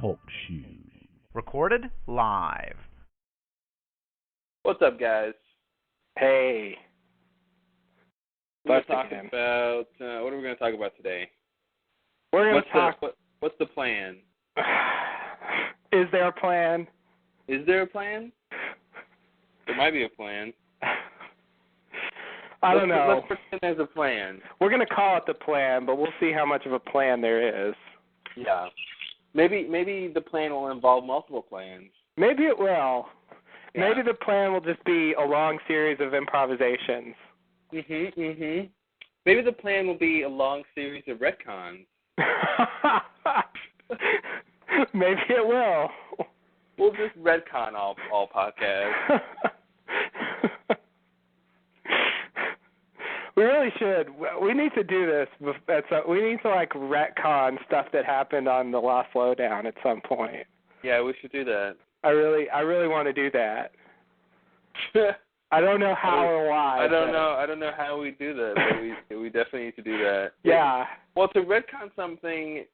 Talk Show. Recorded live. What's up, guys? Hey. We're going to talk about, what are we going to talk about today? We're going to talk... What's the plan? Is there a plan? Is there a plan? There might be a plan. I don't know. Let's pretend there's a plan. We're going to call it the plan, but we'll see how much of a plan there is. Yeah. Maybe the plan will involve multiple plans. Maybe it will. Yeah. Maybe the plan will just be a long series of improvisations. Maybe the plan will be a long series of retcons. Maybe it will. We'll just retcon all podcasts. We really should. We need to do this. We need to retcon stuff that happened on the Lost Lowdown at some point. Yeah, we should do that. I really want to do that. I don't know how or why. I don't know how we do that, but we definitely need to do that. Yeah. Well, to retcon something,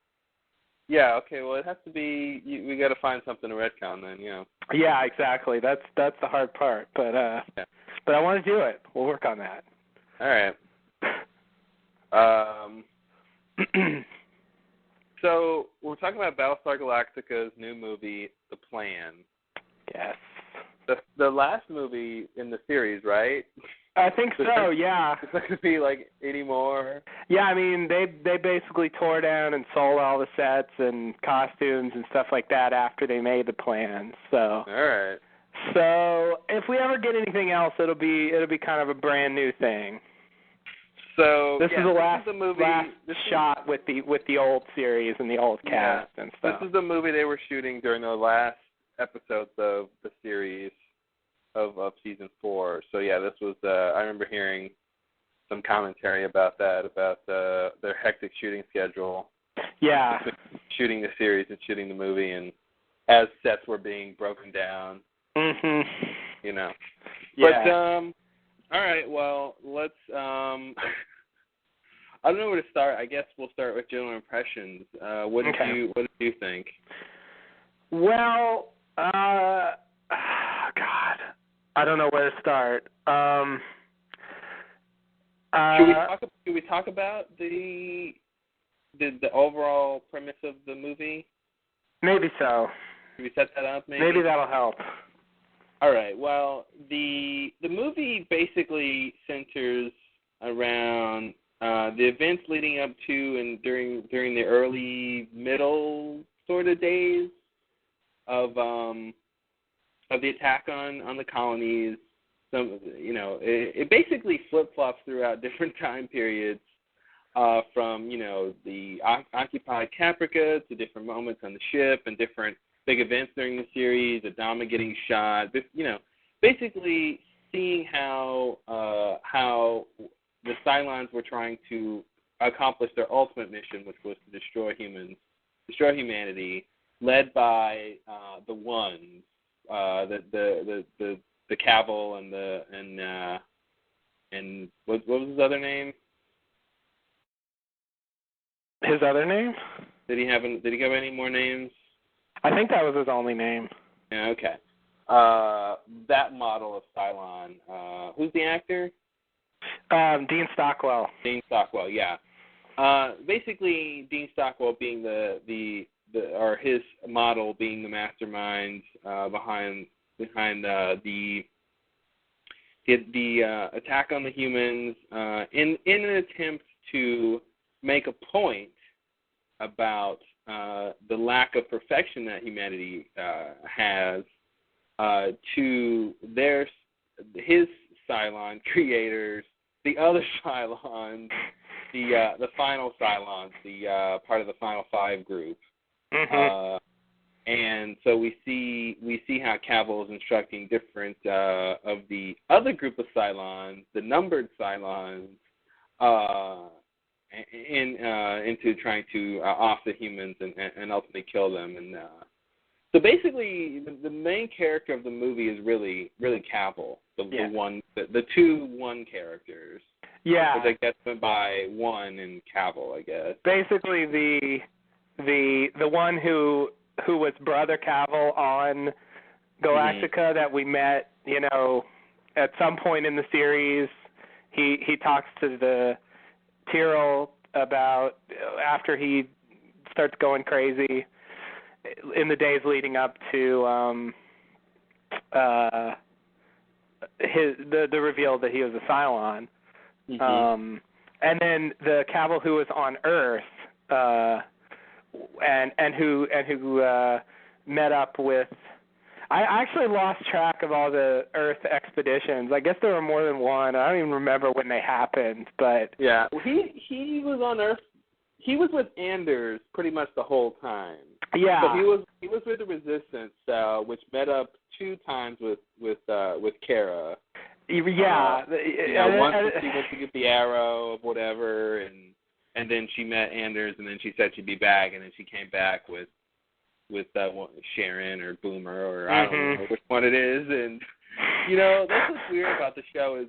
yeah, okay. Well, it has to be. We got to find something to retcon then. Yeah. Yeah, exactly. That's the hard part, but yeah. But I want to do it. We'll work on that. All right. So we're talking about Battlestar Galactica's new movie, The Plan. Yes. The last movie in the series, right? I think so. Yeah. It's not going to be like any more. Yeah, I mean they basically tore down and sold all the sets and costumes and stuff like that after they made the plan. So. All right. So if we ever get anything else, it'll be kind of a brand new thing. So this is the last shot with the old series and the old cast and stuff. This is the movie they were shooting during the last episodes of the series of season 4. So yeah, this was I remember hearing some commentary about that, about their hectic shooting schedule. Yeah. Shooting the series and shooting the movie, and as sets were being broken down. Mhm. You know. Yeah. But all right, well, let's I don't know where to start. I guess we'll start with general impressions. What did you think? Well, God, I don't know where to start. Should we talk about the overall premise of the movie? Maybe so. Should we set that up? Maybe that'll help. All right. Well, the movie basically centers around the events leading up to and during the early middle sort of days of the attack on the colonies. It basically flip-flops throughout different time periods, from the occupied Caprica to different moments on the ship and different big events during the series, Adama getting shot. Basically seeing how the Cylons were trying to accomplish their ultimate mission, which was to destroy humanity, led by the Ones, the Cavil and what was his other name? His other name? Did he have any more names? I think that was his only name. Yeah, okay. That model of Cylon. Who's the actor? Dean Stockwell. Dean Stockwell, yeah. Basically, Dean Stockwell being or his model being the mastermind behind the attack on the humans, in an attempt to make a point about the lack of perfection that humanity has, to his Cylon creators, the other Cylons, the final Cylons, the part of the Final Five group. Mm-hmm. And so we see how Cavil is instructing different of the other group of Cylons, the numbered Cylons, into trying to off the humans and ultimately kill them. And so basically, the main character of the movie is really Cavil, the two One characters. Yeah. Which I guess went by One and Cavil, I guess. Basically, the one who who was Brother Cavill on Galactica that we met, at some point in the series. He talks to the Tyrell about after he starts going crazy in the days leading up to the reveal that he was a Cylon. And then the Cavill who was on Earth, and who met up with. I actually lost track of all the Earth expeditions. I guess there were more than one. I don't even remember when they happened, but yeah, he was on Earth. He was with Anders pretty much the whole time. Yeah, but he was with the Resistance, which met up 2 times with Kara. Yeah, once she went to get the arrow of whatever, and then she met Anders, and then she said she'd be back, and then she came back with Sharon or Boomer, or I don't know which one it is. And that's what's weird about the show is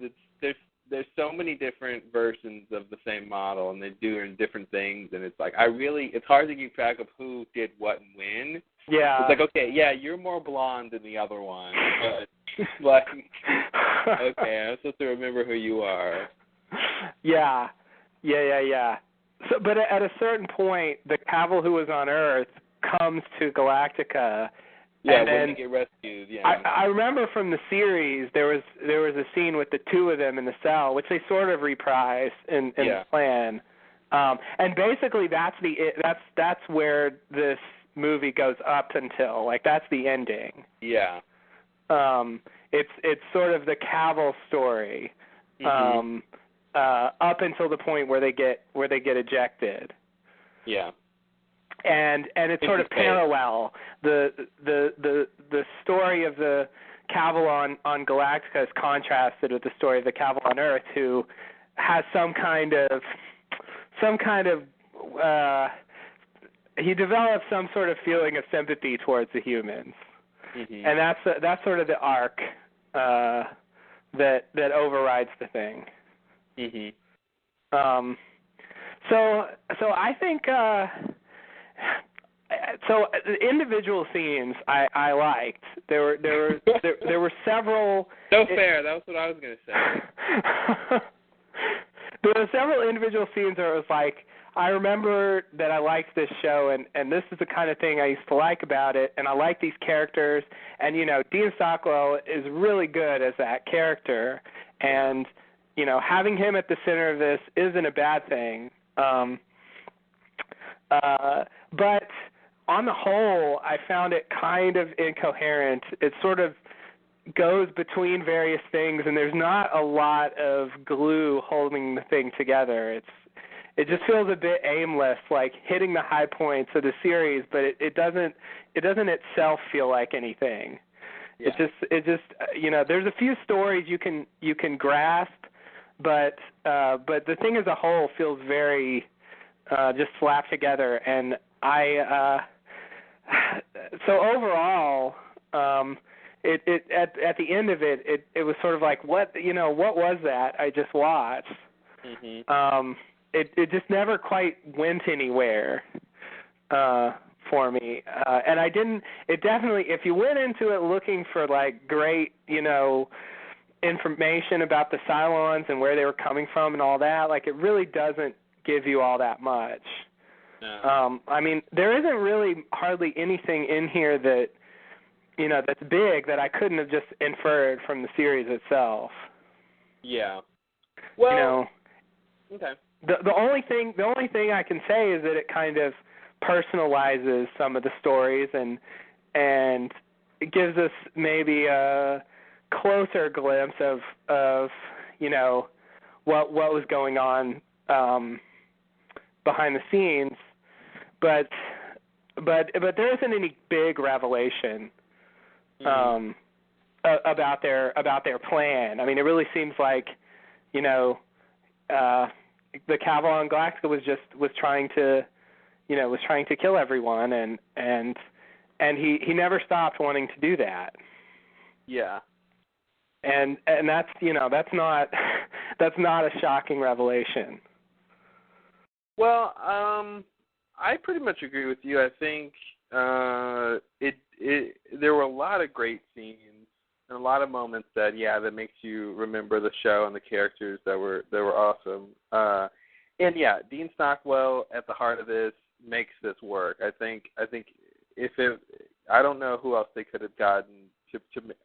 there's so many different versions of the same model, and they're doing different things, and it's like it's hard to keep track of who did what and when. Yeah, it's like, okay, yeah, you're more blonde than the other one, but like, okay, I'm supposed to remember who you are. Yeah. So, but at a certain point, the Cavill who was on Earth comes to Galactica. Yeah, and when they get rescued. Yeah, I remember from the series there was a scene with the 2 of them in the cell, which they sort of reprise in the plan. And basically that's where this movie goes up until, like, that's the ending. Yeah. It's sort of the Cavill story. Up until the point where they get ejected. Yeah. And it's sort of parallel. The story of the Cavill on Galactica is contrasted with the story of the Cavill on Earth, who has some kind of he develops some sort of feeling of sympathy towards the humans. And that's sort of the arc that overrides the thing. So I think so the individual scenes I liked. There were several. So fair. That was what I was going to say. There were several individual scenes where it was like, I remember that I liked this show, and this is the kind of thing I used to like about it, and I like these characters, and Dean Stockwell is really good as that character, and having him at the center of this isn't a bad thing. But on the whole, I found it kind of incoherent. It sort of goes between various things, and there's not a lot of glue holding the thing together. It just feels a bit aimless, like hitting the high points of the series, but it doesn't itself feel like anything. Yeah. It just there's a few stories you can grasp, but the thing as a whole feels very just slapped together, and so overall, it at the end of it was sort of like, what was that I just watched? It just never quite went anywhere for me, and I didn't. It definitely, if you went into it looking for like great, information about the Cylons and where they were coming from and all that, like, it really doesn't give you all that much. No. I mean, there isn't really hardly anything in here that that's big that I couldn't have just inferred from the series itself. Yeah. Well. Okay. The only thing I can say is that it kind of personalizes some of the stories and it gives us maybe a closer glimpse of what was going on behind the scenes, but there isn't any big revelation about their plan. I mean, it really seems like the Cavill on Galactica was trying to kill everyone, and he never stopped wanting to do that. Yeah. And that's that's not a shocking revelation. Well, I pretty much agree with you. I think there were a lot of great scenes and a lot of moments that makes you remember the show and the characters that were awesome. And yeah, Dean Stockwell at the heart of this makes this work. I think I don't know who else they could have gotten to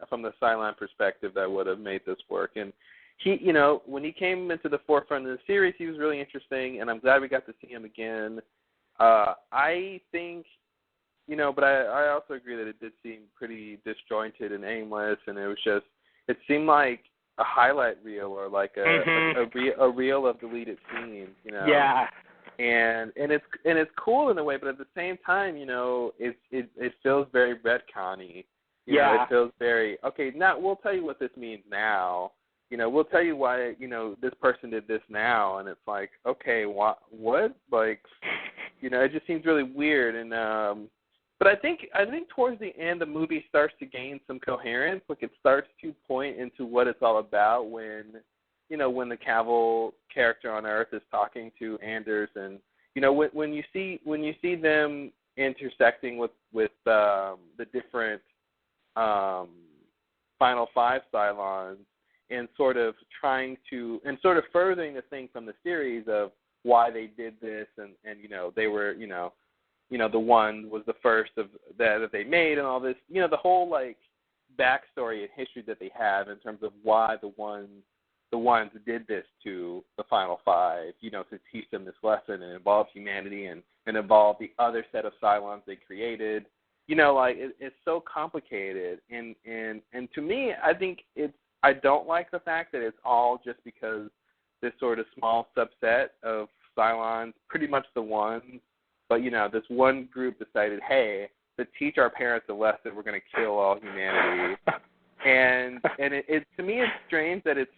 from the Cylon perspective that would have made this work. And he, when he came into the forefront of the series, he was really interesting, and I'm glad we got to see him again. I think, but I also agree that it did seem pretty disjointed and aimless, and it seemed like a highlight reel or like a reel of deleted scenes, Yeah. And it's cool in a way, but at the same time, it feels very retconny. It feels very okay. Now we'll tell you what this means now. We'll tell you why. This person did this now, and it's like, okay, what? Like, it just seems really weird. And but I think towards the end, the movie starts to gain some coherence. Like, it starts to point into what it's all about when the Cavill character on Earth is talking to Anders, and when you see them intersecting with the different Final Five Cylons, and sort of furthering the thing from the series of why they did this, and they were the one was the first of that they made, and all this, the whole like backstory and history that they have in terms of why the ones did this to the Final Five, to teach them this lesson and involve humanity and involve the other set of Cylons they created. It's so complicated, and to me, I don't like the fact that it's all just because this sort of small subset of Cylons, pretty much the ones, but this one group decided, hey, to teach our parents a lesson, we're going to kill all humanity. And it to me, it's strange that it's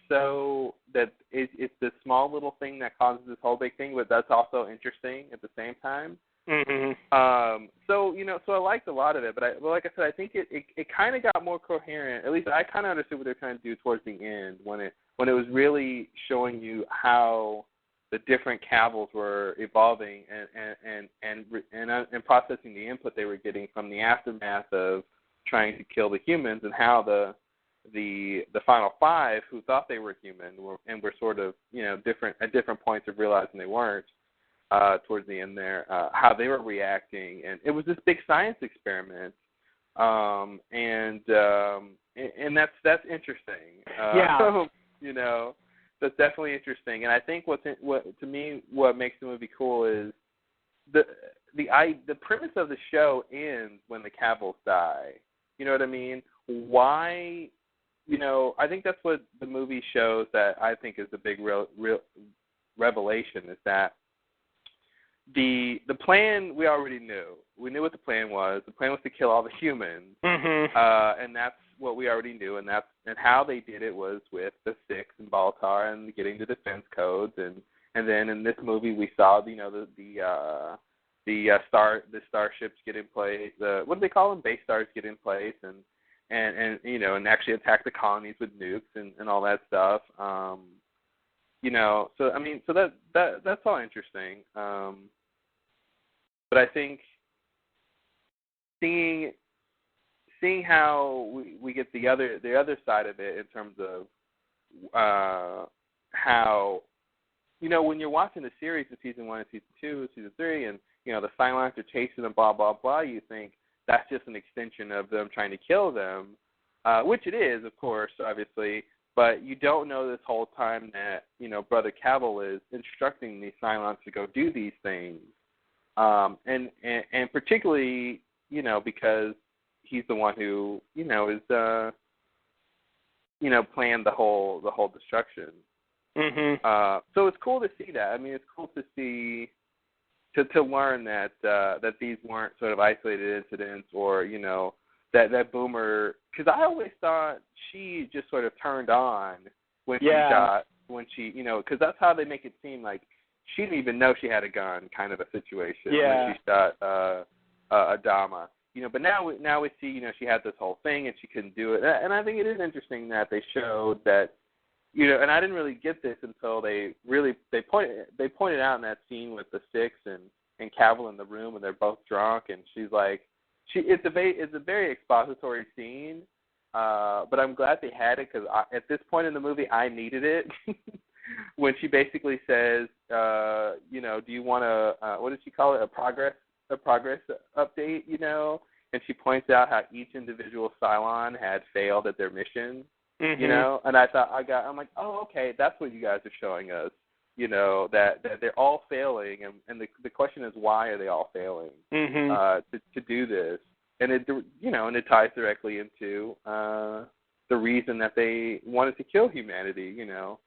this small little thing that causes this whole big thing, but that's also interesting at the same time. Mm-hmm. So I liked a lot of it, but like I said, I think it kind of got more coherent. At least I kind of understood what they're trying to do towards the end when it was really showing you how the different Cavils were evolving and processing the input they were getting from the aftermath of trying to kill the humans, and how the Final Five, who thought they were human were sort of different at different points of realizing they weren't. Towards the end there, how they were reacting, and it was this big science experiment, and that's interesting. That's definitely interesting. And I think what makes the movie cool is the premise of the show ends when the Cavils die. You know what I mean? Why? I think that's what the movie shows. That I think is the big real revelation is that. The plan we already knew. We knew what the plan was. The plan was to kill all the humans, and that's what we already knew. And how they did it was with the Six and Baltar and getting the defense codes. And then in this movie we saw the starships get in place. What do they call them? Base stars get in place, and actually attack the colonies with nukes and all that stuff. So that's all interesting. But I think seeing how we get the other side of it in terms of how when you're watching the series of season 1 and season 2 and season 3, and the Cylons are chasing them, blah blah blah, you think that's just an extension of them trying to kill them, which it is, of course, obviously. But you don't know this whole time that Brother Cavill is instructing these Cylons to go do these things. And particularly, because he's the one who, is, planned the whole destruction. Mm-hmm. So it's cool to see that. I mean, it's cool to see, to learn that these weren't sort of isolated incidents, or, that Boomer, because I always thought she just sort of turned on when she because that's how they make it seem like she didn't even know she had a gun, kind of a situation when she shot Adama. But now we see, she had this whole thing and she couldn't do it. And I think it is interesting that they showed that, and I didn't really get this until they pointed out in that scene with the Six and Cavill in the room, and they're both drunk, and she's like, it's a very expository scene, but I'm glad they had it because at this point in the movie I needed it. When she basically says, you know, do you want what did she call it? A progress update, you know? And she points out how each individual Cylon had failed at their mission, you know? And I'm like, oh, okay, that's what you guys are showing us, you know, that they're all failing, and the question is, why are they all failing to do this? And it, you know, and it ties directly into the reason that they wanted to kill humanity, you know.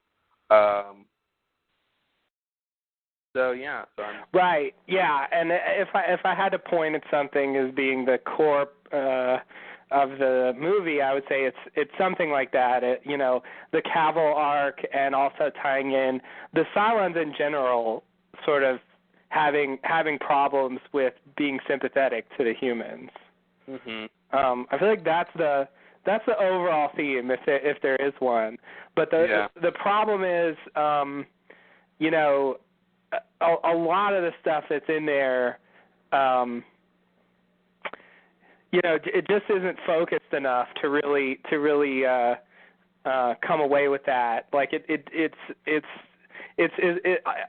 So yeah, right, yeah, and if I had to point at something as being the core of the movie, I would say it's something like that. You know, the Cavill arc, and also tying in the Cylons in general, sort of having problems with being sympathetic to the humans. I feel like that's the overall theme, if there is one. But the problem is, you know, a lot of the stuff that's in there, you know, it just isn't focused enough to really come away with that. Like it's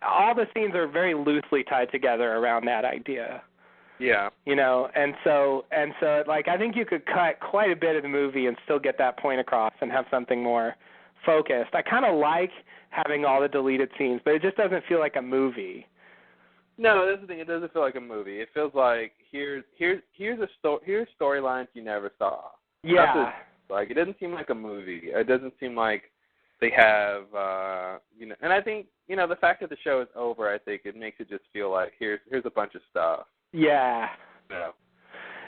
all the scenes are very loosely tied together around that idea. Yeah. You know, and so like I think you could cut quite a bit of the movie and still get that point across and have something more focused. I kind of like having all the deleted scenes, but it just doesn't feel like a movie. No, that's the thing. It doesn't feel like a movie. It feels like here's storylines you never saw. Yeah. Like it doesn't seem like a movie. It doesn't seem like they have you know. And I think, you know, the fact that the show is over, I think it makes it just feel like here's a bunch of stuff. Yeah.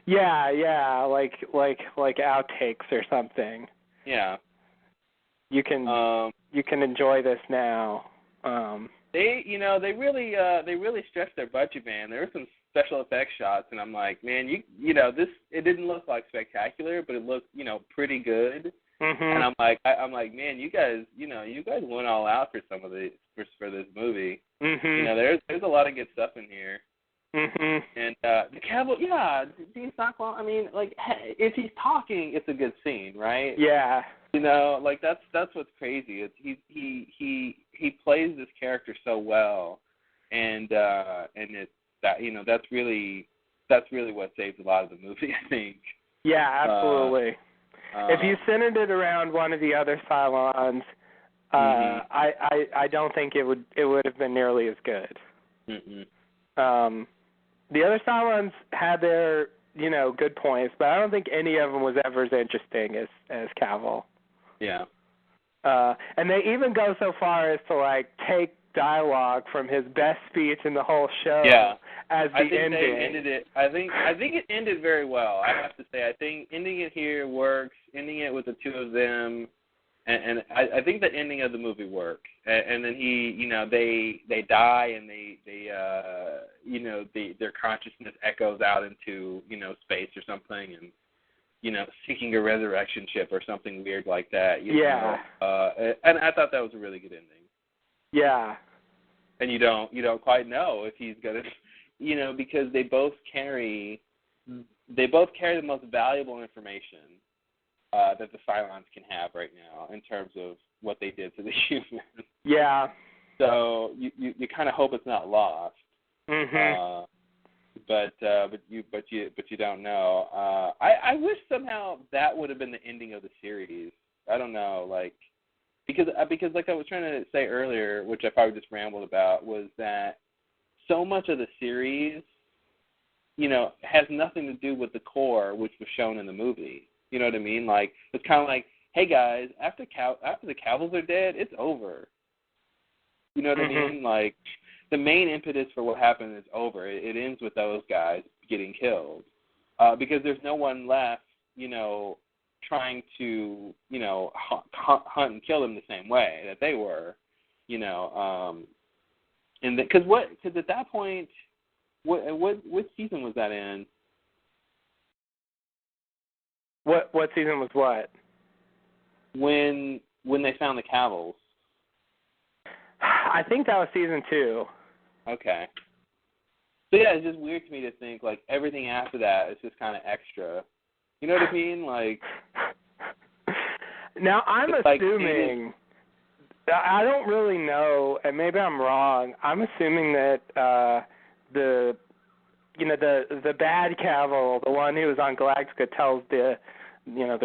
Yeah. Yeah, like outtakes or something. Yeah. You can enjoy this now. They really stretched their budget, man. There were some special effects shots, and I'm like, man, you know, it didn't look like spectacular, but it looked, you know, pretty good. And I'm like, man, you guys went all out for some of for this movie. You know, there's a lot of good stuff in here. And the Cavill, Dean Stockwell. I mean, like, if he's talking, it's a good scene, right? Yeah. You know, like that's what's crazy. It's he plays this character so well, and it's that, you know, that's really what saves a lot of the movie, I think. Yeah, absolutely. If you centered it around one of the other Cylons, I don't think it would have been nearly as good. The other Cylons had their, you know, good points, but I don't think any of them was ever as interesting as Cavill. Yeah. And they even go so far as to, like, take dialogue from his best speech in the whole show as the ending. They ended it. I think it ended very well, I have to say. I think ending it here works, ending it with the two of them, and I think the ending of the movie worked. And then they die, and their consciousness echoes out into, you know, space or something, and, you know, seeking a resurrection ship or something weird like that. You know? And I thought that was a really good ending. Yeah. And you don't quite know if he's gonna, you know, because they both carry the most valuable information that the Cylons can have right now in terms of what they did to the humans. Yeah. So you kind of hope it's not lost. But you don't know. I wish somehow that would have been the ending of the series. I don't know, like, because like I was trying to say earlier, which I probably just rambled about, was that so much of the series, you know, has nothing to do with the core, which was shown in the movie. You know what I mean? Like, it's kind of like, hey guys, after the Cavills are dead, it's over. You know what I mean? Like, the main impetus for what happened is over. It ends with those guys getting killed because there's no one left, you know, trying to, you know, hunt and kill them the same way that they were, you know. And because at that point, what season was that in? What season was what? When they found the Cavills. I think that was season 2. Okay. So yeah, it's just weird to me to think like everything after that is just kind of extra. You know what I mean? Like. Now I'm assuming. I don't really know, and maybe I'm wrong. I'm assuming that the bad Cavill, the one who was on Galactica, tells the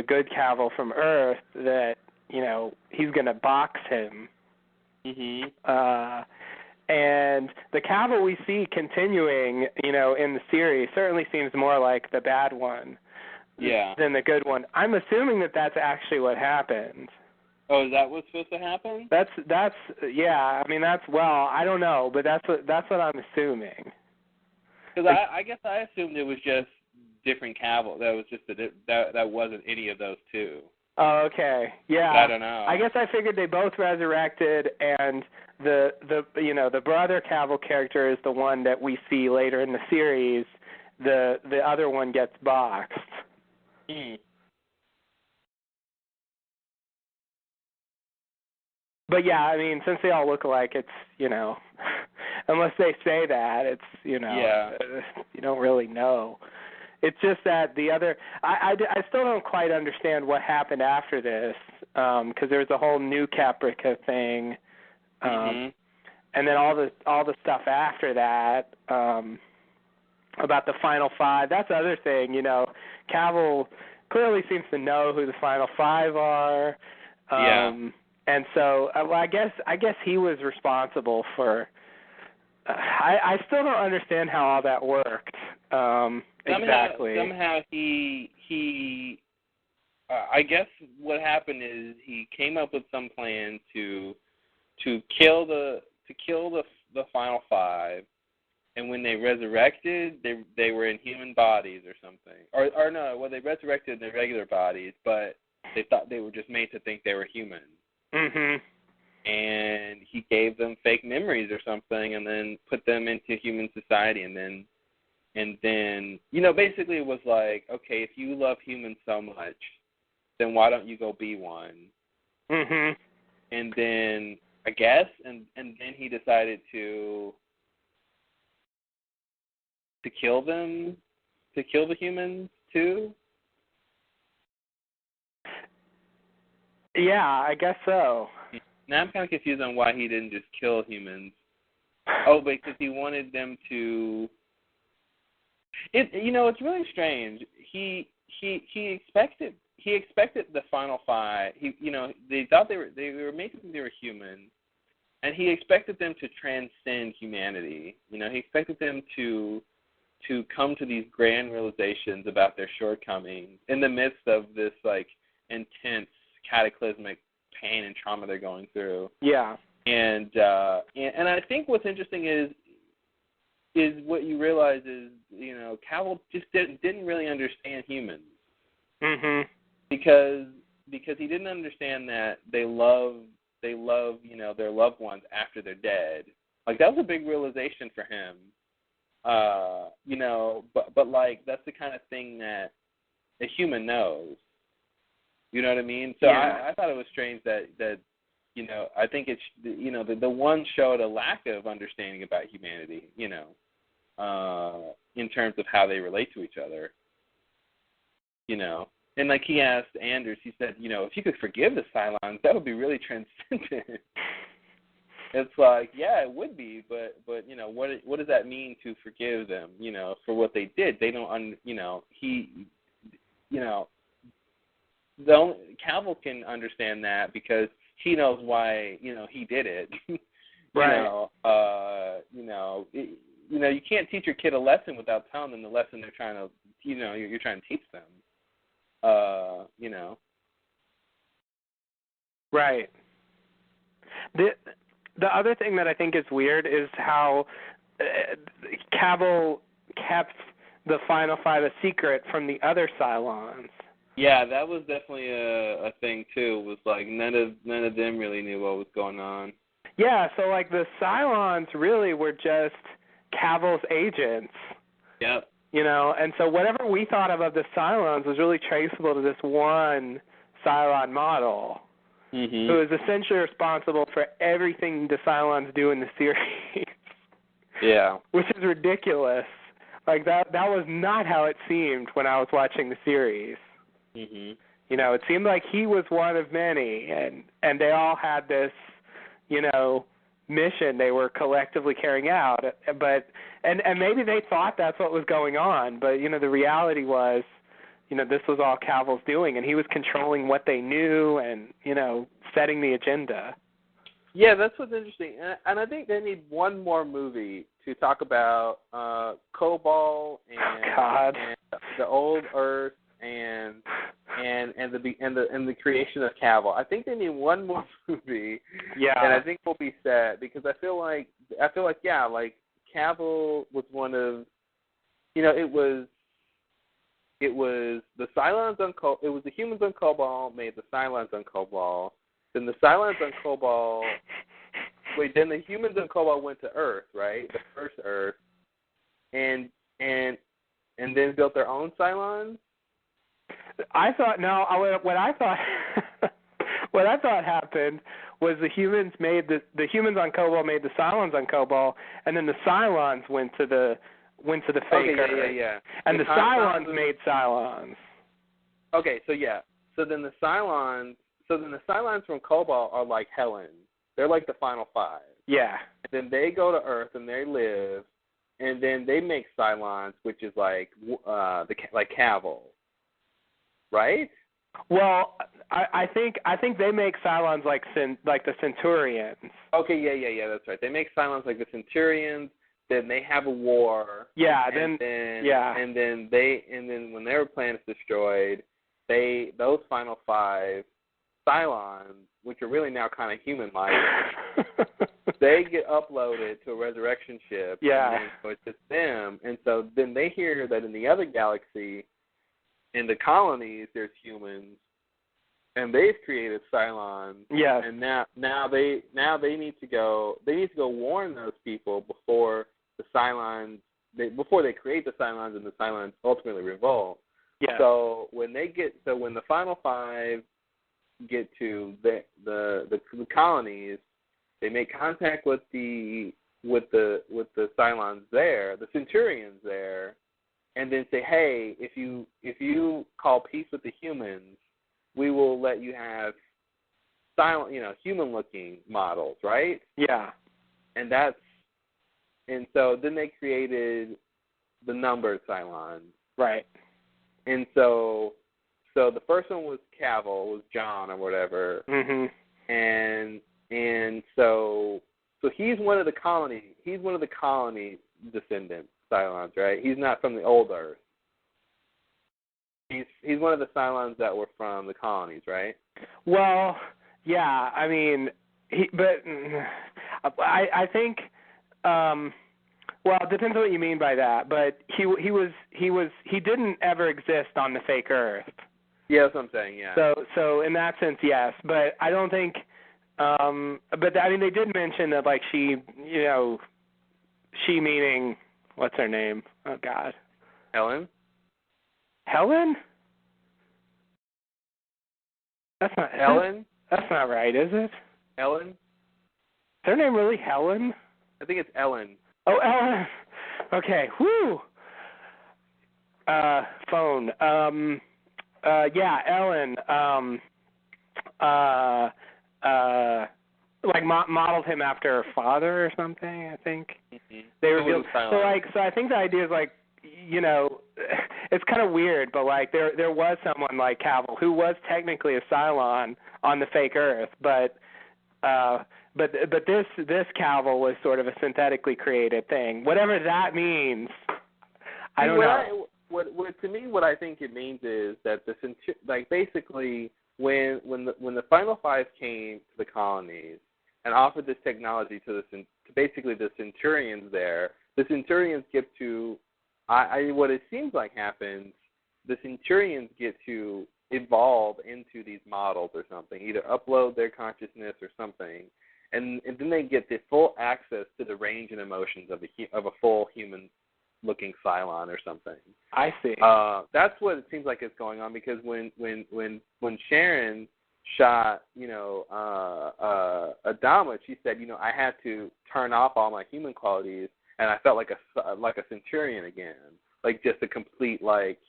good Cavill from Earth that he's gonna box him. Mhm. And the Cavill we see continuing, in the series certainly seems more like the bad one than the good one. I'm assuming that that's actually what happened. Oh, is that what's supposed to happen? That's yeah. I mean, I don't know, but that's what I'm assuming. Because I guess I assumed it was just different Cavill. That was just that wasn't any of those two. Oh, okay. Yeah. I don't know. I guess I figured they both resurrected, and the brother Cavill character is the one that we see later in the series. The other one gets boxed. Hmm. But yeah, I mean, since they all look alike, it's unless they say that, it's you don't really know. It's just that the other, I still don't quite understand what happened after this, because there's a whole new Caprica thing, and then all the stuff after that about the Final Five. That's the other thing, Cavill clearly seems to know who the Final Five are, and so I guess he was responsible for. I still don't understand how all that worked. Exactly. Somehow he I guess what happened is he came up with some plan to kill the Final Five, and when they resurrected, they were in human bodies or something. Or no, well, they resurrected in their regular bodies, but they thought they were just made to think they were human. Mhm. And he gave them fake memories or something, and then put them into human society, and then basically it was like, okay, if you love humans so much, then why don't you go be one? Mhm. And then I guess, and then he decided to kill them, to kill the humans too. Yeah, I guess so. Now I'm kind of confused on why he didn't just kill humans. Oh, because he wanted them to. It's really strange. He expected the Final Five. They thought they were made to think they were human, and he expected them to transcend humanity. He expected them to come to these grand realizations about their shortcomings in the midst of this like intense cataclysmic pain and trauma they're going through. Yeah. And I think what's interesting is what you realize is, Cavill just didn't really understand humans. Mhm. Because he didn't understand that they love their loved ones after they're dead. Like that was a big realization for him. But like that's the kind of thing that a human knows. You know what I mean? So yeah. I thought it was strange that I think it's the one showed a lack of understanding about humanity. In terms of how they relate to each other. And like he asked Anders, he said, if you could forgive the Cylons, that would be really transcendent. It's like, yeah, it would be, but what does that mean to forgive them? For what they did, they don't. Cavill can understand that because he knows why he did it. Right. You can't teach your kid a lesson without telling them the lesson they're trying to you're trying to teach them. Right. The other thing that I think is weird is how Cavill kept the Final Five a secret from the other Cylons. Yeah, that was definitely a thing too. It was like none of them really knew what was going on. Yeah, so like the Cylons really were just Cavill's agents. Yep. And so whatever we thought of the Cylons was really traceable to this one Cylon model, who is essentially responsible for everything the Cylons do in the series. Yeah. Which is ridiculous. Like that was not how it seemed when I was watching the series. Mhm. You know, it seemed like he was one of many, and they all had this, you know, mission they were collectively carrying out. But and maybe they thought that's what was going on, but you know, the reality was, you know, this was all Cavill's doing, and he was controlling what they knew, and you know, setting the agenda. Yeah, that's what's interesting, and I think they need one more movie to talk about Cobalt and the old Earth and the creation of Cavill. I think they need one more movie. Yeah. And I think we'll be set because I feel like yeah, like Cavill was one of, you know, it was the Cylons on it was the humans on Cobalt made the Cylons on Cobalt. Then the Cylons on Cobalt. Wait, then the humans on Cobalt went to Earth, right? The first Earth, and then built their own Cylons. I thought what I thought what I thought happened was the humans humans on Cobalt made the Cylons on Cobalt, and then the Cylons went to the fake Earth. Yeah. And the Cylons made Cylons. Okay, so yeah. So then the Cylons from Cobalt are like Helen. They're like the final five. Yeah. And then they go to Earth and they live, and then they make Cylons, which is like like Cavill. Right? Well, I think they make Cylons like the Centurions. Okay, yeah, that's right. They make Cylons like the Centurions. Then they have a war. Yeah. And then when their planet's destroyed, those final five Cylons, which are really now kind of human-like, they get uploaded to a resurrection ship. Yeah. And so it's just them. And so then they hear that in the other galaxy, in the colonies, there's humans, and they've created Cylons. Yes. And now they need to go warn those people before the Cylons before they create the Cylons and the Cylons ultimately revolt. Yeah. So when the final five get to the colonies, they make contact with the Cylons there, the Centurions there, and then say, hey, if you call peace with the humans, we will let you have human-looking models, right? Yeah. And so then they created the numbered Cylons. Right. And so the first one was Cavill, was John or whatever. Mhm. And so he's one of the colony descendants, Cylons, right? He's not from the old Earth. He's one of the Cylons that were from the colonies, right? Well, yeah, I mean, I think, well, it depends on what you mean by that. But he didn't ever exist on the fake Earth. Yeah, that's what I'm saying. Yeah. So in that sense, yes, but I don't think. But I mean, they did mention that, like, she meaning, what's her name? Oh God. Helen? That's not Helen. That's not right, is it? Ellen? Is her name really Helen? I think it's Ellen. Oh, Ellen. Okay. Whew. Phone. Yeah, Ellen. Like modeled him after her father or something, I think. Mm-hmm. They revealed. So I think the idea is, like, it's kind of weird, but like there was someone like Cavill who was technically a Cylon on the fake Earth, but this Cavill was sort of a synthetically created thing. Whatever that means, I don't know. What I think it means is that basically when the final five came to the colonies and offered this technology to basically the Centurions there, the Centurions get to what it seems like happens, the Centurions get to evolve into these models or something, either upload their consciousness or something, and then they get the full access to the range and emotions of a full human-looking Cylon or something. I see. That's what it seems like is going on, because when Sharon shot Adama, she said, I had to turn off all my human qualities and I felt like a centurion again, like just a complete like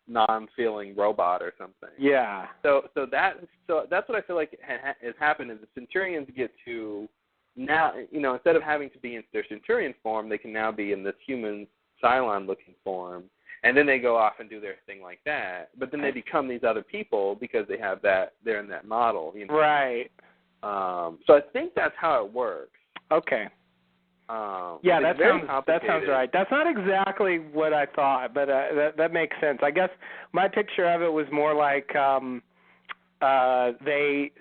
non-feeling robot or something. Yeah. So that's what I feel like has happened is the centurions get to now, instead of having to be in their centurion form, they can now be in this human Cylon-looking form, and then they go off and do their thing like that. But then they become these other people because they have that, they're in that model. Right. So I think that's how it works. Okay. Yeah, that sounds right. That's not exactly what I thought, but that makes sense. I guess my picture of it was more like they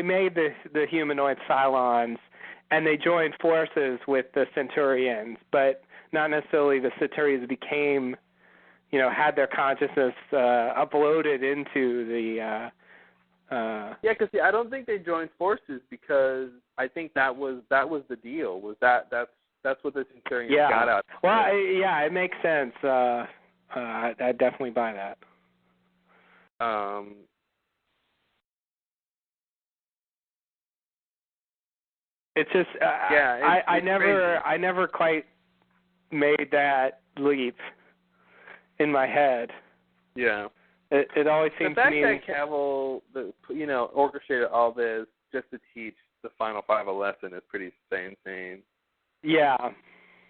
made the humanoid Cylons and they joined forces with the Centurions, but not necessarily the Centurions became, had their consciousness uploaded into the. Yeah, because I don't think they joined forces because I think that was the deal. Was that's what the Centurions got out. Well, it makes sense. I definitely buy that. It's just I never quite made that leap in my head. Yeah. It always seems to me. The fact that Cavill, orchestrated all this just to teach the Final Five a lesson is pretty insane. Yeah.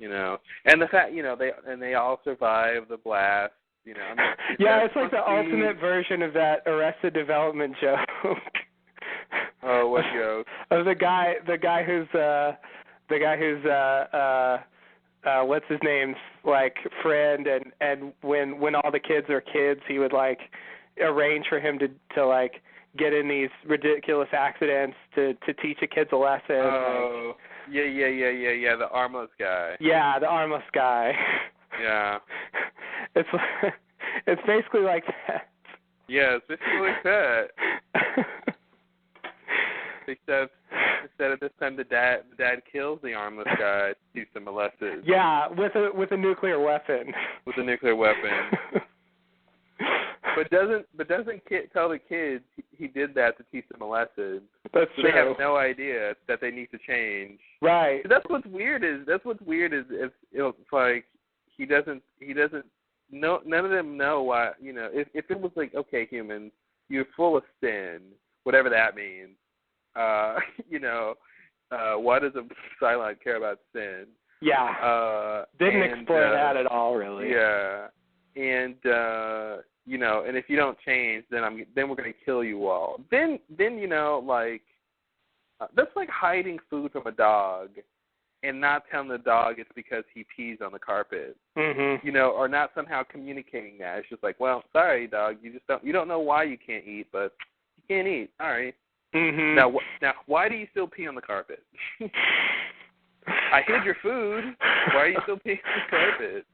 And the fact, they all survive the blast. It's like the ultimate version of that Arrested Development joke. Oh, what joke? Of the guy who's what's his name's like friend, and when all the kids are kids, he would like arrange for him to like get in these ridiculous accidents to teach the kids a lesson. Oh, yeah, the armless guy. Yeah, the armless guy. Yeah. It's basically like that. Yeah, it's basically like that. Instead of this time, the dad kills the armless guy to teach them a lesson. Yeah, with a nuclear weapon. With a nuclear weapon. But doesn't tell the kids he did that to teach them a lesson. That's so true. They have no idea that they need to change. Right. That's what's weird is if it's like he doesn't know, none of them know why. If it was like, okay, humans, you're full of sin, whatever that means. Why does a Cylon care about sin? Yeah. Didn't explore that at all, really. Yeah. And and if you don't change, then we're going to kill you all. Then that's like hiding food from a dog and not telling the dog it's because he pees on the carpet. Mm-hmm. Or not somehow communicating that. It's just like, well, sorry, dog, you don't know why you can't eat, but you can't eat. All right. Mm-hmm. Now, why do you still pee on the carpet? I hid your food. Why are you still peeing on the carpet?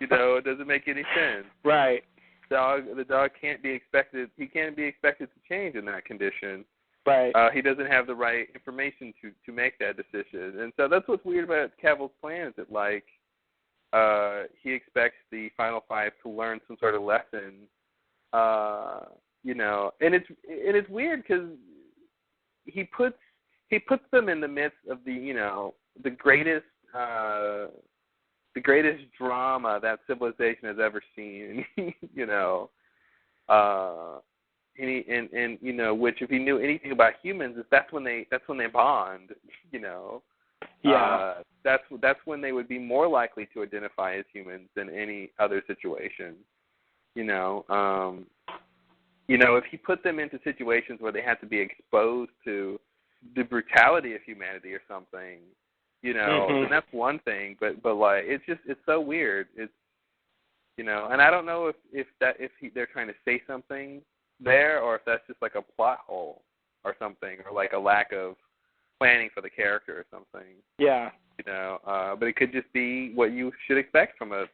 It doesn't make any sense. Right. The dog can't be expected. He can't be expected to change in that condition. Right. He doesn't have the right information to make that decision, and so that's what's weird about Cavill's plan. Is that he expects the Final Five to learn some sort of lesson. And it's weird because he puts them in the midst of the greatest drama that civilization has ever seen. Which if he knew anything about humans, that's when they bond. Yeah. That's when they would be more likely to identify as humans than any other situation. If he put them into situations where they had to be exposed to the brutality of humanity or something, then that's one thing. But like, it's so weird. It's, and I don't know if they're trying to say something there, or if that's just like a plot hole or something, or like a lack of planning for the character or something. Yeah. But it could just be what you should expect from a,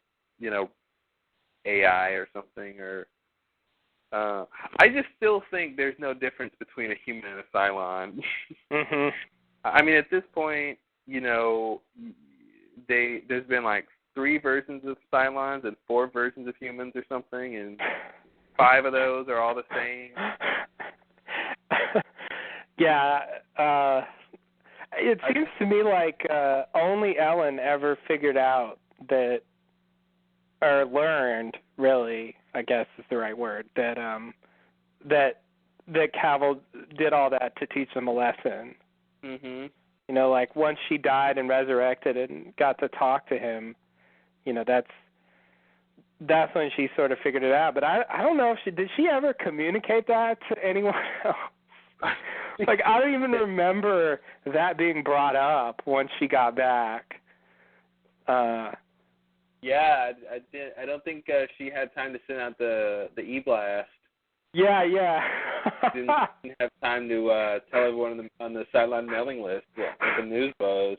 AI or something, or. I just still think there's no difference between a human and a Cylon. Mm-hmm. I mean, at this point, there's been like 3 versions of Cylons and 4 versions of humans or something, and 5 of those are all the same. Yeah. It seems to me like only Ellen ever figured out that, or learned, really, I guess is the right word, that Cavill did all that to teach them a lesson. Mhm. You know, like once she died and resurrected and got to talk to him, you know, that's when she sort of figured it out. But I don't know if did she ever communicate that to anyone else? Like, I don't even remember that being brought up once she got back. Yeah, I did. I don't think she had time to send out the e-blast. Yeah. Didn't have time to tell everyone on the sideline mailing list what the news was.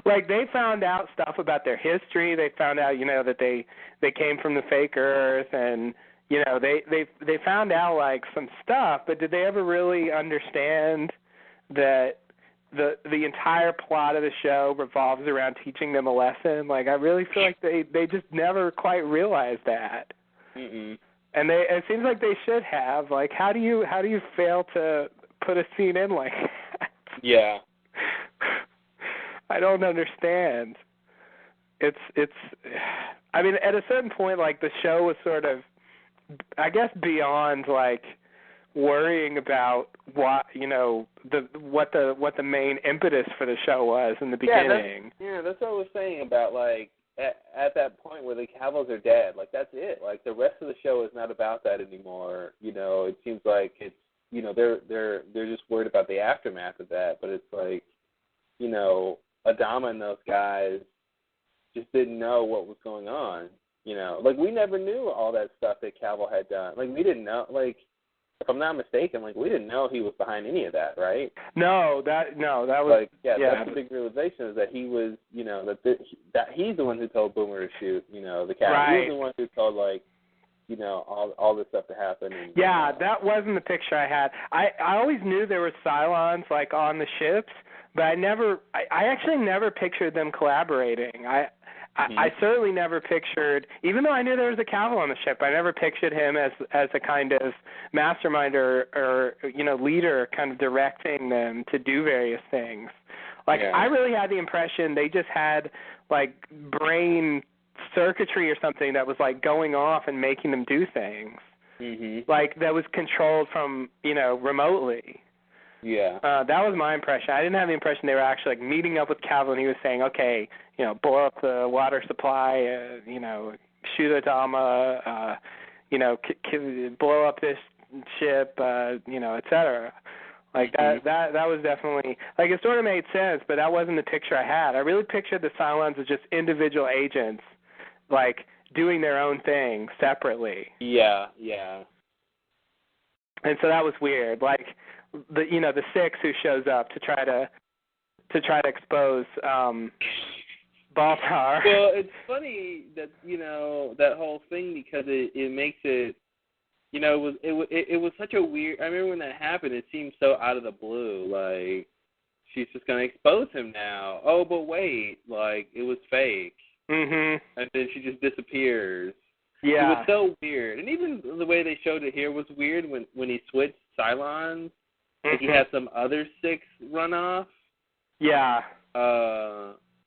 Like, they found out stuff about their history. They found out, you know, that they came from the fake Earth, and you know, they found out like some stuff. But did they ever really understand that the entire plot of the show revolves around teaching them a lesson? Like, I really feel like they just never quite realized that. Mm-mm. And it seems like they should have. Like, how do you fail to put a scene in like that? Yeah. I don't understand. It's I mean, at a certain point, like, the show was sort of, I guess, beyond like worrying about what, you know, what the main impetus for the show was in the beginning. That's what I was saying about, like, at that point where the Cavills are dead, like, that's it. Like, the rest of the show is not about that anymore. You know, it seems like it's, you know, they're just worried about the aftermath of that. But it's like, you know, Adama and those guys just didn't know what was going on. You know, like, we never knew all that stuff that Cavill had done. Like, we didn't know, like, if I'm not mistaken, like, we didn't know he was behind any of that, right? No, that was, like, that's the big realization, is that he was, you know, that he's the one who told Boomer to shoot, you know, the cat. Right. He was the one who told, like, you know, all this stuff to happen. And, yeah, that wasn't the picture I had. I always knew there were Cylons, like, on the ships, but I actually never pictured them collaborating. I certainly never pictured, even though I knew there was a Cavill on the ship, I never pictured him as a kind of mastermind or you know, leader, kind of directing them to do various things. Like, I really had the impression they just had, like, brain circuitry or something that was, like, going off and making them do things. Mm-hmm. Like, that was controlled from, you know, remotely. Yeah. That was my impression. I didn't have the impression they were actually, like, meeting up with Cavill and he was saying, okay, you know, blow up the water supply, you know, shoot Adama, you know, blow up this ship, you know, et cetera. Like, that was definitely, like, it sort of made sense, but that wasn't the picture I had. I really pictured the Cylons as just individual agents, like, doing their own thing separately. Yeah. And so that was weird. Like, the Six who shows up to try to expose Baltar. Well, it's funny that, you know, that whole thing, because it makes it, you know, it was such a weird. I remember when that happened, it seemed so out of the blue. Like, she's just gonna expose him now. Oh, but wait, like, it was fake. Mhm. And then she just disappears. Yeah. It was so weird, and even the way they showed it here was weird when he switched Cylons. Like, he had some other Six run off. Yeah.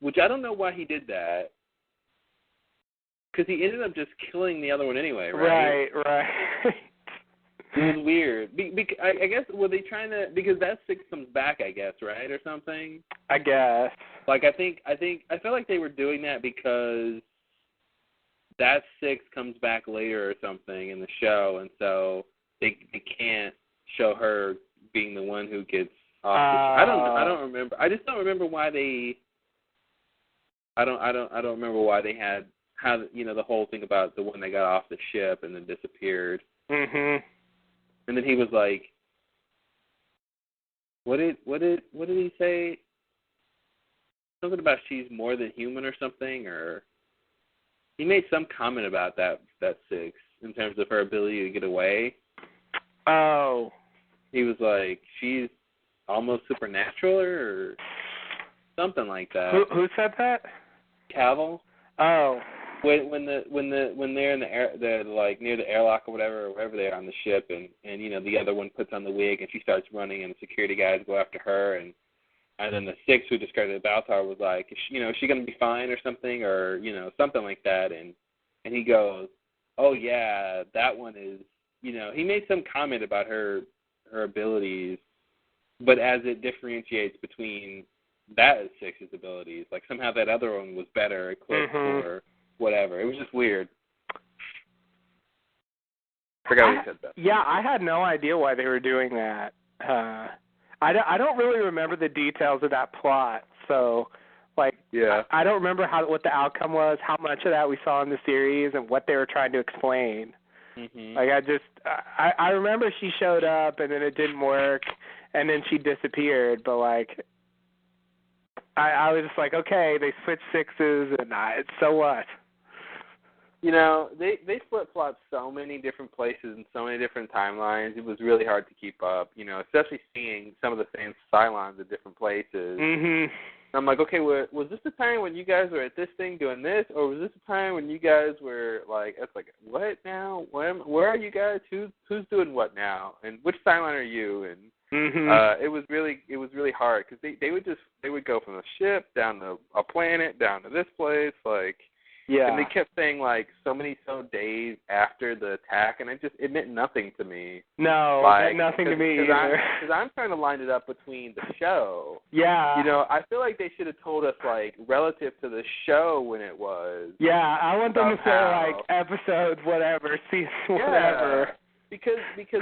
Which I don't know why he did that. Because he ended up just killing the other one anyway, right? Right. It was weird. I guess, were they trying to, because that Six comes back, I guess, right, or something? I guess. Like, I feel like they were doing that because that Six comes back later or something in the show, and so they can't show her being the one who gets off the ship. I don't remember. I just don't remember why they. I don't remember why they had how, you know, the whole thing about the one that got off the ship and then disappeared. Mhm. And then he was like, what did he say? Something about she's more than human or something, or he made some comment about that Six in terms of her ability to get away. Oh. He was like, she's almost supernatural or something like that. Who said that? Cavill. Oh. When they're in the air, they're like near the airlock or wherever they are on the ship, and you know, the other one puts on the wig and she starts running, and the security guys go after her, and And then the six who discarded Baltar was like, is she going to be fine or something, or something like that. And he goes, oh yeah, that one is. He made some comment about her abilities, but as it differentiates between that and Six's abilities, like somehow that other one was better equipped or whatever. It was just weird. Forgot what he said that. Yeah, I had no idea why they were doing that. I don't really remember the details of that plot, so I don't remember what the outcome was, how much of that we saw in the series, and what they were trying to explain. Mm-hmm. I remember she showed up and then it didn't work, and then she disappeared. But I was just like, okay, they switched sixes, and so what? They flip-flopped so many different places and so many different timelines. It was really hard to keep up, especially seeing some of the same Cylons at different places. Mm-hmm. I'm like, okay, was this the time when you guys were at this thing doing this, or was this the time when you guys were it's like, what now? Where are you guys? Who's doing what now? And which Cylon are you? And it was really hard because they would go from a ship down to a planet down to this place, Yeah. And they kept saying so many days after the attack, and it meant nothing to me. No, it meant nothing to me either. Because I'm trying to line it up between the show. Yeah. I feel like they should have told us relative to the show when it was. Yeah, I want them to say episodes, whatever, season, whatever. Because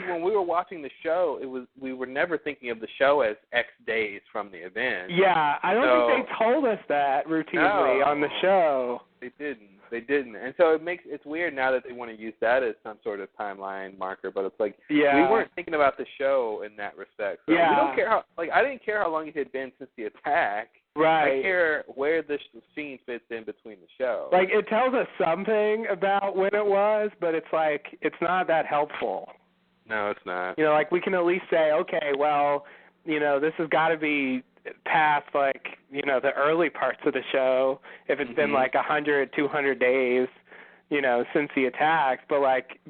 when we were watching the show, we were never thinking of the show as X days from the event. Yeah, I don't think they told us that routinely on the show. They didn't. And so it's weird now that they want to use that as some sort of timeline marker, but it's we weren't thinking about the show in that respect. So we don't care how I didn't care how long it had been since the attack. Right. I care where this scene fits in between the show. It tells us something about when it was, but it's not that helpful. No, it's not. We can at least say, okay, well, this has got to be past the early parts of the show if it's been 100, 200 days, since the attacks. But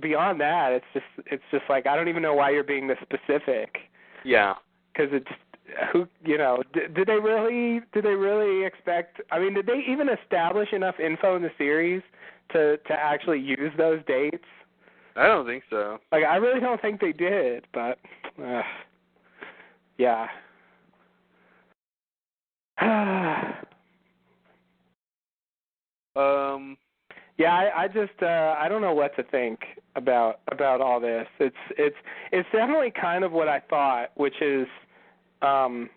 beyond that, it's just I don't even know why you're being this specific. Yeah. Because it's did they really expect? I mean, did they even establish enough info in the series to actually use those dates? I don't think so. I really don't think they did, but yeah. Yeah, I just I don't know what to think about all this. It's definitely kind of what I thought, which is an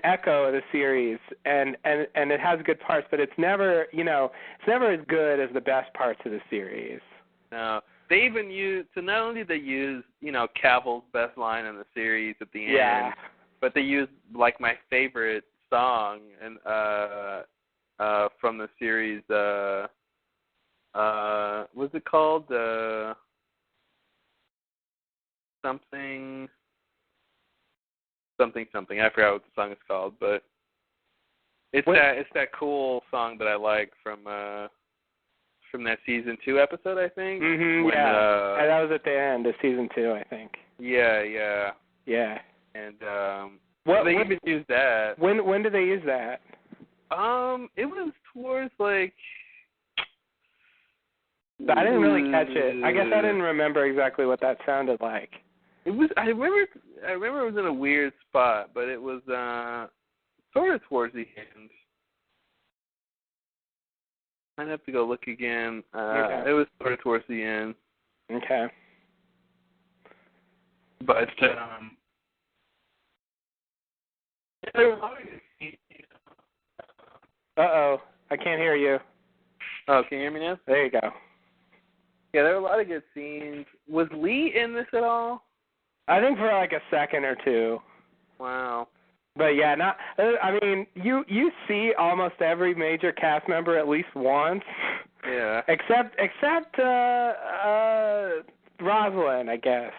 echo of the series, and it has good parts, but it's never it's never as good as the best parts of the series. No. They even use, so not only did they use, Cavill's best line in the series at the end, but they used, my favorite song and from the series, what's it called? Something. I forgot what the song is called, but it's that cool song that I like from that season 2 episode, I think. Mm-hmm, and that was at the end of season 2, I think. Yeah. Yeah. And they even used that. When did they use that? It was towards I didn't really catch it. I guess I didn't remember exactly what that sounded like. It was. I remember it was in a weird spot, but it was sort of towards the end. I'd have to go look again. Okay. It was sort of towards the end. Okay. But Uh-oh, I can't hear you. Oh, can you hear me now? There you go. Yeah, there were a lot of good scenes. Was Lee in this at all? I think for a second or two. Wow. But yeah, you see almost every major cast member at least once. Yeah. Except Rosalind, I guess.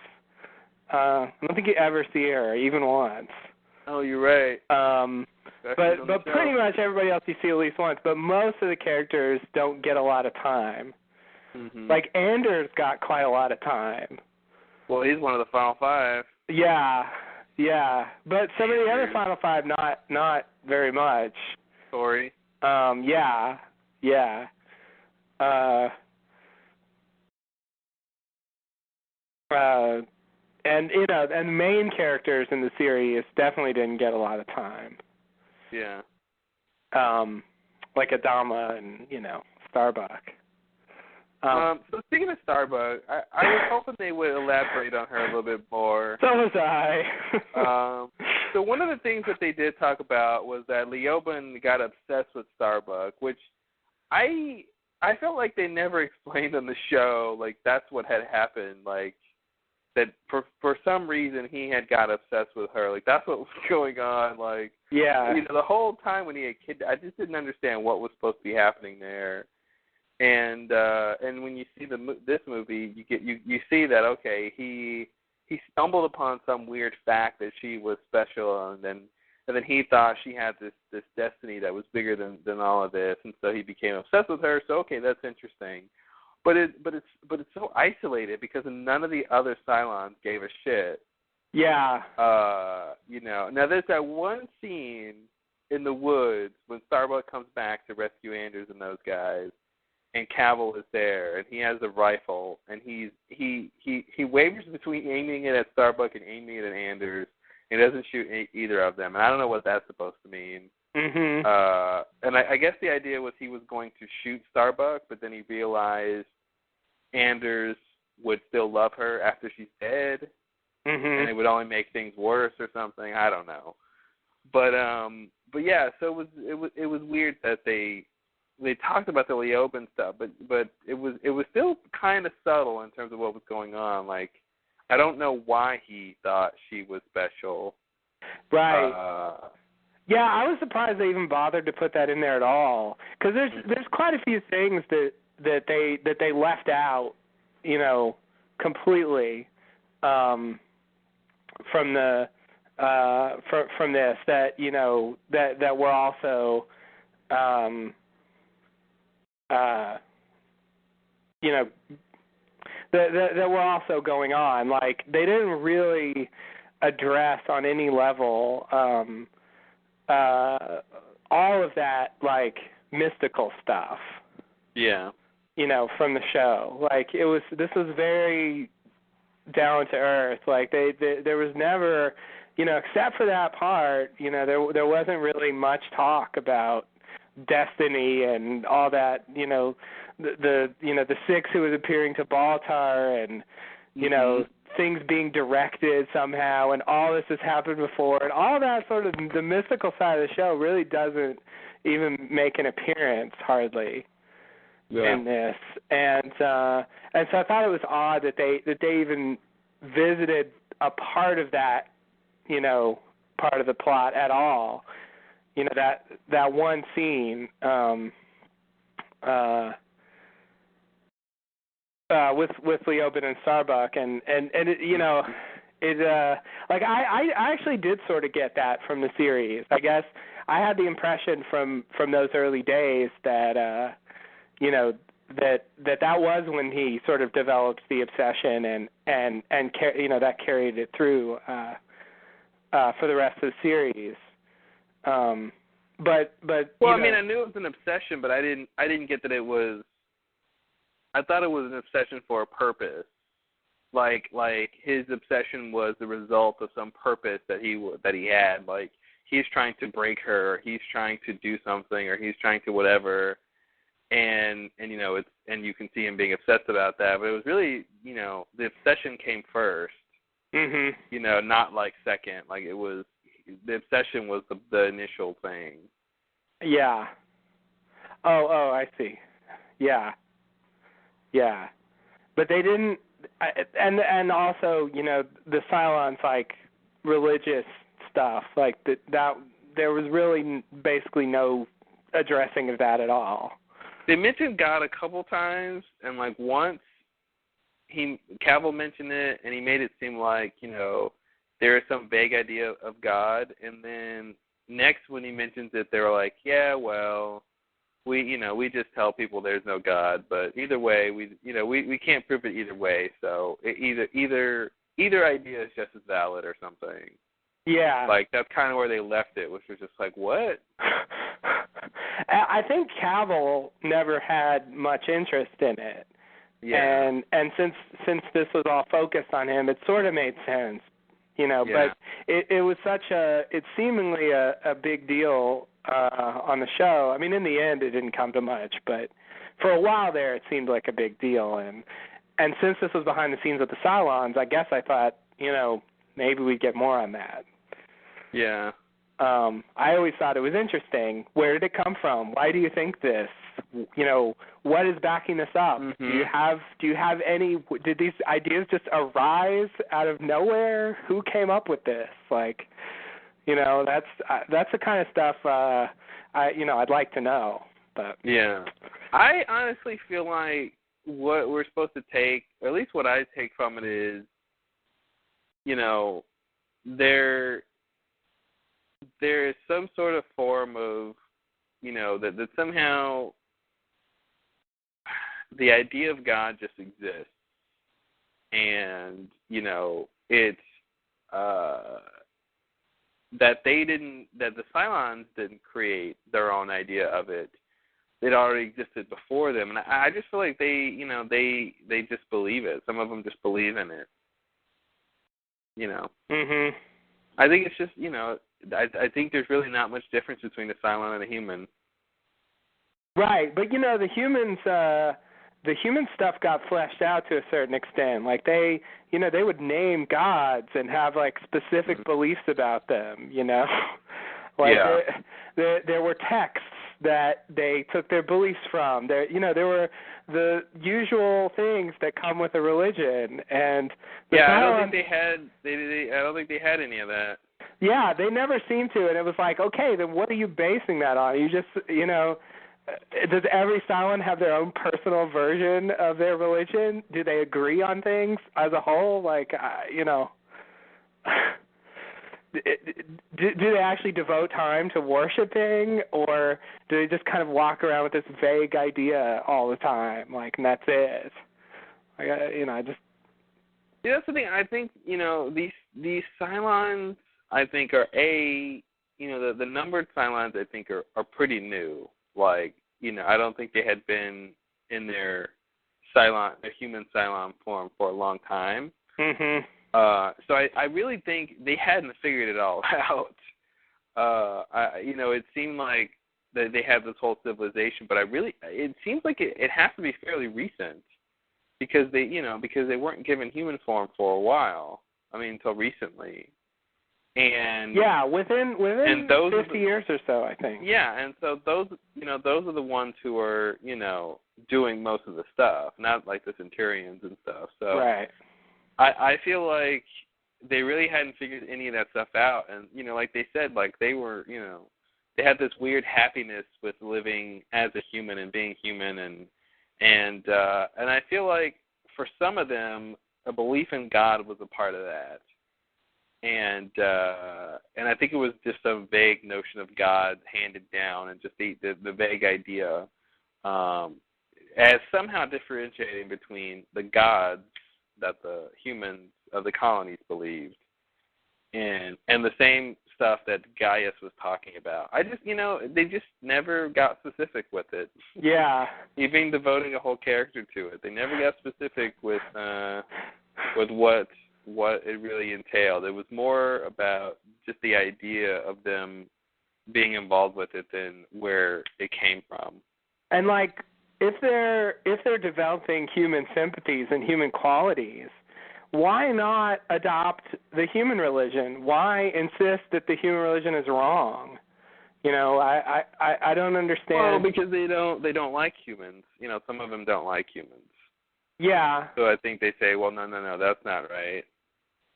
I don't think you ever see her even once. Oh, you're right. But pretty much everybody else you see at least once. But most of the characters don't get a lot of time. Mm-hmm. Anders got quite a lot of time. Well, he's one of the final 5. Yeah, Yeah, but some of the other Final Five, not very much. Sorry. Yeah. And and the main characters in the series definitely didn't get a lot of time. Yeah. Like Adama and Starbuck. So speaking of Starbuck, I was hoping they would elaborate on her a little bit more. So was I. So one of the things that they did talk about was that Leoben got obsessed with Starbuck, which I felt like they never explained on the show, like that's what had happened, like that for some reason he had got obsessed with her, like that's what was going on, like the whole time when he had kid, I just didn't understand what was supposed to be happening there, and when you see this movie, you see that okay, he stumbled upon some weird fact that she was special, and then he thought she had this destiny that was bigger than all of this, and so he became obsessed with her. So okay, that's interesting, but it's so isolated because none of the other Cylons gave a shit. Yeah. Now there's that one scene in the woods when Starbuck comes back to rescue Anders and those guys, and Cavill is there, and he has a rifle, and he wavers between aiming it at Starbuck and aiming it at Anders, and doesn't shoot either of them, and I don't know what that's supposed to mean. Mm-hmm. And I guess the idea was he was going to shoot Starbuck, but then he realized Anders would still love her after she's dead, and it would only make things worse or something. I don't know, but yeah, so it was weird that they talked about the Leoben stuff, but it was still kind of subtle in terms of what was going on. Like, I don't know why he thought she was special. Right. Yeah, I was surprised they even bothered to put that in there at all, because there's quite a few things that they left out, completely from the from this that that were also that were also going on. Like, they didn't really address on any level all of that, like, mystical stuff. Yeah. From the show. Like, this was very down to earth. Like, there was never, except for that part, there wasn't really much talk about destiny and all that, the Six who was appearing to Baltar, and things being directed somehow, and all this has happened before, and all that sort of the mystical side of the show really doesn't even make an appearance hardly in this, and so I thought it was odd that they even visited a part of that, part of the plot at all. That one scene with Leoben and Starbuck, and it, like I actually did sort of get that from the series. I guess I had the impression from those early days that that was when he sort of developed the obsession, and that carried it through for the rest of the series. But well, I mean, I knew it was an obsession, but I didn't get that it was. I thought it was an obsession for a purpose, like his obsession was the result of some purpose that he had. Like, he's trying to break her, or he's trying to do something, or he's trying to whatever, and it's, and you can see him being obsessed about that. But it was really, the obsession came first, not like second. Like, it was, the obsession was the initial thing. Yeah. Oh, I see. Yeah. Yeah, but they didn't, and also, the Cylons, like, religious stuff, like, that there was really basically no addressing of that at all. They mentioned God a couple times, and, like, once Cavill mentioned it, and he made it seem like, there is some vague idea of God, and then next when he mentions it, they were like, yeah, well, we just tell people there's no God, but either way, we can't prove it either way. So either idea is just as valid or something. Yeah. Like, that's kind of where they left it, which was just like, what? I think Cavill never had much interest in it. Yeah. And since this was all focused on him, it sort of made sense, Yeah. but it was it's seemingly a big deal on the show. I mean, in the end it didn't come to much, but for a while there it seemed like a big deal, and since this was behind the scenes with the Cylons, I guess I thought, maybe we'd get more on that. Yeah. I always thought it was interesting. Where did it come from? Why do you think this? What is backing this up? Mm-hmm. Do you have any? Did these ideas just arise out of nowhere? Who came up with this? Like, that's the kind of stuff I'd like to know. But yeah, I honestly feel like what we're supposed to take, or at least what I take from it, is, there is some sort of form of, that somehow the idea of God just exists, and it's that the Cylons didn't create their own idea of it. It already existed before them, and I just feel like they just believe it. Some of them just believe in it. Mhm. I think it's just, I think there's really not much difference between a Cylon and a human. Right, but the human stuff got fleshed out to a certain extent. Like they would name gods and have like specific beliefs about them. Like there were texts that they took their beliefs from. There were the usual things that come with a religion, and I don't think they had. I don't think they had any of that. Yeah, they never seemed to, and it was like, okay, then what are you basing that on? You just, does every Cylon have their own personal version of their religion? Do they agree on things as a whole? Like, do they actually devote time to worshiping, or do they just kind of walk around with this vague idea all the time, like, and that's it? Like, I just... Yeah, that's the thing. I think, these Cylons, I think, are the numbered Cylons, I think, are pretty new. Like, I don't think they had been in their human Cylon form for a long time. Mm-hmm. So I really think they hadn't figured it all out. It seemed like that they had this whole civilization, but it seems like it has to be fairly recent, because they weren't given human form for a while. I mean, until recently. And yeah, within and those 50 years or so, I think. Yeah, and so those are the ones who are, doing most of the stuff, not like the Centurions and stuff. So right. I feel like they really hadn't figured any of that stuff out, and like they said, like they were, they had this weird happiness with living as a human and being human, and I feel like for some of them, a belief in God was a part of that. And I think it was just a vague notion of God handed down, and just the vague idea as somehow differentiating between the gods that the humans of the colonies believed, and the same stuff that Gaius was talking about. I just, they just never got specific with it. Yeah. Even devoting a whole character to it, they never got specific with what it really entailed. It was more about just the idea of them being involved with it than where it came from. And like, if they're developing human sympathies and human qualities, why not adopt the human religion? Why insist that the human religion is wrong? I don't understand. Well, because they don't like humans. Some of them don't like humans. Yeah. So I think they say, well, no, that's not right.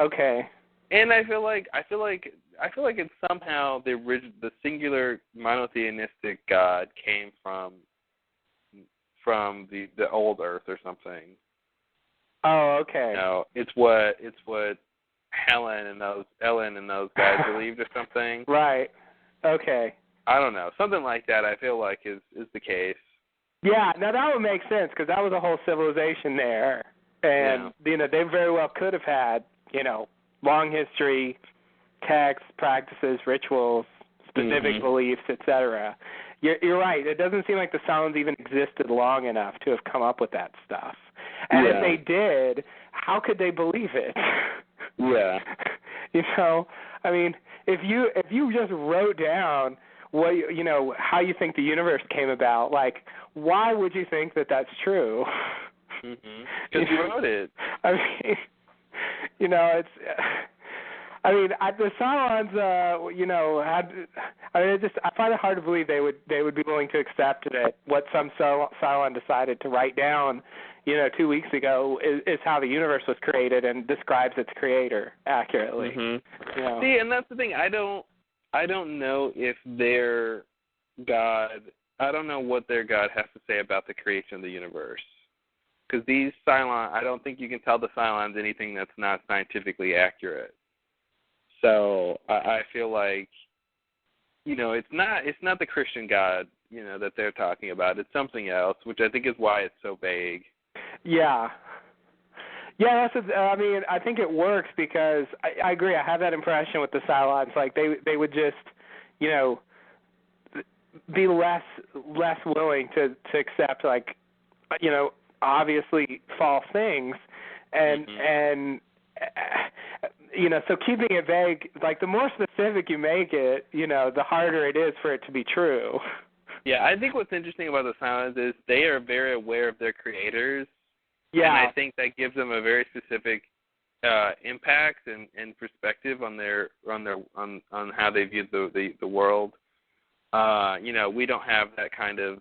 Okay. And I feel like it's somehow the singular monotheistic God came from the old Earth or something. Oh, okay. It's what Ellen and those guys believed or something. Right. Okay. I don't know. Something like that, I feel like, is the case. Yeah, now that would make sense, because that was a whole civilization there. And, they very well could have had, long history, texts, practices, rituals, specific beliefs, etc. You're right. It doesn't seem like the Cylons even existed long enough to have come up with that stuff. And if they did, how could they believe it? Yeah. You know, I mean, if you just wrote down what how you think the universe came about, like, why would you think that that's true? Because you wrote it. I mean, it's. I mean, the Cylons, I find it hard to believe they would be willing to accept that what some Cylon decided to write down, 2 weeks ago is how the universe was created and describes its creator accurately. See, and that's the thing. I don't know if their God. I don't know what their God has to say about the creation of the universe. Because these Cylons, I don't think you can tell the Cylons anything that's not scientifically accurate. So I feel like, it's not the Christian God, that they're talking about. It's something else, which I think is why it's so vague. Yeah. Yeah, I mean, I think it works because I agree. I have that impression with the Cylons. Like they would just, be less willing to accept, like, obviously false things, and so keeping it vague, like, the more specific you make it, the harder it is for it to be true. Yeah, I think what's interesting about the Cylons is they are very aware of their creators. Yeah. And I think that gives them a very specific impact and perspective on how they view the world. We don't have that kind of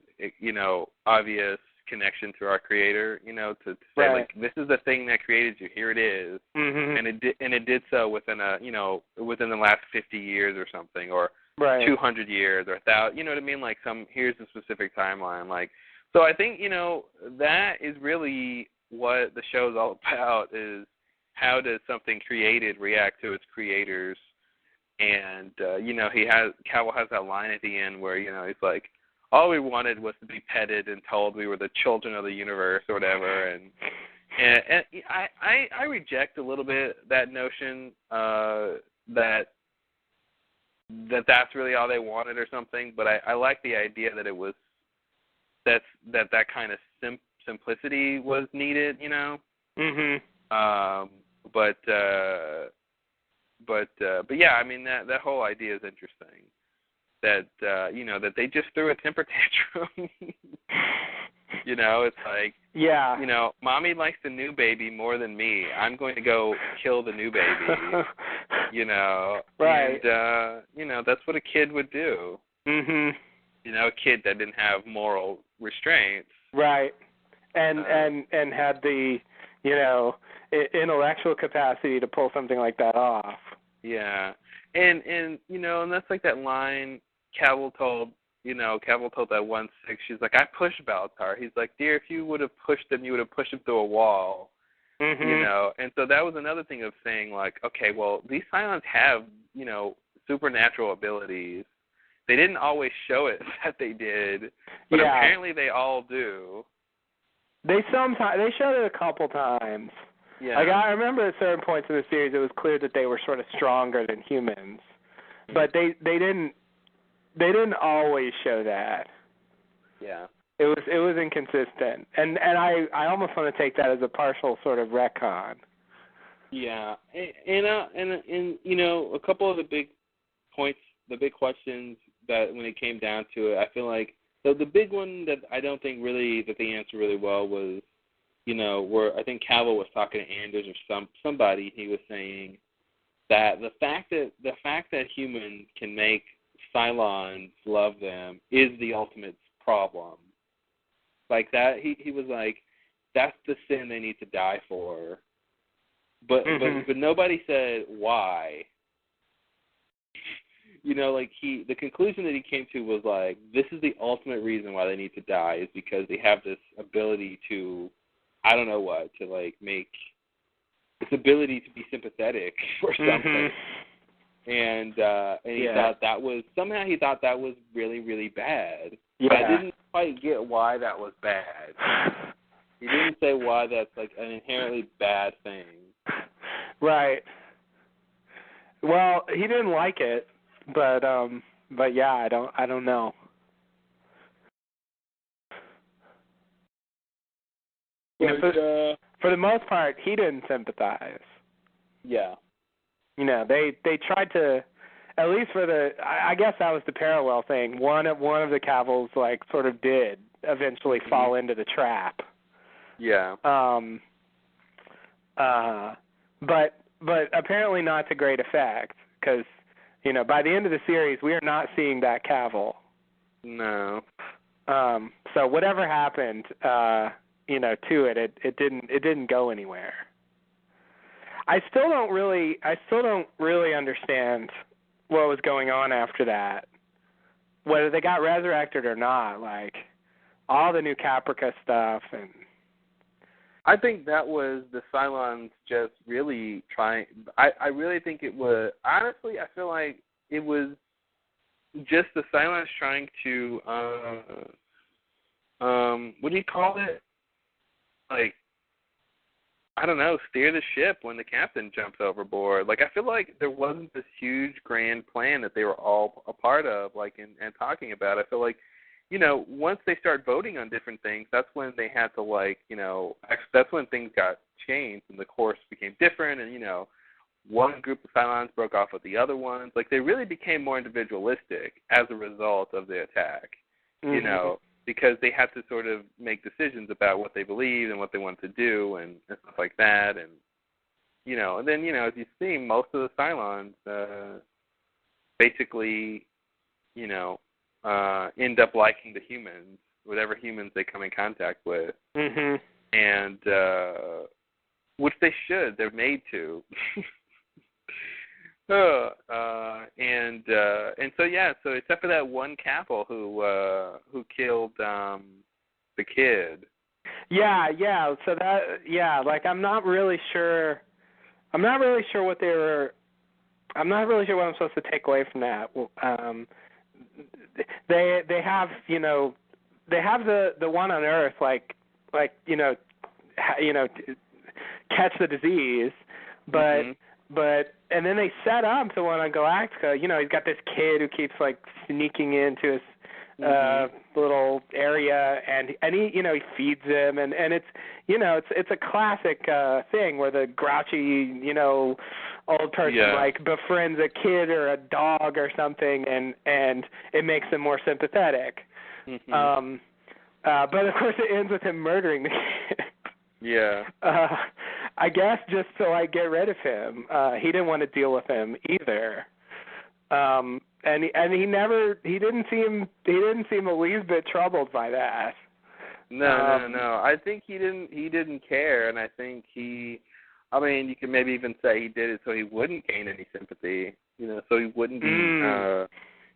obvious connection to our creator, to say, like, this is the thing that created you. Here it is, and it did so within within the last 50 years or something, or 200 years or 1,000. You know what I mean? Like, here's a specific timeline. Like, so I think that is really what the show's all about: is how does something created react to its creators? And Cavill has that line at the end where he's like, all we wanted was to be petted and told we were the children of the universe or whatever. And I reject a little bit that notion that that's really all they wanted or something. But I like the idea that it was that kind of simplicity was needed. But yeah, I mean that whole idea is interesting. That that they just threw a temper tantrum. It's like, mommy likes the new baby more than me. I'm going to go kill the new baby. Right. And that's what a kid would do. A kid that didn't have moral restraints. Right. And had the intellectual capacity to pull something like that off. Yeah. And that's like that line Cavill told that 1/6. She's like, I pushed Battlestar. He's like, dear, if you would have pushed him, you would have pushed him through a wall. And so that was another thing of saying, like, okay, well, these Cylons have, supernatural abilities. They didn't always show it that they did, but apparently they all do. They showed it a couple times. Yeah. Like, I remember at certain points in the series, it was clear that they were sort of stronger than humans, but they didn't always show that. Yeah. It was inconsistent, and I almost want to take that as a partial sort of retcon. Yeah, and a couple of the big points, the big questions that when it came down to it, I feel like the big one that I don't think really that they answered really well was, where I think Cavill was talking to Anders or somebody. He was saying that the fact that humans can make Cylons love them is the ultimate problem. Like that, he was like, that's the sin they need to die for. But nobody said why. The conclusion that he came to was like, this is the ultimate reason why they need to die is because they have this ability to, I don't know what, to like make this ability to be sympathetic or something. And he thought that was somehow he thought that was really, really bad. Yeah. But I didn't quite get why that was bad. He didn't say why that's like an inherently bad thing. Right. Well, he didn't like it, but yeah, I don't know. You know, for the most part, he didn't sympathize. Yeah. You know, they tried to, at least for the, I guess that was the parallel thing. One of the Cavils like sort of did eventually fall into the trap. Yeah. But apparently not to great effect, because you know by the end of the series we are not seeing that Cavil. No. So whatever happened, you know, to it didn't go anywhere. I still don't really understand what was going on after that. Whether they got resurrected or not, like all the new Caprica stuff, and I think that was the Cylons just really trying. I really think it was. Honestly, I feel like it was just the Cylons trying to what do you call it? Like, I don't know, steer the ship when the captain jumps overboard. Like, I feel like there wasn't this huge grand plan that they were all a part of, like, and talking about. I feel like, you know, once they start voting on different things, that's when they had to, like, you know, that's when things got changed and the course became different. And, you know, one group of Cylons broke off with the other ones. Like, they really became more individualistic as a result of the attack, you know, because they had to sort of make decisions about what they believed and what they wanted to do and stuff like that. And, you know, and then, you know, as you see, most of the Cylons basically, you know, end up liking the humans, whatever humans they come in contact with. And, which they should. They're made to. And so yeah, so except for that one Cavil who killed the kid. Yeah. So that like I'm not really sure what they were. I'm not really sure what I'm supposed to take away from that. They have, you know, they have the one on Earth like you know catch the disease, but and then they set up the one on Galactica. You know, he's got this kid who keeps like sneaking into his little area, and he, you know, he feeds him, and it's, you know, it's a classic thing where the grouchy, you know, old person like befriends a kid or a dog or something, and it makes them more sympathetic. But of course it ends with him murdering the kid. I guess just to like get rid of him. He didn't want to deal with him either. And he didn't seem a least bit troubled by that. No. I think he didn't care, and I think I mean, you can maybe even say he did it so he wouldn't gain any sympathy, you know, so he wouldn't be.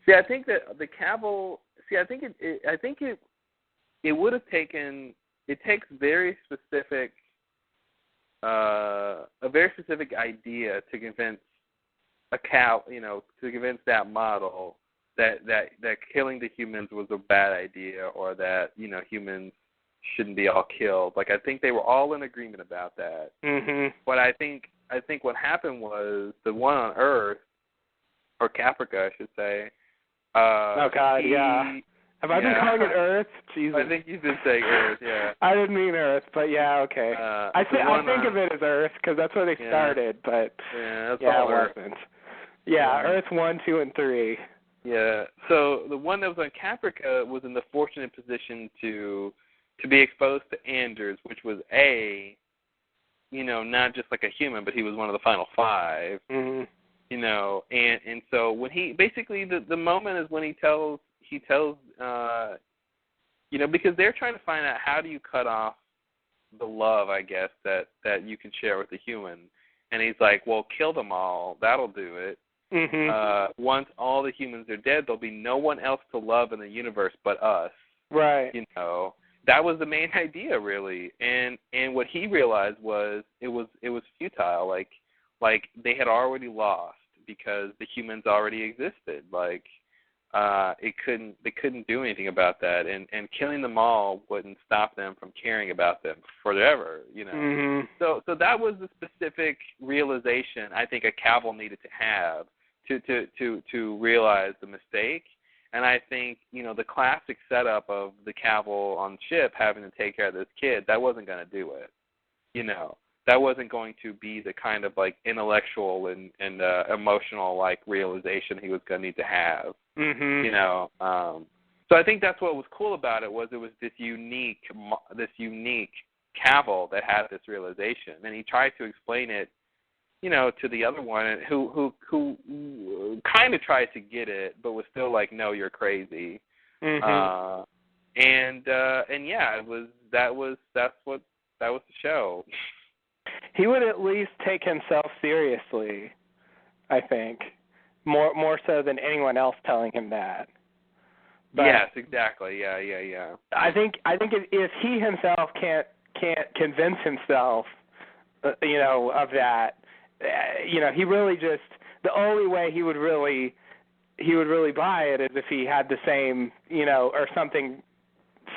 See, I think that the Cavil. See, I think it would have taken. It takes a very specific idea to convince a cow, you know, to convince that model that killing the humans was a bad idea, or that, you know, humans shouldn't be all killed. Like, I think they were all in agreement about that. But I think what happened was the one on Earth, or Caprica, I should say. Oh God, Have I been calling it Earth? Jesus. I think you've been saying Earth, yeah. I didn't mean Earth, but yeah, okay. I think of it as Earth because that's where they started, but it wasn't. Yeah, Earth 1, 2, and 3. Yeah. So the one that was on Caprica was in the fortunate position to be exposed to Anders, which was you know, not just like a human, but he was one of the final 5. You know, and so when he basically the moment is when he tells you know, because they're trying to find out how do you cut off the love, I guess, that you can share with a human. And he's like, well, kill them all. That'll do it. Once all the humans are dead, there'll be no one else to love in the universe but us. Right. You know, that was the main idea, really. And what he realized was it was futile. Like they had already lost because the humans already existed. Like, they couldn't do anything about that, and killing them all wouldn't stop them from caring about them forever, you know. Mm-hmm. So that was the specific realization I think a Cavill needed to have to realize the mistake. And I think, you know, the classic setup of the Cavill on the ship having to take care of this kid, that wasn't going to do it. You know, that wasn't going to be the kind of, like, intellectual and emotional, like, realization he was going to need to have. Mm-hmm. You know, so I think that's what was cool about it was this unique Cavill that had this realization. And he tried to explain it, you know, to the other one who kind of tried to get it, but was still like, no, you're crazy. Mm-hmm. And yeah, that was the show. He would at least take himself seriously, I think, more so than anyone else telling him that. But yes, exactly. Yeah. I think if he himself can't convince himself, you know, of that, you know, he really just, the only way he would really buy it is if he had the same, you know, or something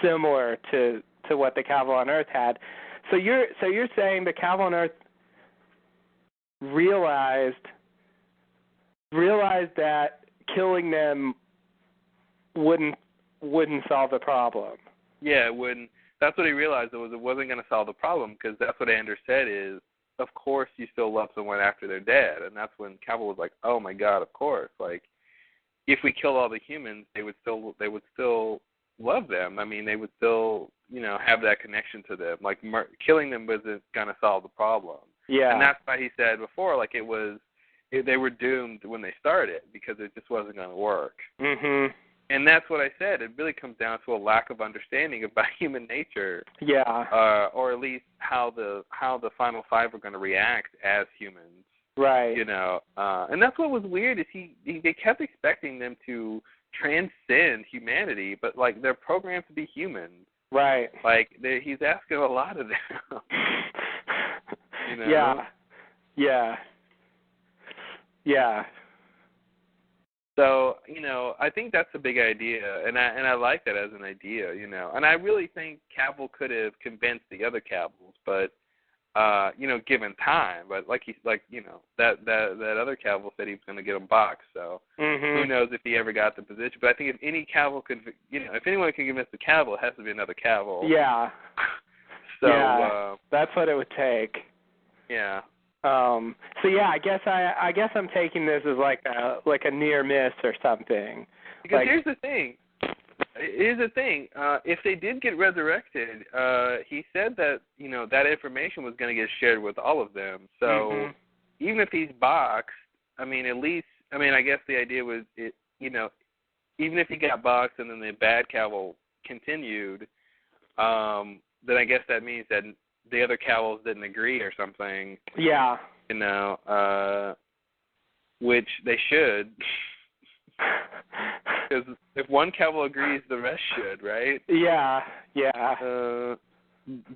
similar to what the Cavill on Earth had. So you're saying the Cavill on Earth realized that killing them wouldn't solve the problem. Yeah, it wouldn't. That's what he realized, it wasn't going to solve the problem, because that's what Anders said is, of course you still love someone after they're dead. And that's when Cavill was like, oh my God, of course. Like, if we kill all the humans, they would still love them. I mean, they would still, you know, have that connection to them. Like, killing them wasn't going to solve the problem. Yeah. And that's why he said before, like, they were doomed when they started, because it just wasn't going to work. Mm-hmm. And that's what I said. It really comes down to a lack of understanding about human nature. Yeah. Or at least how the final five are going to react as humans. Right. You know. And that's what was weird is they kept expecting them to transcend humanity, but like they're programmed to be humans. Right. Like he's asking a lot of them. You know? Yeah. Yeah. Yeah. So, you know, I think that's a big idea, and I like that as an idea, you know. And I really think Cavill could have convinced the other Cavills, but you know, given time. But you know, that other Cavill said he was going to get him boxed. So who knows if he ever got the position? But I think if any Cavill could, you know, if anyone can convince the Cavill, it has to be another Cavill. Yeah. So yeah, that's what it would take. Yeah. So yeah, I guess I'm taking this as like a near miss or something. Because like, here's the thing. If they did get resurrected, he said that, you know, that information was going to get shared with all of them. So even if he's boxed, I mean, at least, I mean, I guess the idea was, you know, even if he got boxed and then the bad Cavill continued, then I guess that means that the other Cavills didn't agree or something. Yeah. You know, which they should. Because if one Cavill agrees, the rest should, right? Yeah.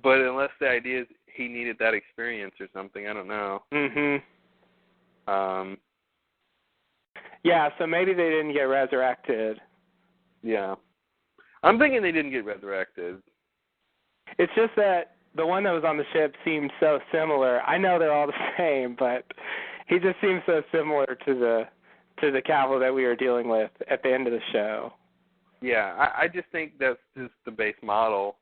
But unless the idea is he needed that experience or something, I don't know. Yeah, so maybe they didn't get resurrected. Yeah. I'm thinking they didn't get resurrected. It's just that the one that was on the ship seemed so similar. I know they're all the same, but he just seems so similar to the Cavill that we were dealing with at the end of the show. Yeah, I just think that's just the base model.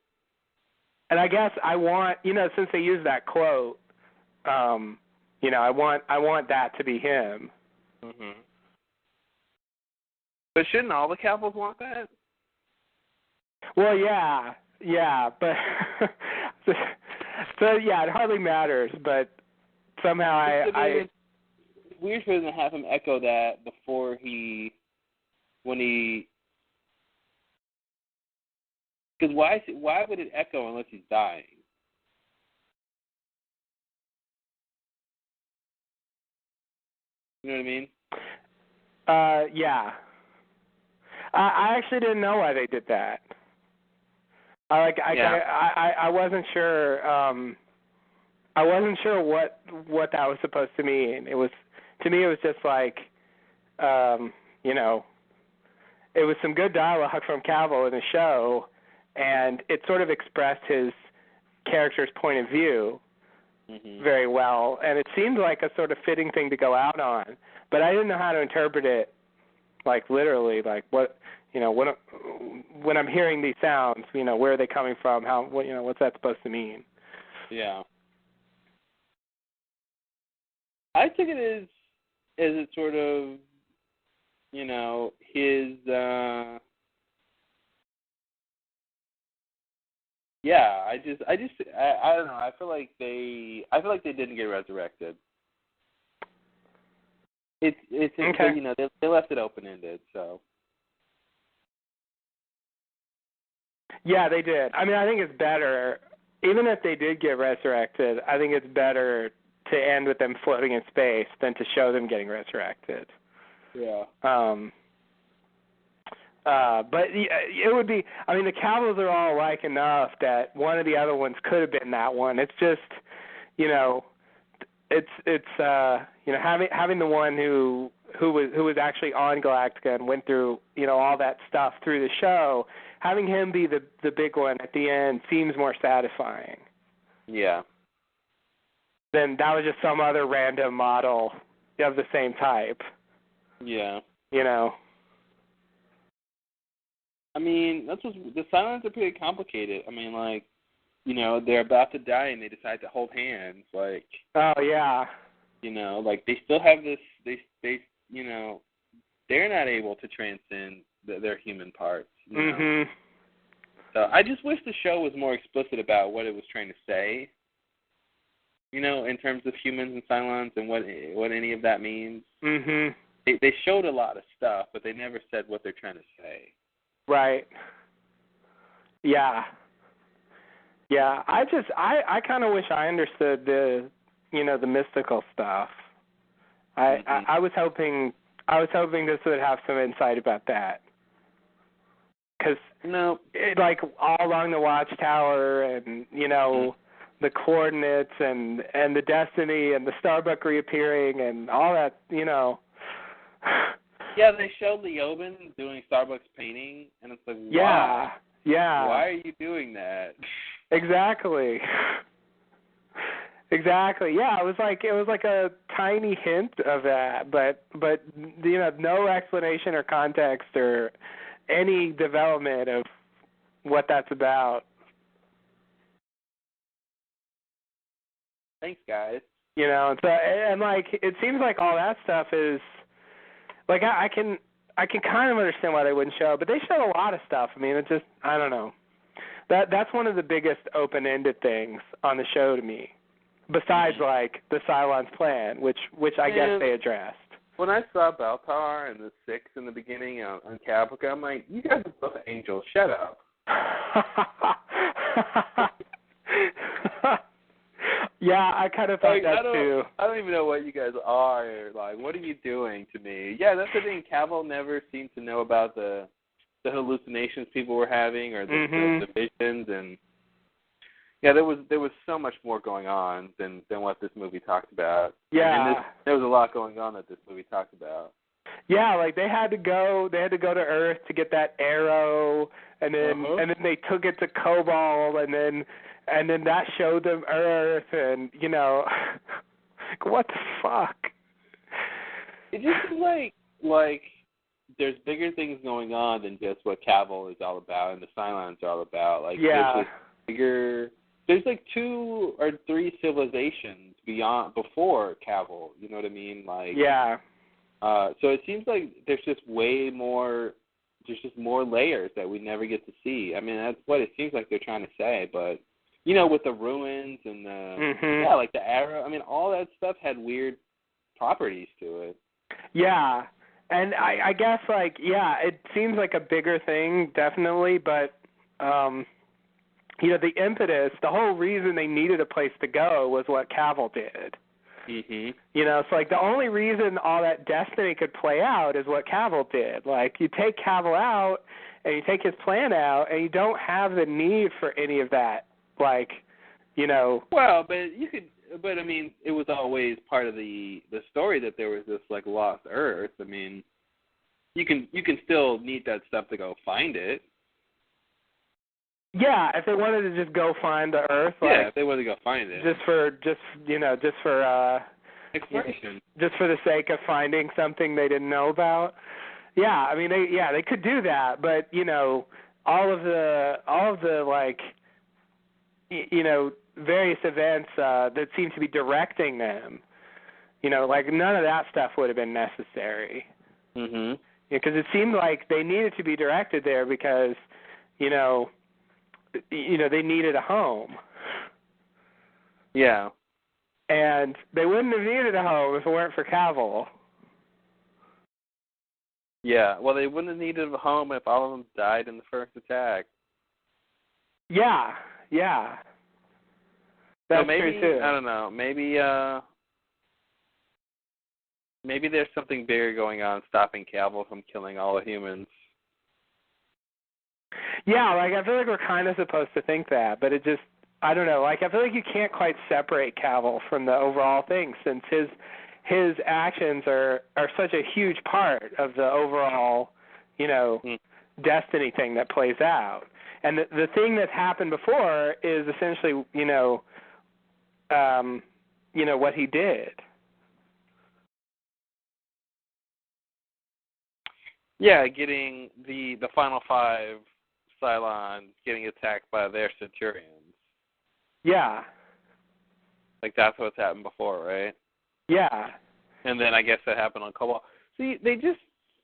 And I guess I want, you know, since they used that quote, you know, I want that to be him. But shouldn't all the Cavills want that? Well, yeah, but so yeah, it hardly matters. But somehow it's weird for them to have him echo that before because why would it echo unless he's dying? You know what I mean? Yeah. I actually didn't know why they did that. I wasn't sure. I wasn't sure what that was supposed to mean. It was, to me, it was just like, you know, it was some good dialogue from Cavill in the show, and it sort of expressed his character's point of view very well, and it seemed like a sort of fitting thing to go out on. But I didn't know how to interpret it, like literally, like what, when I'm hearing these sounds, where are they coming from? What's that supposed to mean? Yeah. I think it is it sort of, his, I don't know. I feel like they didn't get resurrected. It's okay. They left it open-ended, so. Yeah, they did. I mean, I think it's better, even if they did get resurrected, I think it's better to end with them floating in space than to show them getting resurrected. Yeah. But it would be, I mean, the Cavills are all alike enough that one of the other ones could have been that one. It's just, having the one who was actually on Galactica and went through, all that stuff through the show, having him be the big one at the end seems more satisfying. Yeah. Then that was just some other random model of the same type. Yeah. I mean, the Cylons are pretty complicated. I mean, like, they're about to die and they decide to hold hands. Like, oh yeah. Like they still have this. They they're not able to transcend their human parts. So I just wish the show was more explicit about what it was trying to say. In terms of humans and Cylons and what any of that means. They showed a lot of stuff, but they never said what they're trying to say. Right. Yeah. Yeah. I kind of wish I understood the mystical stuff. I was hoping this would have some insight about that. Because like all along the Watchtower and the coordinates and the destiny and the Starbuck reappearing and all that, Yeah, they showed Leoben doing Starbucks painting, and it's like, yeah, why? Yeah. Why are you doing that? Exactly. Exactly. Yeah, it was like a tiny hint of that, but no explanation or context or any development of what that's about. Thanks, guys. And like it seems like all that stuff is like I can kind of understand why they wouldn't show, but they showed a lot of stuff. I mean, it just I don't know. That's one of the biggest open-ended things on the show to me. Besides, like, the Cylon's plan, which I guess they addressed. When I saw Baltar and the Six in the beginning on Caprica, I'm like, you guys are both angels. Shut up. Yeah, I kind of thought that too. I don't even know what you guys are. Like, what are you doing to me? Yeah, that's the thing. Cavill never seemed to know about the hallucinations people were having or the visions, and yeah, there was so much more going on than what this movie talked about. Yeah, and there was a lot going on that this movie talked about. Yeah, like they had to go to Earth to get that arrow, and then they took it to Cobalt, and then that showed them Earth, and what the fuck? It just seems like there's bigger things going on than just what Cavill is all about and the Cylons are all about. Like there's bigger. There's like 2 or 3 civilizations before Cavill. You know what I mean? Like so it seems like there's just way more. There's just more layers that we never get to see. I mean, that's what it seems like they're trying to say. But with the ruins and the like the arrow. I mean, all that stuff had weird properties to it. Yeah. And I guess, it seems like a bigger thing, definitely, but, the impetus, the whole reason they needed a place to go was what Cavill did. It's like the only reason all that destiny could play out is what Cavill did. Like, you take Cavill out, and you take his plan out, and you don't have the need for any of that, Well, but you could... But, I mean, it was always part of the story that there was this, lost Earth. I mean... You can still need that stuff to go find it. Yeah, if they wanted to just go find the Earth, Yeah, if they wanted to go find it, just for exploration, just for the sake of finding something they didn't know about. Yeah, I mean, they could do that, but all of the like, various events that seem to be directing them, like none of that stuff would have been necessary. Mhm. Because it seemed like they needed to be directed there because, they needed a home. Yeah. And they wouldn't have needed a home if it weren't for Cavill. Yeah. Well, they wouldn't have needed a home if all of them died in the first attack. Yeah. That's so maybe, true too. I don't know. Maybe there's something bigger going on stopping Cavill from killing all the humans. Yeah, like I feel like we're kind of supposed to think that, but it just, I don't know. Like I feel like you can't quite separate Cavill from the overall thing since his actions are such a huge part of the overall, destiny thing that plays out. And the thing that's happened before is essentially, what he did. Yeah, getting the final 5 Cylons getting attacked by their Centurions. Yeah. Like that's what's happened before, right? Yeah. And then I guess that happened on Cobalt. See, they just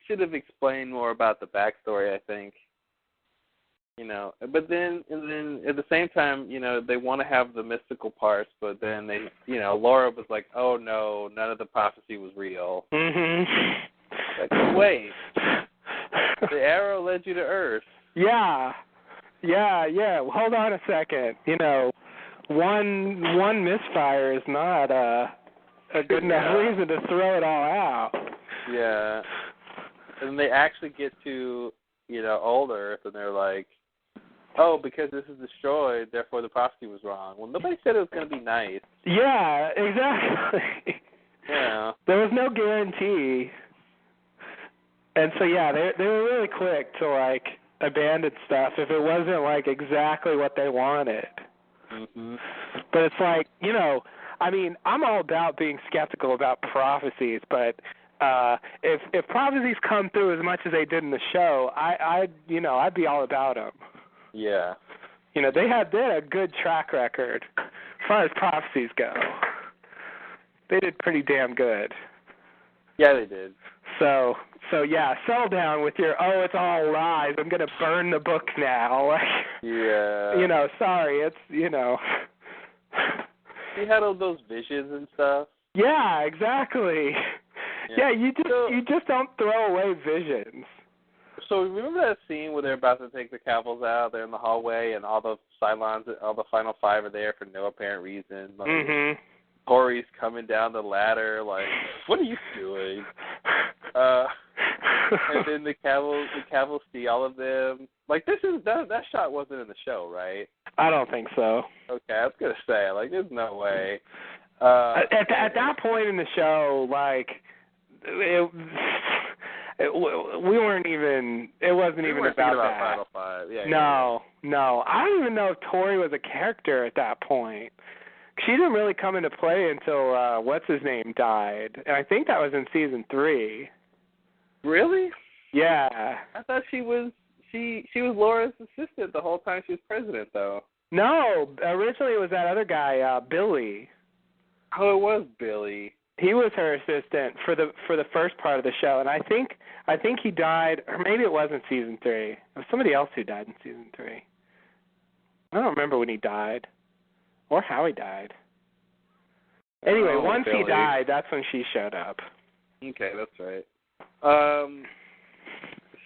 should have explained more about the backstory, I think. But then at the same time, they want to have the mystical parts, but then they, Laura was like, "Oh no, none of the prophecy was real." Mhm. Like, wait, the arrow led you to Earth. Yeah. Well, hold on a second. One misfire is not a good enough reason to throw it all out. Yeah. And they actually get to, old Earth, and they're like, "Oh, because this is destroyed, therefore the prophecy was wrong." Well, nobody said it was going to be nice. Yeah, exactly. Yeah. There was no guarantee. And so, yeah, they were really quick to, like, abandon stuff if it wasn't, like, exactly what they wanted. Mhm. But it's like, I mean, I'm all about being skeptical about prophecies, but if prophecies come through as much as they did in the show, I'd be all about them. Yeah. They had a good track record as far as prophecies go. They did pretty damn good. Yeah, they did. So yeah, settle down with your, it's all lies, I'm going to burn the book now. Like, yeah. Sorry, it's, He had all those visions and stuff. Yeah, exactly. Yeah, you just don't throw away visions. So remember that scene where they're about to take the Cavils out? They're in the hallway, and all the Cylons, all the final 5 are there for no apparent reason. Like, Mhm. Corey's coming down the ladder, like, what are you doing? And then the Cavils see all of them. Like, that shot wasn't in the show, right? I don't think so. Okay, I was gonna say, like, there's no way. At that point in the show, like, we weren't even. It wasn't even about that. Final 5. Yeah. No. I don't even know if Tori was a character at that point. She didn't really come into play until what's his name died, and I think that was in season 3. Really? Yeah. I thought she was Laura's assistant the whole time she was president, though. No, originally it was that other guy, Billy. Oh, it was Billy. He was her assistant for the first part of the show, and I think he died, or maybe it wasn't season 3. It was somebody else who died in season 3. I don't remember when he died, or how he died. Anyway, once Billy. he died, that's when she showed up. Okay, that's right.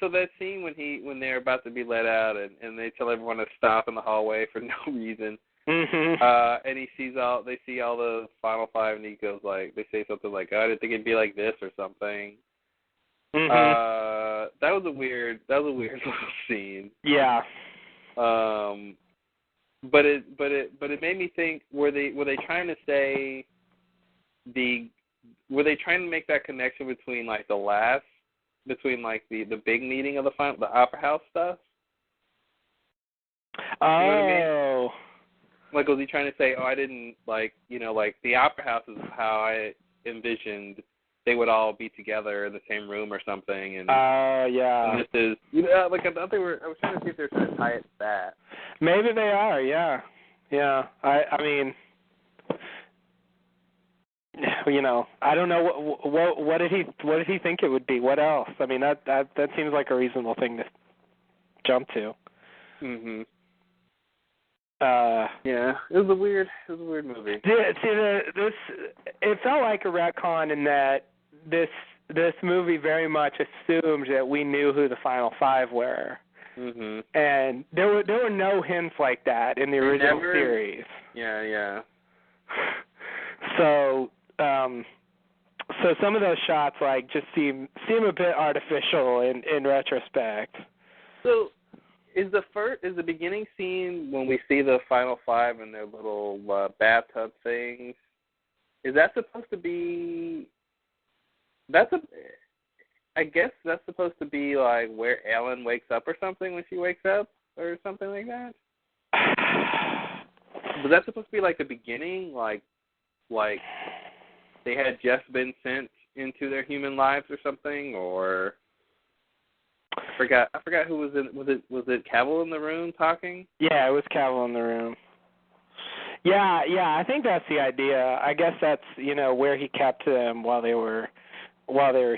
So that scene when they're about to be let out and they tell everyone to stop in the hallway for no reason. Mhm. And they see all the final 5, and he goes like, they say something like, "Oh, I didn't think it'd be like this" or something. Mhm. That was a weird little scene. Yeah. But it made me think, were they trying to make that connection between like the last between like the big meeting of the Opera House stuff. Oh. You know what I mean? Like, was he trying to say, oh, I didn't, like, you know, like, the Opera House is how I envisioned they would all be together in the same room or something, and yeah. and this is, you know, like, I was trying to see if they were trying to tie it to that. Maybe they are, yeah. Yeah, I mean, you know, I don't know what did he think it would be? What else? I mean, that seems like a reasonable thing to jump to. Mhm. Yeah, it was a weird movie. It felt like a retcon in that this movie very much assumed that we knew who the Final Five were. Mhm. And there were no hints like that in the original series. Yeah. So some of those shots like just seem a bit artificial in retrospect. So is the beginning scene when we see the Final Five in their little bathtub things? Is that supposed to be? I guess that's supposed to be like where Ellen wakes up or something when she wakes up or something like that. Was that supposed to be like the beginning, like they had just been sent into their human lives or something, or I forgot who was in. Was it Cavill in the room talking? Yeah, it was Cavill in the room. Yeah, I think that's the idea. I guess that's, you know, where he kept them while they were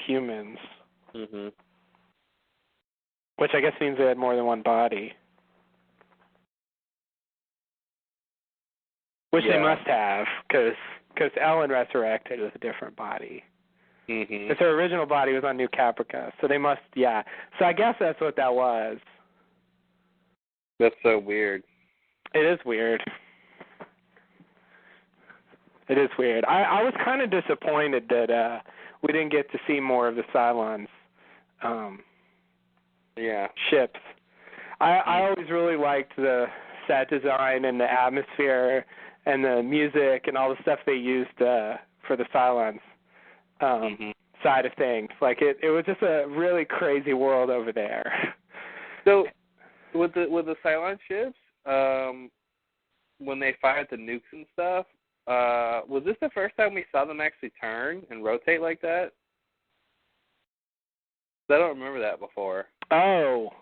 humans. Mhm. Which I guess means they had more than one body. Which they must have, because Ellen resurrected with a different body. Mhm. Because her original body was on New Caprica, so they must, yeah. So I guess that's what that was. That's so weird. It is weird. It is weird. I was kind of disappointed that we didn't get to see more of the Cylons ships. I always really liked the set design and the atmosphere and the music and all the stuff they used for the Cylons side of things. Like it was just a really crazy world over there. So with the Cylon ships, when they fired the nukes and stuff, was this the first time we saw them actually turn and rotate like that? I don't remember that before. Oh.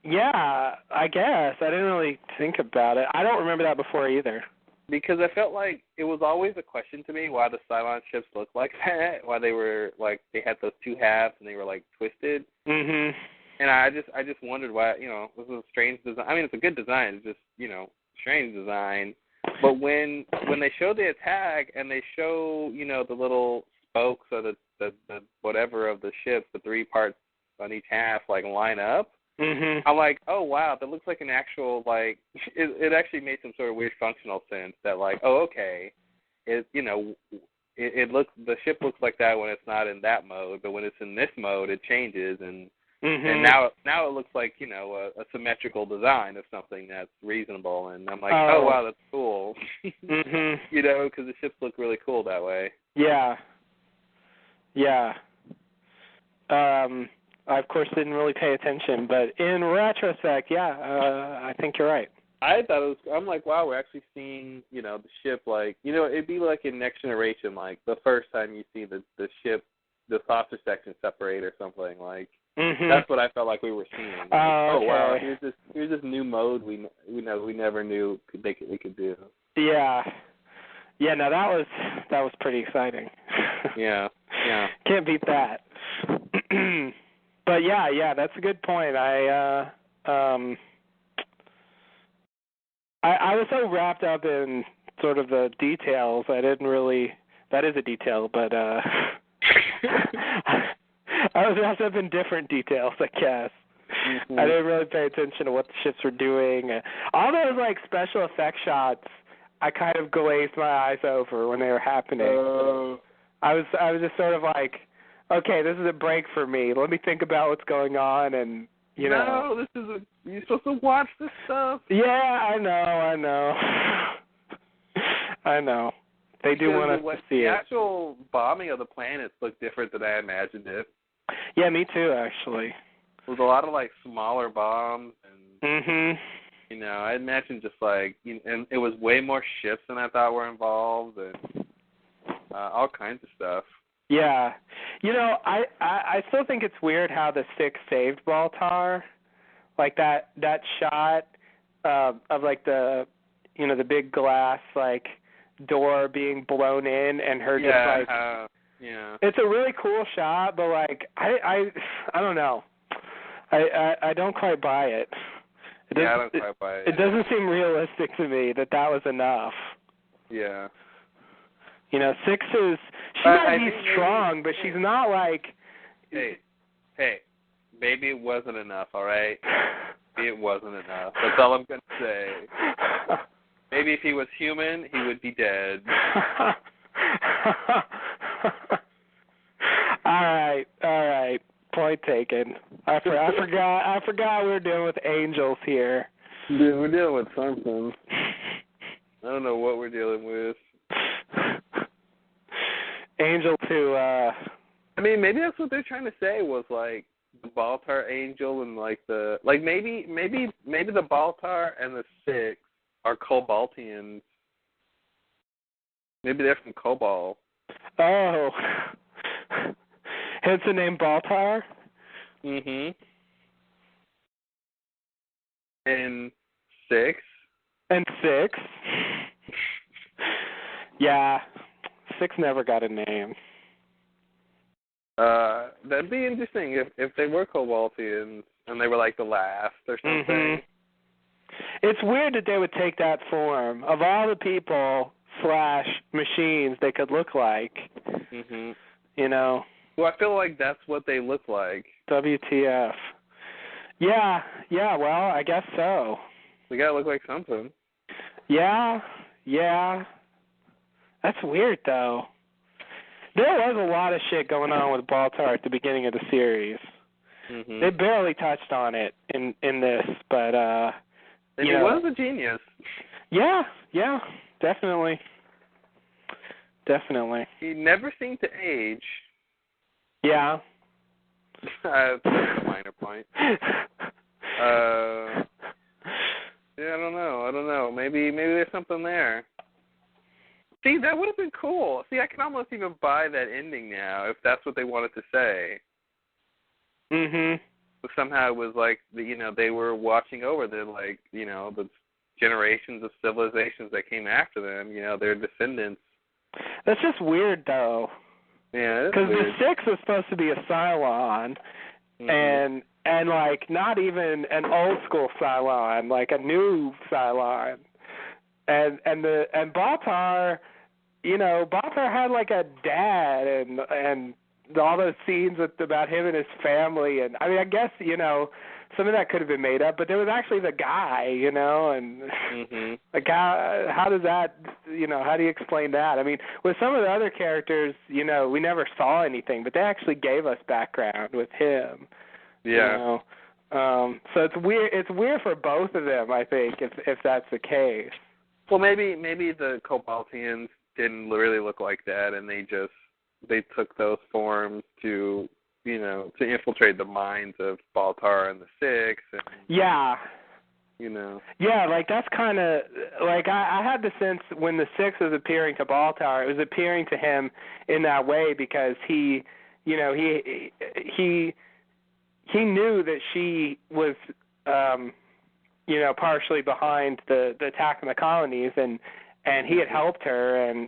Yeah, I guess. I didn't really think about it. I don't remember that before either. Because I felt like it was always a question to me why the Cylon ships looked like that, why they were like they had those two halves and they were like twisted. Mhm. And I just wondered why, you know, this was a strange design. I mean, it's a good design, it's just, you know, strange design. But when they show the attack and they show, you know, the little spokes or the whatever of the ship, the three parts on each half like line up, I'm like, oh wow, that looks like an actual like it actually made some sort of weird functional sense that like, oh okay, it, you know, it looks, the ship looks like that when it's not in that mode, but when it's in this mode it changes and now it looks like, you know, a symmetrical design of something that's reasonable, and I'm like, oh wow, that's cool. You know, because the ships look really cool that way. Yeah. I, of course, didn't really pay attention, but in retrospect, I think you're right. I thought it was, I'm like, wow, we're actually seeing, you know, the ship, like, you know, it'd be like in Next Generation, like, the first time you see the ship, the saucer section separate or something, like, that's what I felt like we were seeing. Like, okay. Wow, here's this new mode we never knew we could do. Yeah, no, that was pretty exciting. Yeah. Can't beat that. But yeah, that's a good point. I was so wrapped up in sort of the details, I didn't really. That is a detail, but I was wrapped up in different details, I guess. I didn't really pay attention to what the ships were doing. All those like special effects shots, I kind of glazed my eyes over when they were happening. I was just sort of like, okay, this is a break for me. Let me think about what's going on, and you know. No, you're supposed to watch this stuff. Yeah, I know. I know. They do want us to see the it. actual bombing of the planets looked different than I imagined it. Yeah, me too, actually. There was a lot of, like, smaller bombs, and, Mhm. I imagined just, like, and it was way more ships than I thought were involved, and all kinds of stuff. Yeah. I still think it's weird how the Six saved Baltar. Like, that shot of, like, the big glass, like, door being blown in and her just, like... Yeah. It's a really cool shot, but, like, I don't know. I don't quite buy it. I don't quite buy it. It doesn't seem realistic to me that was enough. Yeah. Six is... She might be strong, but she's not like... Hey, maybe it wasn't enough, all right? Maybe it wasn't enough. That's all I'm going to say. Maybe if he was human, he would be dead. All right. Point taken. I forgot we were dealing with angels here. Dude, we're dealing with something. I don't know what we're dealing with. Angel to I mean, maybe that's what they're trying to say was, like, the Baltar angel and, like, maybe the Baltar and the Six are Cobaltians. Maybe they're from Cobalt. Oh. Hence the name Baltar? Mhm. And Six? And Six? Yeah. Six never got a name. That'd be interesting if they were Cobaltians and they were like the last or something. Mhm. It's weird that they would take that form. Of all the people / machines they could look like. Mhm. Well, I feel like that's what they look like. WTF. Yeah, well, I guess so. They gotta look like something. Yeah. That's weird, though. There was a lot of shit going on with Baltar at the beginning of the series. Mhm. They barely touched on it in this, but and he was a genius. Yeah, definitely. He never seemed to age. Yeah. That's a minor point. Yeah, I don't know. Maybe there's something there. See, that would have been cool. See, I can almost even buy that ending now if that's what they wanted to say. Mhm. But somehow it was like they were watching over the generations of civilizations that came after them. Their descendants. That's just weird, though. Yeah, because the Six was supposed to be a Cylon, and like not even an old school Cylon, like a new Cylon, and Baltar, Baltar had like a dad and all those scenes about him and his family, and I mean I guess some of that could have been made up, but there was actually the guy, and like how does that, how do you explain that? I mean, with some of the other characters, we never saw anything, but they actually gave us background with him. Yeah. So it's weird. It's weird for both of them, I think, if that's the case. Well, maybe the Cobaltians didn't really look like that, and they took those forms to infiltrate the minds of Baltar and the Six. And, yeah. Yeah, like that's kind of like I had the sense when the Six was appearing to Baltar, it was appearing to him in that way because he knew that she was partially behind the attack on the colonies, and he had helped her, and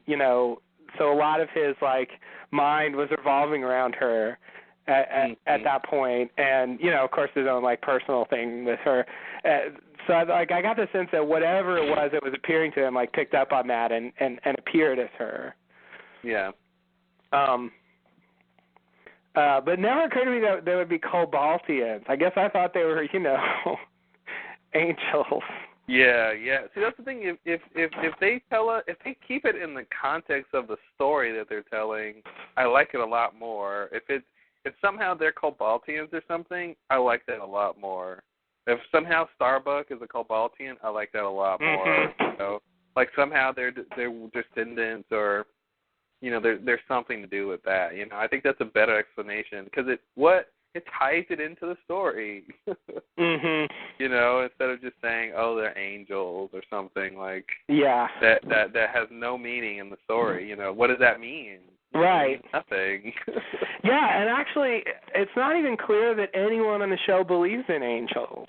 so a lot of his like mind was revolving around her at that point, and of course his own like personal thing with her. So I got the sense that whatever it was appearing to him, like picked up on that and appeared as her. Yeah. But it never occurred to me that they would be Cobaltians. I guess I thought they were, angels. Yeah. See, that's the thing. If they if they keep it in the context of the story that they're telling, I like it a lot more. If somehow they're Cobaltians or something, I like that a lot more. If somehow Starbuck is a Cobaltian, I like that a lot more. like somehow they're descendants, or there's something to do with that. I think that's a better explanation because it ties it into the story. Mhm. Instead of just saying, oh, they're angels or something like. Yeah. That has no meaning in the story. What does that mean? Right. Nothing. Yeah, and actually, it's not even clear that anyone on the show believes in angels.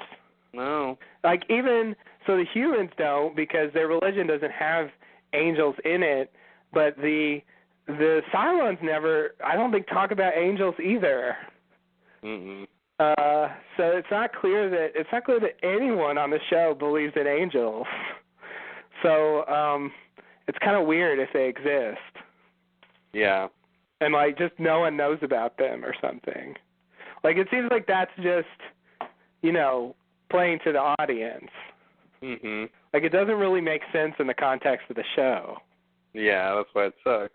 No. Like, even, so the humans don't because their religion doesn't have angels in it, but the Cylons never, I don't think, talk about angels either. Mm-mm. So it's not clear that anyone on the show believes in angels. So it's kind of weird if they exist. Yeah. And, like, just no one knows about them or something. Like, it seems like that's just, playing to the audience. Mhm. Like, it doesn't really make sense in the context of the show. Yeah, that's why it sucks.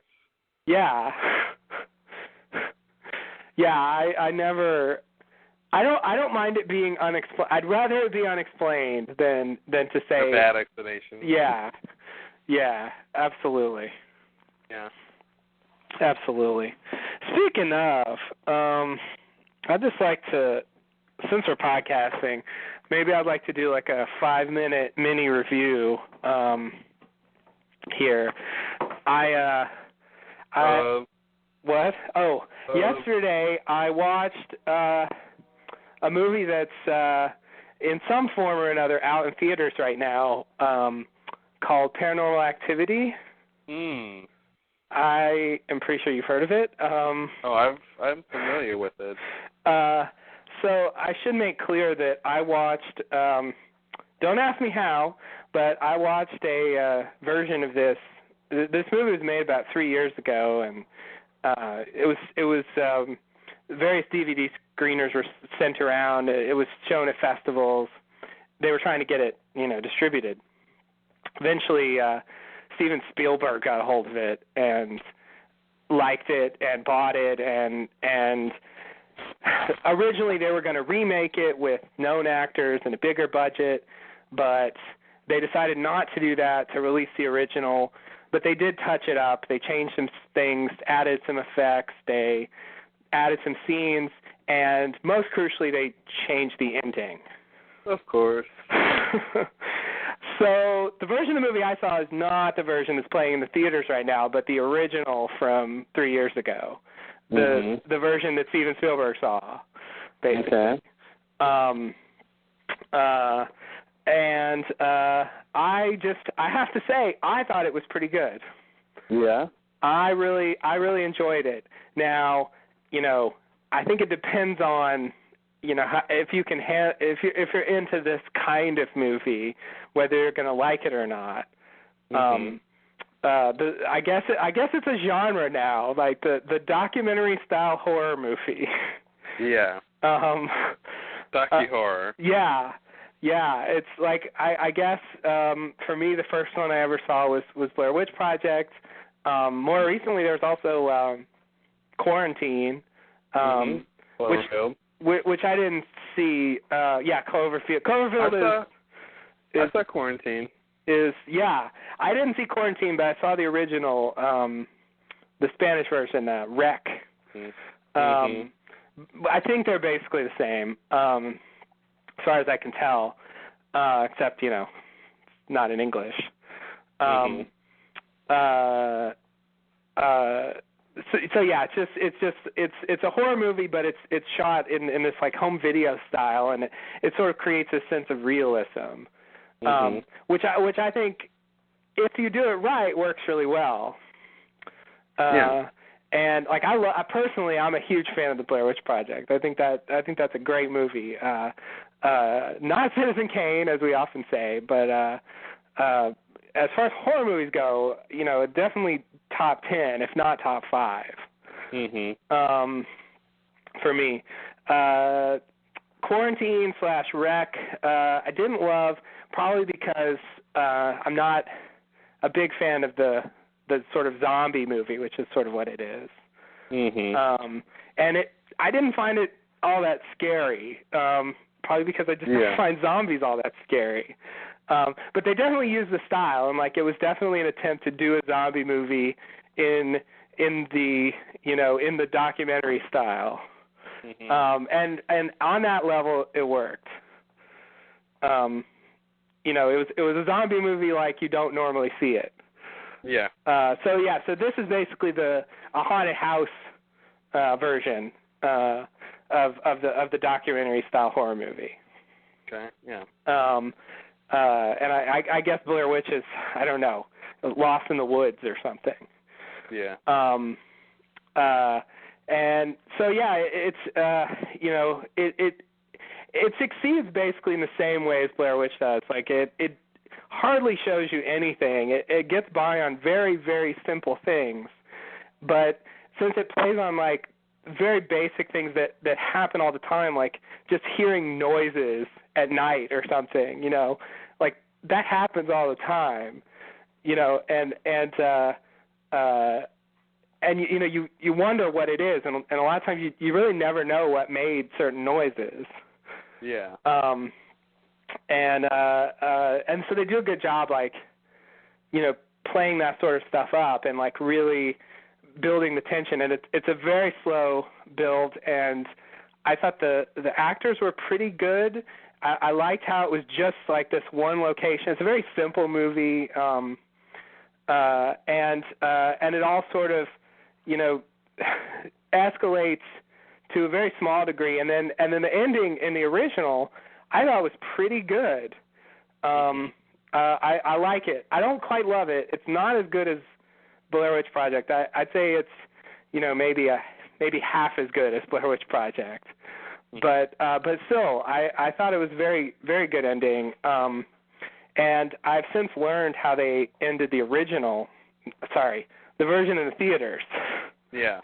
Yeah. Yeah, I don't mind it being unexplained. I'd rather it be unexplained than to say a bad explanation. Yeah. Yeah, absolutely. Yeah. Absolutely. Speaking of, I'd just like to, since we're podcasting, maybe I'd like to do like a 5-minute mini review here. What? Oh, yesterday I watched a movie that's in some form or another out in theaters right now called Paranormal Activity. I am pretty sure you've heard of it. I'm familiar with it. So I should make clear that I watched, don't ask me how, but I watched a version of this. This movie was made about 3 years ago, and it was various DVD screeners were sent around. It was shown at festivals. They were trying to get it, distributed. Eventually, Steven Spielberg got a hold of it and liked it and bought it, and originally they were going to remake it with known actors and a bigger budget, but they decided not to do that, to release the original. But they did touch it up. They changed some things, added some effects, they added some scenes, and most crucially, they changed the ending. Of course. So the version of the movie I saw is not the version that's playing in the theaters right now, but the original from 3 years ago. The version that Steven Spielberg saw, basically. Okay. And I have to say, I thought it was pretty good. Yeah. I really enjoyed it. Now, I think it depends on, if you can if you're into this kind of movie, whether you're going to like it or not. I guess it's a genre now, like the documentary style horror movie. Yeah. Docu-horror. Yeah. It's like I guess for me the first one I ever saw was Blair Witch Project. More recently there was also Quarantine, which I didn't see. Cloverfield. Cloverfield I saw Quarantine. I didn't see Quarantine, but I saw the original, the Spanish version, Rec. I think they're basically the same, as far as I can tell, except not in English. So yeah, it's a horror movie, but it's shot in this like home video style, and it sort of creates a sense of realism, which I think, if you do it right, works really well. And like I personally, I'm a huge fan of the Blair Witch Project. I think that's a great movie. Not Citizen Kane, as we often say, but as far as horror movies go, definitely top 10, if not top 5. For me, Quarantine / Rec, I didn't love, probably because I'm not a big fan of the sort of zombie movie, which is sort of what it is. And I didn't find it all that scary, probably because I just don't find zombies all that scary. But they definitely used the style, and like it was definitely an attempt to do a zombie movie in the in the documentary style. Mm-hmm. And on that level, it worked. It was a zombie movie like you don't normally see it. Yeah. So this is basically a haunted house version of the documentary style horror movie. Okay. Yeah. And I guess Blair Witch is, I don't know, Lost in the Woods or something. Yeah. And so it's it succeeds basically in the same way as Blair Witch does. Like it hardly shows you anything. It gets by on very, very simple things, but since it plays on like very basic things that happen all the time, like just hearing noises at night or something, like that happens all the time, and you wonder what it is, and a lot of times you really never know what made certain noises. Yeah. And so they do a good job, like, playing that sort of stuff up and like really building the tension. And it's a very slow build, and I thought the actors were pretty good. I liked how it was just like this one location. It's a very simple movie, and it all sort of, escalates to a very small degree, and then the ending in the original I thought was pretty good. I like it. I don't quite love it. It's not as good as Blair Witch Project. I'd say it's maybe half as good as Blair Witch Project, but still I thought it was very, very good ending. And I've since learned how they ended the version in the theaters. Yeah.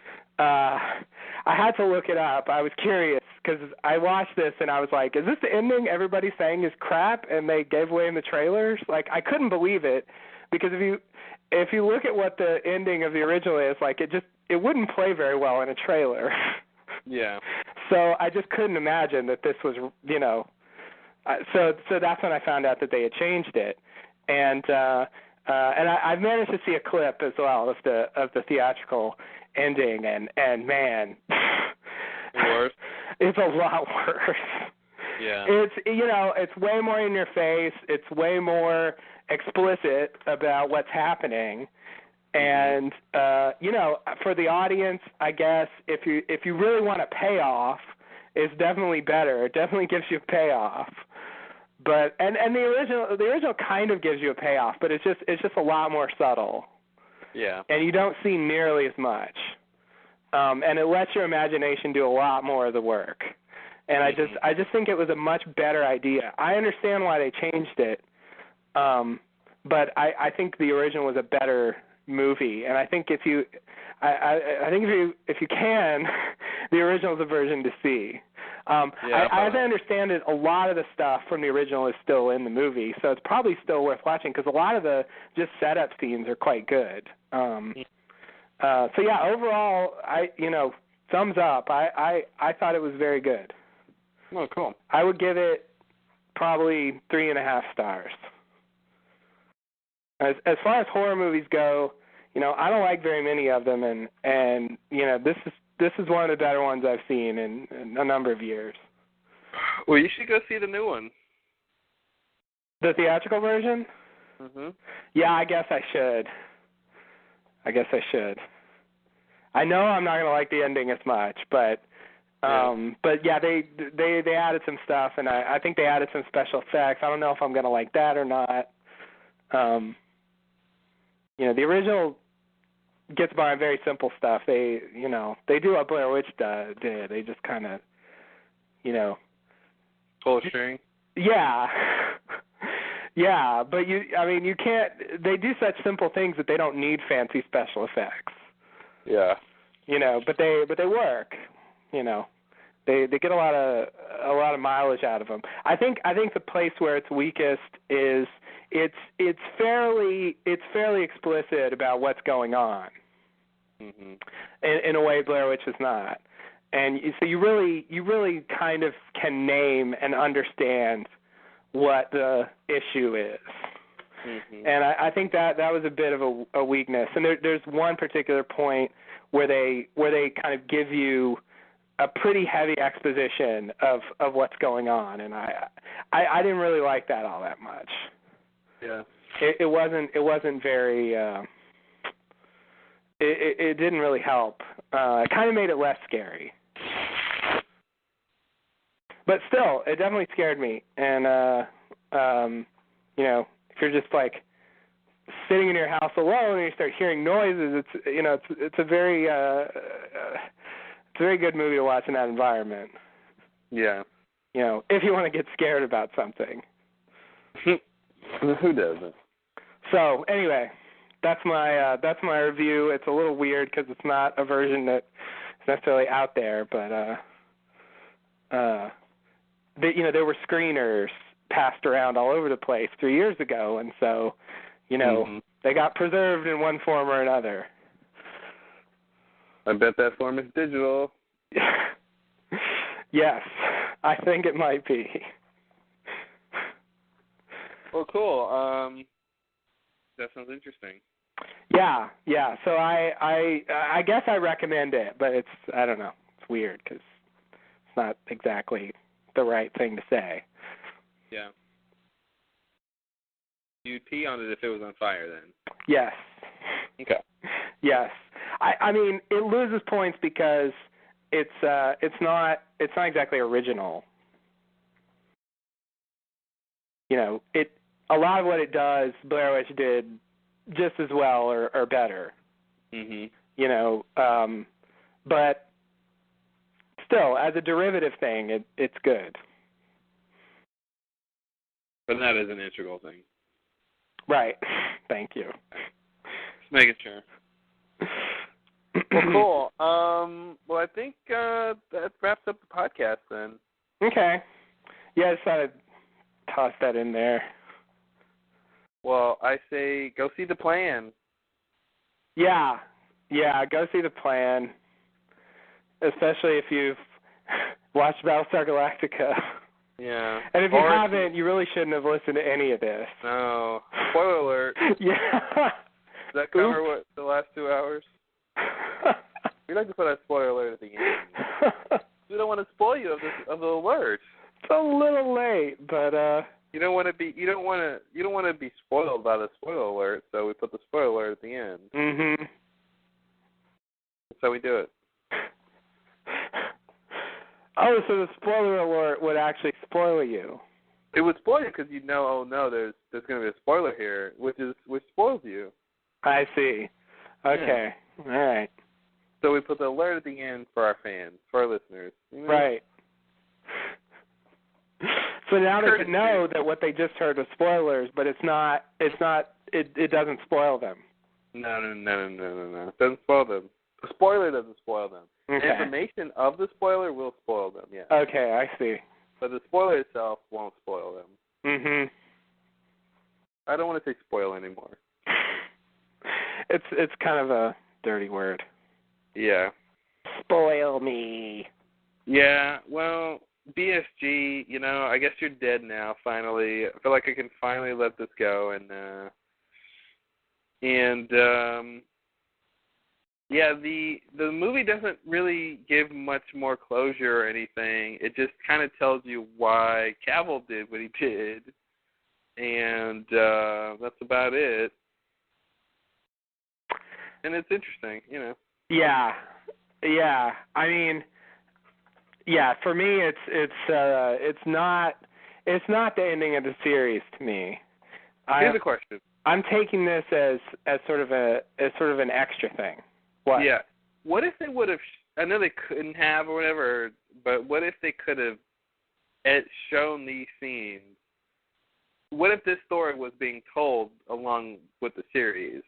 I had to look it up. I was curious because I watched this and I was like, is this the ending everybody's saying is crap and they gave away in the trailers? Like, I couldn't believe it because if you look at what the ending of the original is, like it wouldn't play very well in a trailer. Yeah. So I just couldn't imagine that this was, so that's when I found out that they had changed it. And I've managed to see a clip as well of the theatrical ending, and man, worse. It's a lot worse. Yeah. It's way more in your face. It's way more explicit about what's happening, and for the audience, I guess if you really want a payoff, it's definitely better. It definitely gives you a payoff. But and the original kind of gives you a payoff, but it's just a lot more subtle. Yeah. And you don't see nearly as much. And it lets your imagination do a lot more of the work. And I just think it was a much better idea. I understand why they changed it, but I think the original was a better movie. And I think if you can, the original is a version to see. As I understand it, a lot of the stuff from the original is still in the movie, so it's probably still worth watching because a lot of the just setup scenes are quite good. Overall, thumbs up. I thought it was very good. Oh, cool. I would give it probably 3.5 stars. As far as horror movies go, I don't like very many of them, and this is one of the better ones I've seen in a number of years. Well, you should go see the new one. The theatrical version? Mhm. Yeah, I guess I should. I know I'm not going to like the ending as much, but yeah, they added some stuff, and I think they added some special effects. I don't know if I'm going to like that or not. The original gets by on very simple stuff. They do what Blair Witch did. They just kind of, pull a string. Yeah. Yeah, but you can't. They do such simple things that they don't need fancy special effects. Yeah. But they work. They get a lot of mileage out of them. I think the place where it's weakest is it's fairly explicit about what's going on. In a way Blair Witch is not. And so you really kind of can name and understand what the issue is. Mm-hmm. And I think that was a bit of a weakness. And there's one particular point where they kind of give you a pretty heavy exposition of what's going on, and I didn't really like that all that much. Yeah. It wasn't very. It didn't really help. It kind of made it less scary. But still, it definitely scared me. And if you're just like sitting in your house alone and you start hearing noises, it's a very good movie to watch in that environment. Yeah. If you want to get scared about something. Who doesn't? So anyway, that's my review. It's a little weird because it's not a version that is necessarily out there, but there were screeners passed around all over the place 3 years ago, and so they got preserved in one form or another. I bet that form is digital. Yes, I think it might be. Well, cool. That sounds interesting. Yeah. So I guess I recommend it, but I don't know. It's weird because it's not exactly the right thing to say. Yeah. You'd pee on it if it was on fire, then. Yes. Okay. Yes. I mean, it loses points because it's not exactly original. A lot of what it does, Blair Witch did just as well or better. Mhm. But still, as a derivative thing, it's good. But not as an integral thing. Right. Thank you. Just making sure. Well, cool. Well, I think that wraps up the podcast then. Okay. Yeah, I just thought I'd toss that in there. Well, I say go see The Plan. Yeah, go see The Plan, especially if you've watched Battlestar Galactica. Yeah. And if you haven't, you really shouldn't have listened to any of this. No. Spoiler alert. Yeah. Does that cover what the last 2 hours? We'd like to put a spoiler alert at the end. We don't want to spoil you of the alert. It's a little late, but you don't want to be spoiled by the spoiler alert, so we put the spoiler alert at the end. Mhm. That's how we do it. Oh, so the spoiler alert would actually spoil you. It would spoil you because you'd know, oh no, there's going to be a spoiler here, which spoils you. I see. Okay. Yeah. All right. So we put the alert at the end for our fans, for our listeners. Right. So now they can know that what they just heard was spoilers, but it doesn't spoil them. No. It doesn't spoil them. The spoiler doesn't spoil them. Okay. Information of the spoiler will spoil them, yeah. Okay, I see. But the spoiler itself won't spoil them. Mhm. I don't want to say spoil anymore. It's kind of a dirty word. Yeah. Spoil me. Yeah, well, BSG, I guess you're dead now, finally. I feel like I can finally let this go, yeah, the movie doesn't really give much more closure or anything. It just kind of tells you why Cavill did what he did, and that's about it. And it's interesting, Yeah. I mean, yeah. For me, it's not the ending of the series to me. Here's a question. I'm taking this as sort of an extra thing. What? Yeah. What if they would have? I know they couldn't have or whatever, but what if they could have shown these scenes? What if this story was being told along with the series?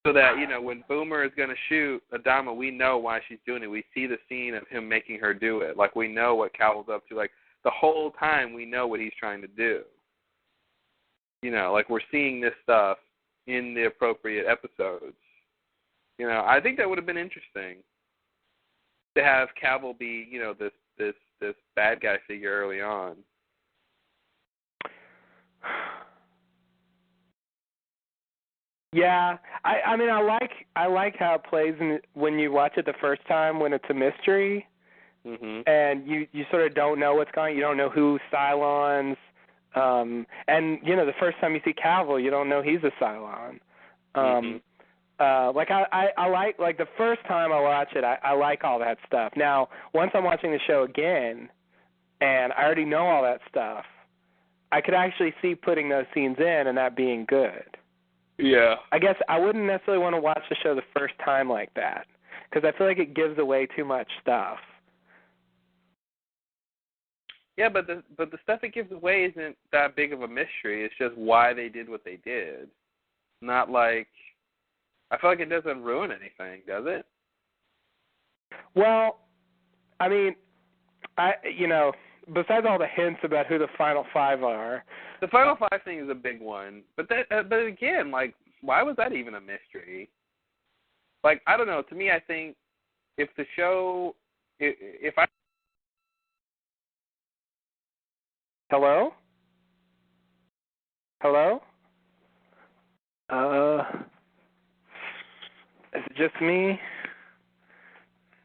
So that, when Boomer is going to shoot Adama, we know why she's doing it. We see the scene of him making her do it. Like, we know what Cavill's up to. Like, the whole time we know what he's trying to do. Like, we're seeing this stuff in the appropriate episodes. I think that would have been interesting to have Cavill be, this bad guy figure early on. Yeah, I mean, I like how it plays when you watch it the first time when it's a mystery, and you sort of don't know what's going. You don't know who Cylons, and the first time you see Cavill, you don't know he's a Cylon. Like I like the first time I watch it, I like all that stuff. Now, once I'm watching the show again, and I already know all that stuff, I could actually see putting those scenes in and that being good. Yeah. I guess I wouldn't necessarily want to watch the show the first time like that because I feel like it gives away too much stuff. Yeah, but the stuff it gives away isn't that big of a mystery. It's just why they did what they did. Not like, I feel like it doesn't ruin anything, does it? Well, I mean, besides all the hints about who the Final Five are. The Final Five thing is a big one. But but again, like, why was that even a mystery? Like, I don't know. To me, I think if the show, if I... Hello? Is it just me?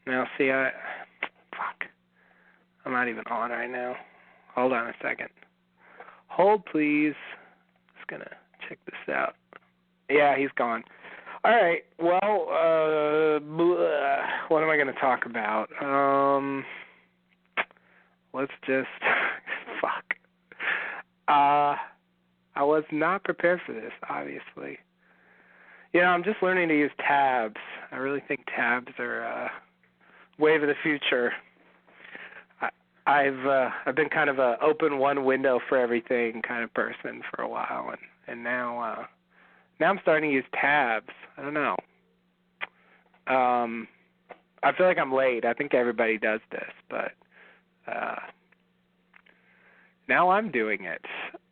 Now, see, fuck. I'm not even on right now. Hold on a second. Hold, please. Just gonna check this out. Yeah, he's gone. All right. Well, what am I going to talk about? Let's just fuck. I was not prepared for this, obviously. I'm just learning to use tabs. I really think tabs are a wave of the future. I've been kind of a open one window for everything kind of person for a while, and now I'm starting to use tabs. I don't know. I feel like I'm late. I think everybody does this, but now I'm doing it.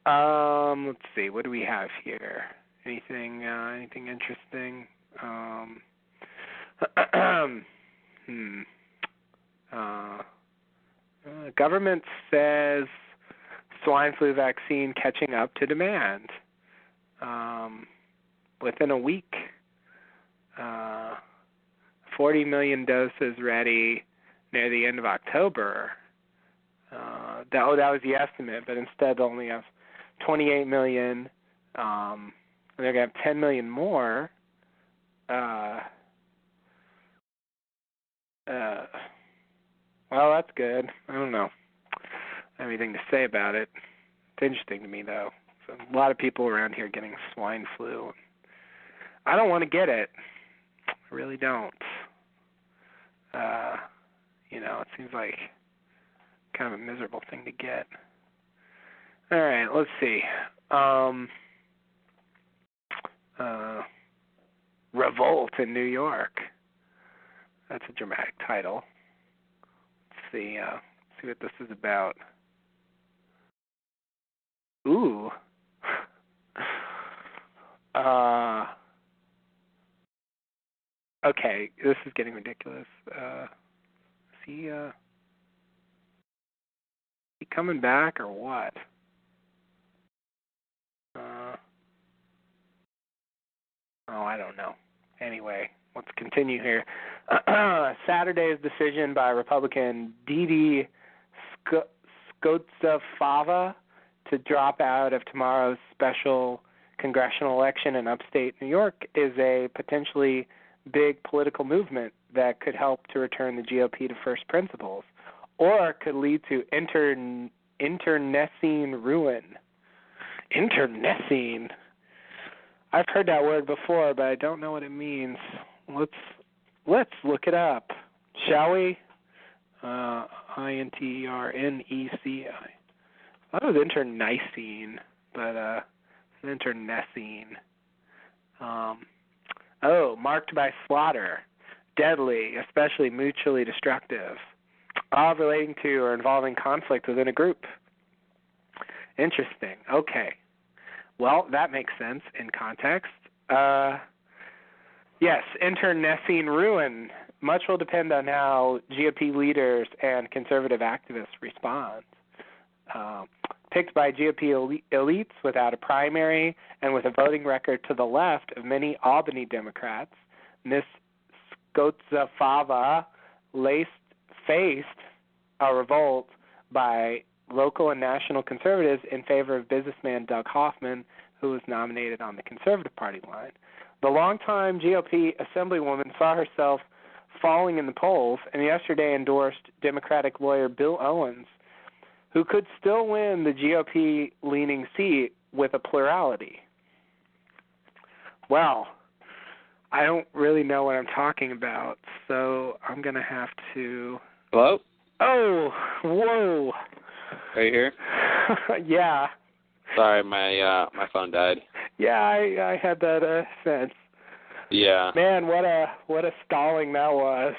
Let's see. What do we have here? Anything interesting? Government says swine flu vaccine catching up to demand. Within a week, 40 million doses ready near the end of October. That was the estimate, but instead they'll only have 28 million. And they're going to have 10 million more. Well, that's good. I don't know. I don't have anything to say about it. It's interesting to me, though. So a lot of people around here getting swine flu. I don't want to get it. I really don't. It seems like kind of a miserable thing to get. All right, let's see. Revolt in New York. That's a dramatic title. Let's see what this is about. Ooh. Okay, this is getting ridiculous. Is he coming back or what? I don't know. Anyway, let's continue here. Saturday's decision by Republican Didi Skotsafava to drop out of tomorrow's special congressional election in upstate New York is a potentially big political movement that could help to return the GOP to first principles, or could lead to internecine ruin. Internecine. I've heard that word before, but I don't know what it means. Let's look it up, shall we? Interneci. I thought it was internecine, but it's internecine. Marked by slaughter, deadly, especially mutually destructive, all relating to or involving conflict within a group. Interesting. Okay. Well, that makes sense in context. Yes, internecine ruin. Much will depend on how GOP leaders and conservative activists respond. picked by GOP elites without a primary and with a voting record to the left of many Albany Democrats, Ms. Skotzafava faced a revolt by local and national conservatives in favor of businessman Doug Hoffman, who was nominated on the Conservative Party line. The longtime GOP assemblywoman saw herself falling in the polls and yesterday endorsed Democratic lawyer Bill Owens, who could still win the GOP-leaning seat with a plurality. Well, I don't really know what I'm talking about, so I'm going to have to... Hello? Oh, whoa. Are you here? Yeah. Sorry, my phone died. Yeah, I had that sense. Yeah. Man, what a stalling that was.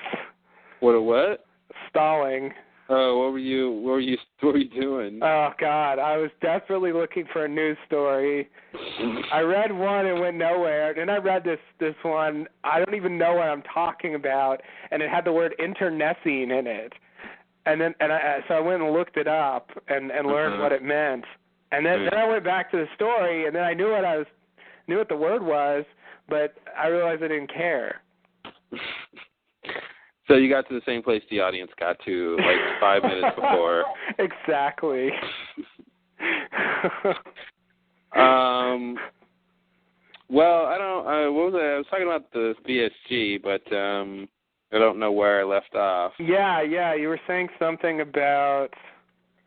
What a what? Stalling. Oh, what were you doing? Oh God, I was desperately looking for a news story. I read one and went nowhere. Then I read this one. I don't even know what I'm talking about, and it had the word internecine in it. So I went and looked it up and learned what it meant. And then I went back to the story, and then I knew what the word was, but I realized I didn't care. So you got to the same place the audience got to like 5 minutes before. Exactly. Well, I don't. What was it? I was talking about the VSG, but I don't know where I left off. Yeah. You were saying something about.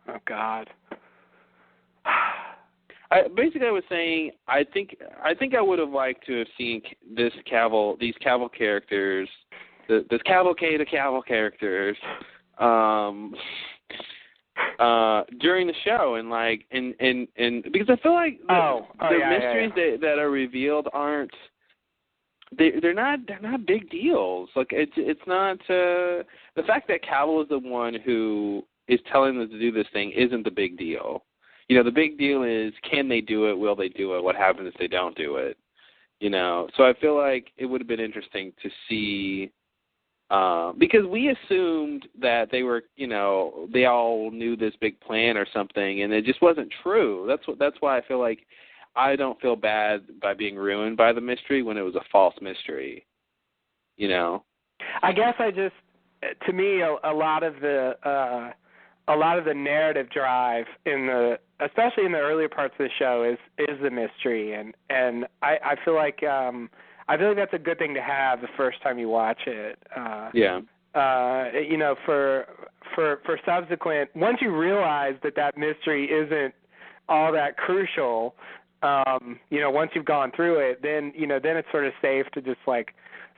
Oh God. I was saying I think I would have liked to have seen these Cavill characters, this cavalcade of Cavill characters, during the show, and because I feel like the mysteries that are revealed they're not big deals. Like it's not the fact that Cavill is the one who is telling them to do this thing isn't the big deal. You know, the big deal is, can they do it? Will they do it? What happens if they don't do it? You know, so I feel like it would have been interesting to see, because we assumed that they were, you know, they all knew this big plan or something, and it just wasn't true. That's why I feel like I don't feel bad by being ruined by the mystery when it was a false mystery. You know, I guess to me, a lot of the narrative drive especially in the earlier parts of the show is the mystery, and I feel like that's a good thing to have the first time you watch it. Yeah. You know, for subsequent, once you realize that mystery isn't all that crucial, you know, once you've gone through it, then it's sort of safe to just like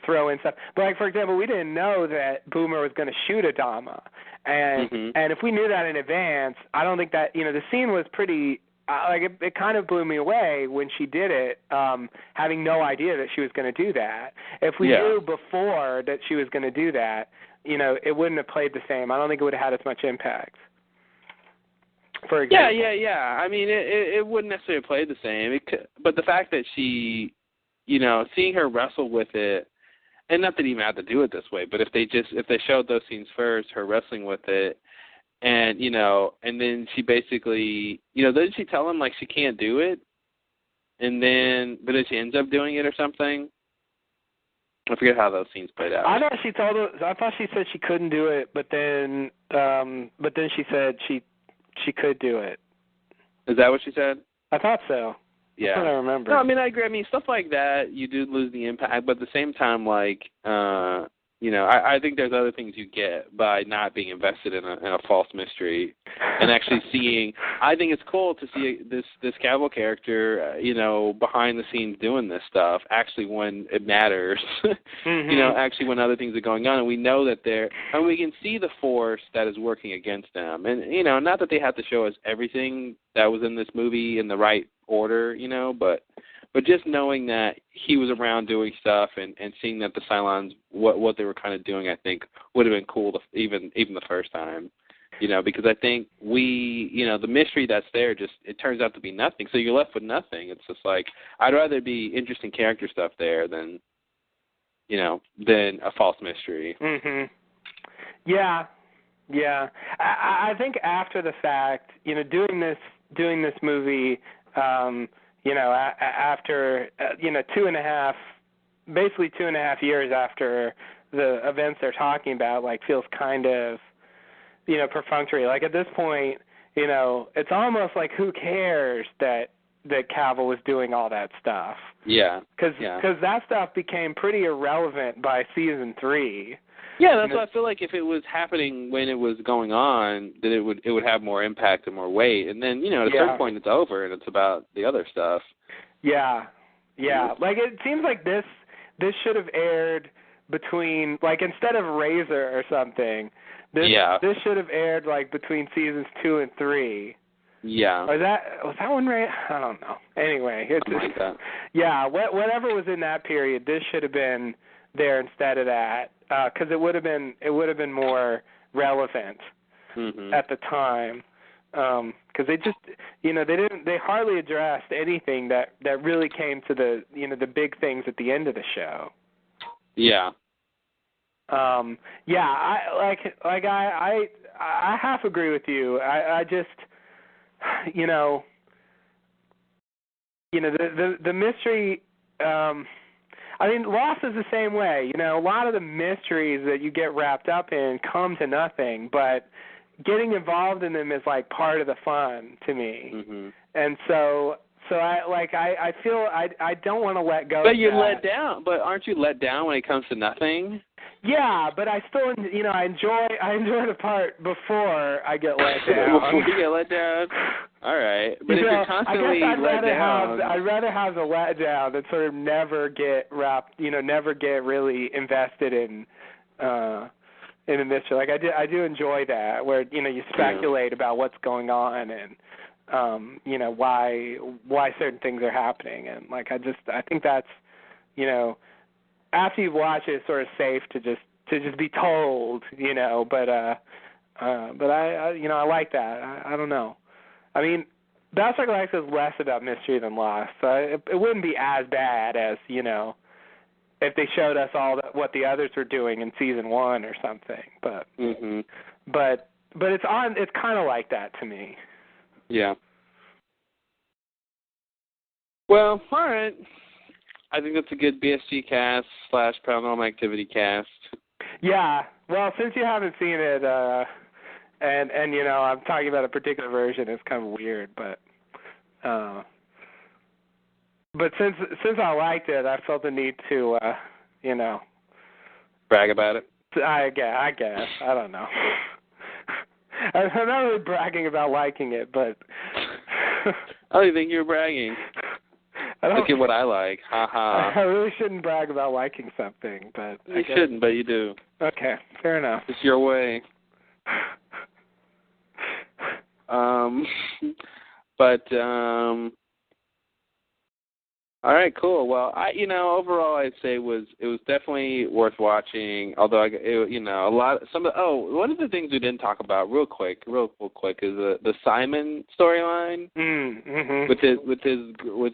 throw in stuff. But like, for example, we didn't know that Boomer was going to shoot Adama. And if we knew that in advance, I don't think that, you know, the scene was pretty, it kind of blew me away when she did it, having no idea that she was going to do that. If we knew before that she was going to do that, you know, it wouldn't have played the same. I don't think it would have had as much impact. For example. Yeah. I mean, it wouldn't necessarily play the same. But the fact that she, you know, seeing her wrestle with it, and not that even had to do it this way, but if they showed those scenes first, her wrestling with it, and, you know, and then she basically, you know, doesn't she tell him, like, she can't do it? But then she ends up doing it or something? I forget how those scenes played out. I thought she said she couldn't do it, but then she said she could do it. Is that what she said? I thought so. Yeah. I don't remember. No, I mean, I agree. I mean, stuff like that, you do lose the impact, but at the same time, like, you know, I think there's other things you get by not being invested in a false mystery and actually seeing. I think it's cool to see this Cavill character, you know, behind the scenes doing this stuff, actually when it matters, you know, actually when other things are going on, and we know that and we can see the force that is working against them. And, you know, not that they have to show us everything that was in this movie in the right order, you know, but just knowing that he was around doing stuff and seeing that the Cylons, what they were kind of doing, I think would have been cool even the first time, you know, because I think you know, the mystery that's there it turns out to be nothing. So you're left with nothing. It's just like, I'd rather be interesting character stuff there than a false mystery. Yeah. I think after the fact, you know, doing this doing this movie, after, 2.5 years after the events they're talking about, like, feels kind of, perfunctory. Like, at this point, it's almost like, who cares that Cavill was doing all that stuff? Yeah. Because that stuff became pretty irrelevant by season 3. Yeah, that's why I feel like if it was happening when it was going on, then it would have more impact and more weight. And then, at a certain point it's over and it's about the other stuff. Yeah. Yeah. Like, it seems like this should have aired between, like, instead of Razor or something, this should have aired, like, between seasons 2 and 3. Yeah. Was that one right? I don't know. Anyway, something like that. Yeah, whatever was in that period, this should have been there instead of that, because it would have been more relevant at the time. Because they just, they hardly addressed anything that really came to the big things at the end of the show. Yeah. I half agree with you. I just, the mystery. Lost is the same way. A lot of the mysteries that you get wrapped up in come to nothing, but getting involved in them is like part of the fun to me. Mm-hmm. And so I feel I don't want to let go. But you're let down. But aren't you let down when it comes to nothing? Yeah, but I still, I enjoy the part before I get let down. Before you get let down? All right. But if you're constantly let down. I'd rather have the letdown than sort of never get really invested in the mystery. Like, I do enjoy that, where, you speculate about what's going on and, why certain things are happening. And, like, I think that's, after you watch it, it's sort of safe to just be told, but I like that. I don't know. I mean, Battlestar Galactica is less about mystery than Lost, so it wouldn't be as bad as, if they showed us what the others were doing in season 1 or something. But but it's kind of like that to me. Yeah. Well, all right. I think that's a good BSG cast / Paranormal Activity cast. Yeah. Well, since you haven't seen it, and I'm talking about a particular version, it's kind of weird, but since I liked it, I felt the need to, brag about it. I guess. I don't know. I'm not really bragging about liking it, but I don't even think you're bragging. Look at what I like. Ha ha. I really shouldn't brag about liking something, but you shouldn't, but you do. Okay, fair enough. It's your way. All right, cool. Well, overall, I'd say it was definitely worth watching. Although one of the things we didn't talk about real quick is the Simon storyline with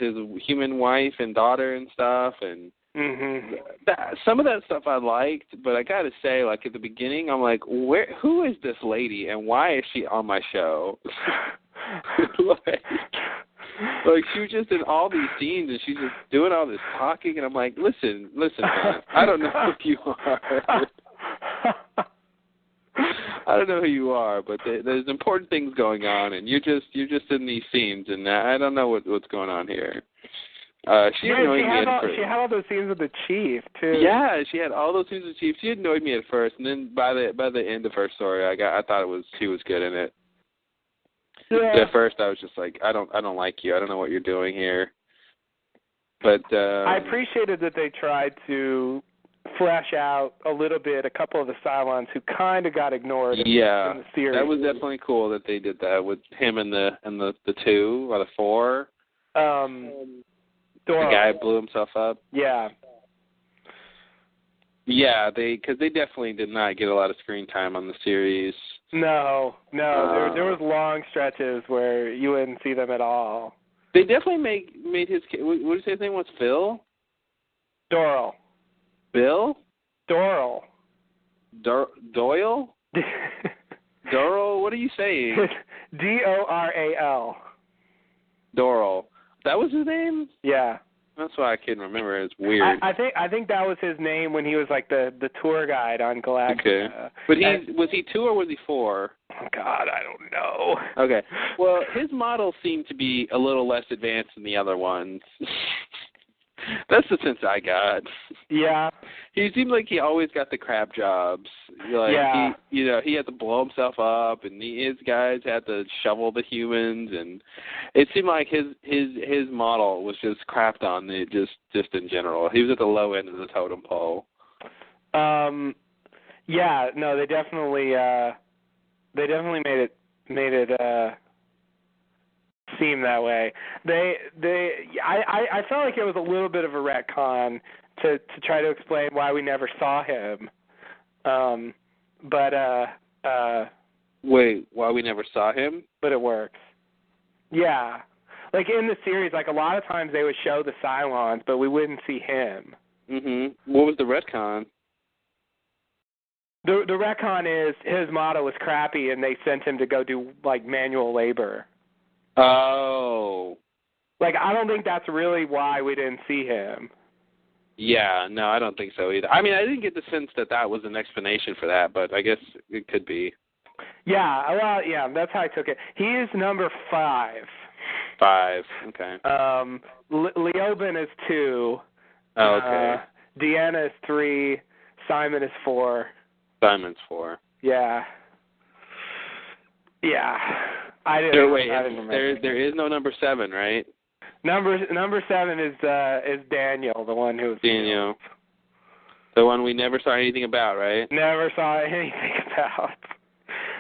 his human wife and daughter and stuff, and some of that stuff I liked. But I got to say, like at the beginning, I'm like, who is this lady and why is she on my show? Like she was just in all these scenes and she's just doing all this talking and I'm like, listen, man, I don't know who you are. I don't know who you are, but there's important things going on and you're just in these scenes and I don't know what's going on here. She had all those scenes with the chief too. Yeah, she had all those scenes with the chief. She annoyed me at first, and then by the end of her story, I thought she was good in it. Yeah. At first, I was just like, I don't like you. I don't know what you're doing here. But I appreciated that they tried to flesh out a little bit a couple of the Cylons who kind of got ignored in the series. That was definitely cool that they did that with him and the 2 or the 4. Doro. The guy blew himself up. Yeah. Yeah, because they definitely did not get a lot of screen time on the series. No. There was long stretches where you wouldn't see them at all. They definitely made his. What did you say his name was? Phil? Doral. Bill? Doral. Doyle? Doral? What are you saying? Doral. Doral. That was his name? Yeah. That's why I couldn't remember. It's weird. I think that was his name when he was like the tour guide on Galactica. Okay. But was he 2 or was he 4? Oh God, I don't know. Okay. Well, his model seemed to be a little less advanced than the other ones. That's the sense I got. Yeah. He seemed like he always got the crap jobs. Like yeah. he had to blow himself up, and his guys had to shovel the humans, and it seemed like his model was just crapped on. Just in general, he was at the low end of the totem pole. Yeah. No, they definitely made it seem that way. I felt like it was a little bit of a retcon to try to explain why we never saw him. Wait, why we never saw him? But it works. Yeah. Like in the series, like a lot of times they would show the Cylons, but we wouldn't see him. What was the retcon? The retcon is his model was crappy and they sent him to go do like manual labor. Oh. Like, I don't think that's really why we didn't see him. Yeah, no, I don't think so either. I mean, I didn't get the sense that was an explanation for that, but I guess it could be. Yeah, well, yeah, that's how I took it. He is number 5. 5, okay. Leoben is 2. Oh, okay. Deanna is 3. Simon is 4. Simon's 4. Yeah. Yeah. I didn't remember. There is no number 7, right? Number 7 is Daniel, the one who was Daniel. The one we never saw anything about, right? Never saw anything about.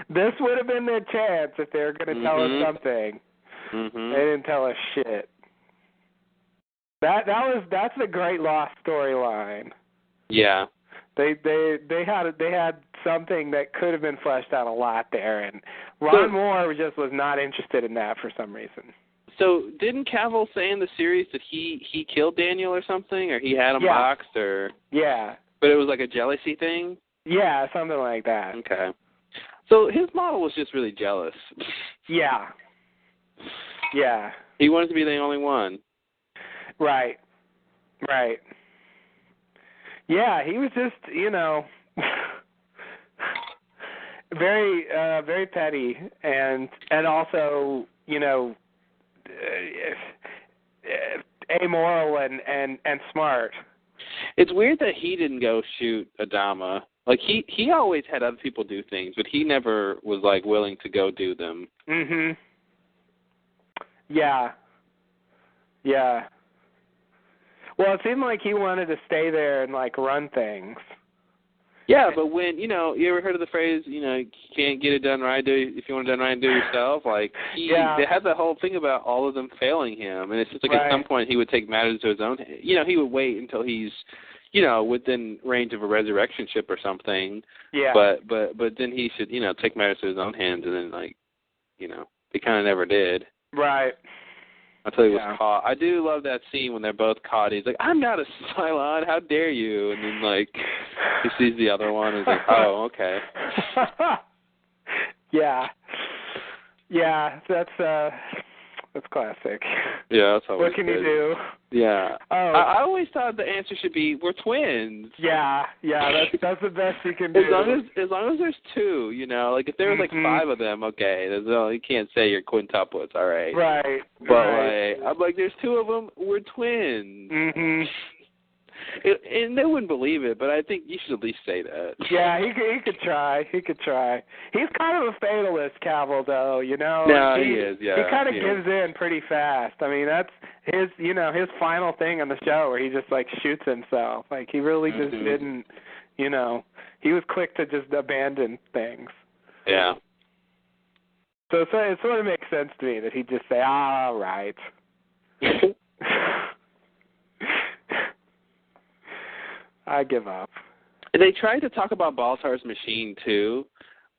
This would have been their chance if they were going to tell us something. Mm-hmm. They didn't tell us shit. That's the Great Lost storyline. Yeah. They had something that could have been fleshed out a lot there, and Ron Moore just was not interested in that for some reason. So didn't Cavill say in the series that he killed Daniel or something, or he had him boxed, or but it was like a jealousy thing? Yeah, something like that. Okay. So his model was just really jealous. Yeah. He wanted to be the only one. Right. Yeah, he was just, very, very petty, and also, amoral and smart. It's weird that he didn't go shoot Adama. Like he always had other people do things, but he never was like willing to go do them. Mhm. Yeah. Well, it seemed like he wanted to stay there and like run things. Yeah, but when you ever heard of the phrase, you can't get it done right, if you want it done right, do it yourself. Like they had that whole thing about all of them failing him, and it's just like at some point he would take matters into his own. He would wait until he's, within range of a resurrection ship or something. Yeah. But then he should, take matters to his own hands, and then he kind of never did. Right. Until he was caught. I do love that scene when they're both caught. He's like, "I'm not a Cylon. How dare you?" And then he sees the other one and he's like, "Oh, okay." Yeah. That's classic. Yeah, that's always What can you do? Yeah. Oh. I always thought the answer should be, we're twins. Yeah, that's the best you can do. As long as there's 2, if there was 5 of them, okay. You can't say you're quintuplets, all right. Right. But I'm like, there's 2 of them, we're twins. Mhm. And they wouldn't believe it, but I think you should at least say that. Yeah, he could try. He's kind of a fatalist, Cavill, though. No, he is. Yeah, he kind of gives in pretty fast. I mean, that's his, his final thing on the show, where he just shoots himself. Like he really just didn't, he was quick to just abandon things. Yeah. So it sort of makes sense to me that he'd just say, "All right." I give up. They tried to talk about Baltar's machine too,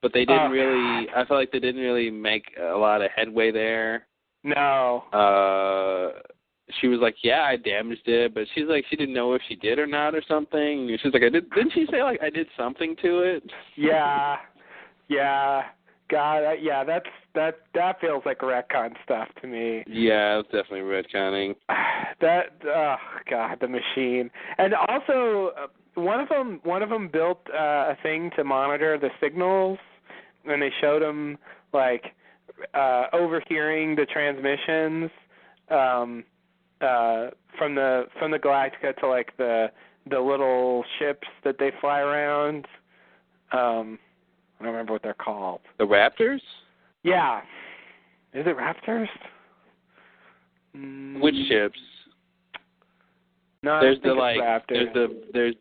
but they didn't really. I feel like they didn't really make a lot of headway there. No. She was like, "Yeah, I damaged it," but she's like, she didn't know if she did or not or something. She's like, "Didn't she say I did something to it?" Yeah. God, that feels like retcon stuff to me. Yeah, it's definitely retconning. Oh God, the machine. And also, one of them built a thing to monitor the signals, and they showed him like overhearing the transmissions from the Galactica to like the little ships that they fly around. I don't remember what they're called. The Raptors? Yeah. Is it Raptors? Which ships? No, there's the Raptors. there's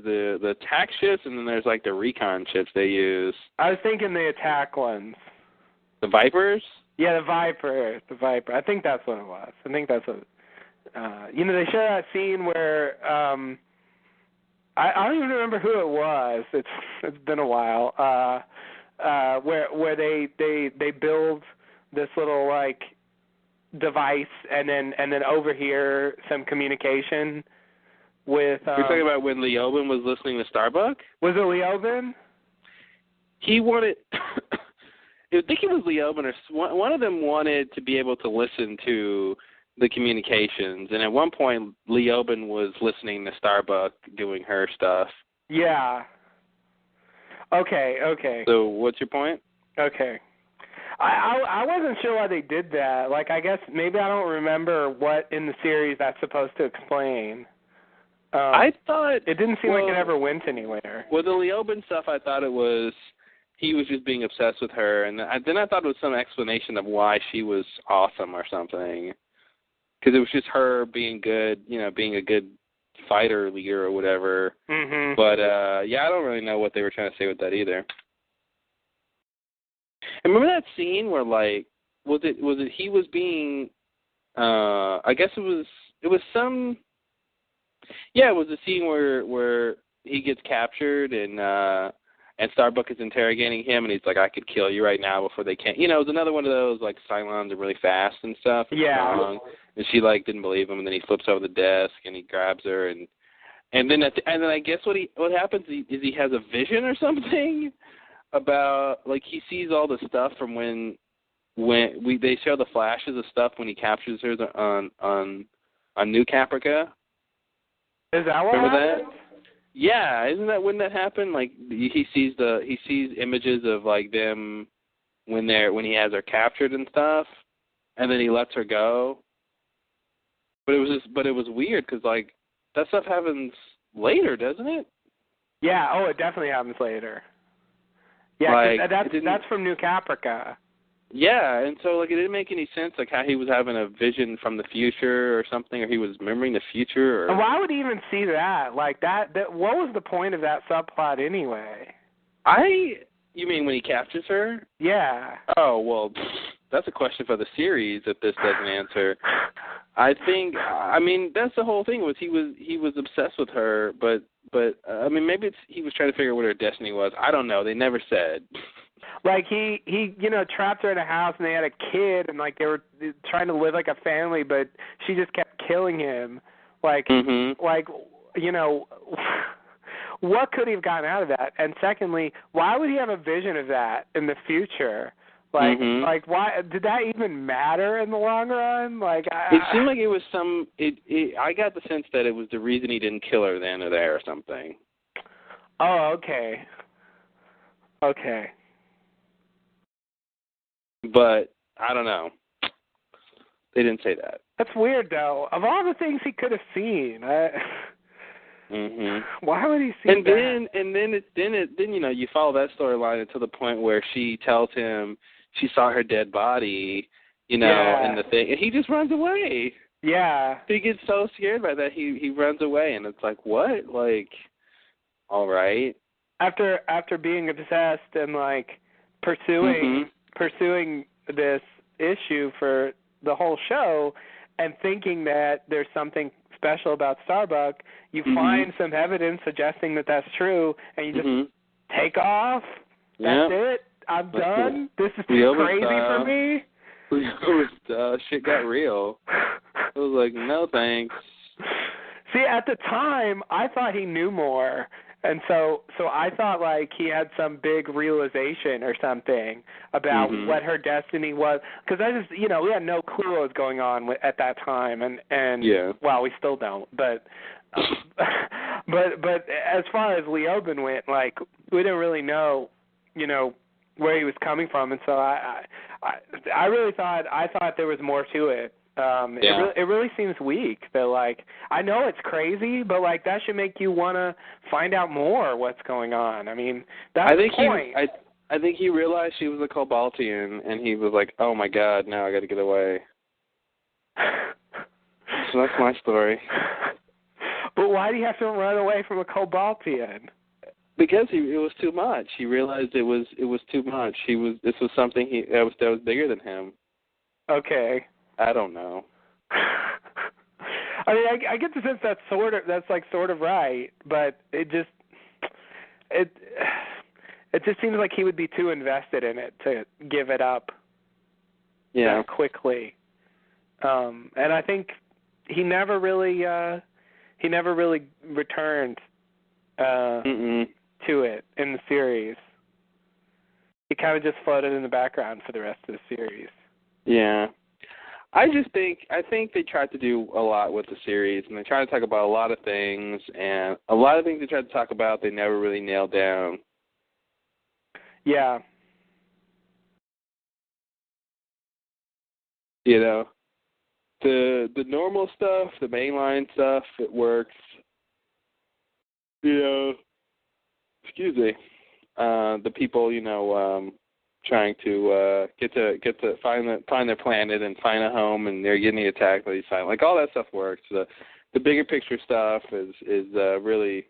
the attack ships, and then there's like the recon ships they use. I was thinking the attack ones. The Vipers? Yeah, the Viper. I think that's what it was. I think that's what. They show that scene where I don't even remember who it was. It's been a while. Where they build this little like device and then overhear some communication with. You're talking about when Leoben was listening to Starbuck? Was it Leoben? He wanted. I think it was Leoben, or one of them wanted to be able to listen to the communications, and at one point Leoben was listening to Starbuck doing her stuff. Yeah. Okay. So what's your point? Okay. I wasn't sure why they did that. Like, I guess maybe I don't remember what in the series that's supposed to explain. I thought it didn't seem like it ever went anywhere. With the Leoben stuff, I thought it was he was just being obsessed with her, and then I thought it was some explanation of why she was awesome or something. Because it was just her being good, being a good fighter leader or whatever. Mm-hmm. But, I don't really know what they were trying to say with that either. And remember that scene where, like, was it he was being, I guess it was some, yeah, it was a scene where he gets captured and Starbuck is interrogating him, and he's like, I could kill you right now before they can. It was another one of those, like, Cylons are really fast and stuff. And yeah. strong. And she, like, didn't believe him, and then he flips over the desk, and he grabs her, and then I guess what happens is he has a vision or something about, like, he sees all the stuff from when they show the flashes of stuff when he captures her on New Caprica. Is that what Remember happened? that? Yeah, wouldn't that happen? Like he sees images of like them when he has her captured and stuff, and then he lets her go. But it was weird because like that stuff happens later, doesn't it? Yeah. Oh, it definitely happens later. Yeah, like, that's from New Caprica. Yeah, and so like it didn't make any sense, like how he was having a vision from the future or something, or he was remembering the future. Or... And why would he even see that? Like that what was the point of that subplot anyway? You mean when he captures her? Yeah. Oh well, that's a question for the series if this doesn't answer. I mean that's the whole thing was he was obsessed with her, but I mean maybe he was trying to figure out what her destiny was. I don't know. They never said. Like he trapped her in a house and they had a kid and like they were trying to live like a family, but she just kept killing him. Like like what could he have gotten out of that? And secondly, why would he have a vision of that in the future? Like like why did that even matter in the long run? Like it seemed like it was some. I got the sense that it was the reason he didn't kill her then or there or something. Oh, okay. Okay. But I don't know. They didn't say that. That's weird, though. Of all the things he could have seen, why would he see that? And then you follow that storyline until the point where she tells him she saw her dead body, in the thing, and he just runs away. Yeah. He gets so scared by that he runs away, and it's like, what? Like, all right. After being obsessed and like pursuing this issue for the whole show and thinking that there's something special about Starbuck, you find some evidence suggesting that that's true, and you just take off. That's it. I'm done. This is too crazy for me. Shit got real. I was like, no thanks. See, at the time, I thought he knew more, And so I thought like he had some big realization or something about what her destiny was, because I just, you know, we had no clue what was going on at that time, and yeah. well, we still don't, but but as far as Leoben went, like we didn't really know, you know, where he was coming from, and so I really thought there was more to it. It really seems weak. That like I know it's crazy, but like that should make you want to find out more what's going on. I mean, that's the point. I think he realized she was a Cobaltian, and he was like, "Oh my God, now I got to get away." So that's my story. But why do you have to run away from a Cobaltian? Because it was too much. He realized it was too much. This was something that was bigger than him. Okay. I don't know. I mean, I get the sense that's sort of right, but it just seems like he would be too invested in it to give it up that quickly. And I think he never really returned to it in the series. He kind of just floated in the background for the rest of the series. Yeah. I think they tried to do a lot with the series, and they tried to talk about a lot of things, and a lot of things they tried to talk about they never really nailed down. Yeah. You know, the normal stuff, the mainline stuff, it works. You know, excuse me. The people, you know, trying to get to find their planet and find a home, and they're getting attacked by these silent, like all that stuff works. The bigger picture stuff is really,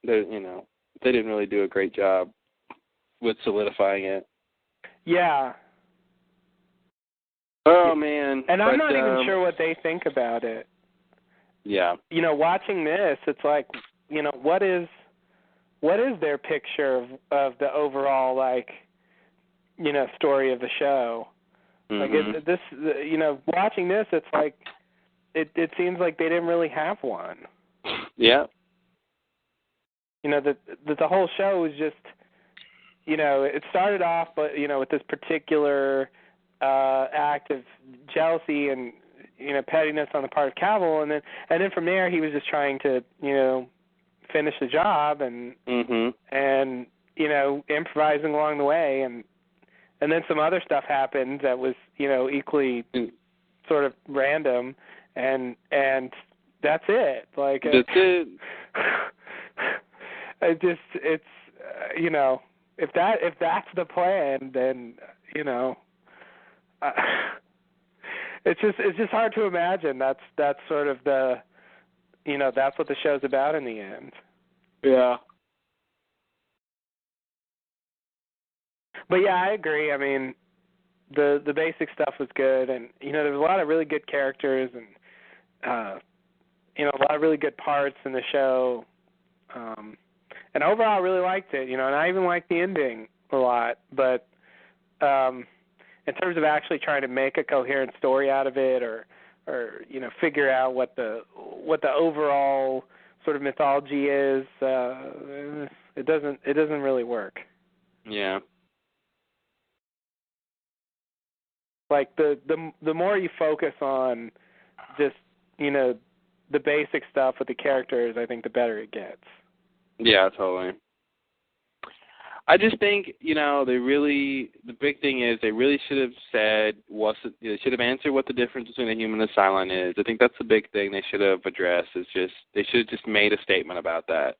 you know, they didn't really do a great job with solidifying it. Yeah. Oh man. And I'm not even sure what they think about it. Yeah. You know, watching this, it's like, you know, what is their picture of the overall, like, you know, story of the show? Like you know, watching this, it's like it seems like they didn't really have one. Yeah. You know, the whole show was just, you know, it started off, but you know, with this particular act of jealousy and, you know, pettiness on the part of Cavill, and then from there he was just trying to, you know, finish the job and you know, improvising along the way, and then some other stuff happened that was, you know, equally sort of random, and that's it. Like that's it. It's you know, if that's the plan, then, you know, it's just hard to imagine that's sort of the, you know, that's what the show's about in the end. Yeah. But yeah, I agree. I mean, the basic stuff was good, and you know, there was a lot of really good characters, and you know, a lot of really good parts in the show. And overall, I really liked it. You know, and I even liked the ending a lot. But in terms of actually trying to make a coherent story out of it, or you know, figure out what the overall sort of mythology is, it doesn't really work. Yeah. Like the more you focus on just, you know, the basic stuff with the characters, I think the better it gets. Yeah, totally. I just think, you know, the big thing is they really should have said, they should have answered what the difference between a human and a Cylon is. I think that's the big thing they should have addressed. They should have just made a statement about that.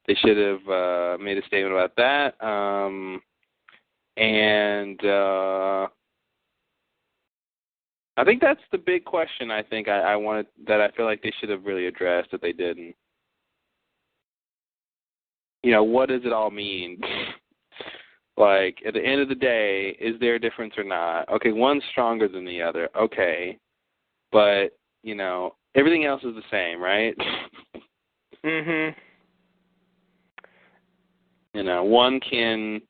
They should have made a statement about that. And I think that's the big question. I think I wanted, that I feel like they should have really addressed that they didn't. You know, what does it all mean? Like, at the end of the day, is there a difference or not? Okay, one's stronger than the other. Okay. But, you know, everything else is the same, right? You know, one can,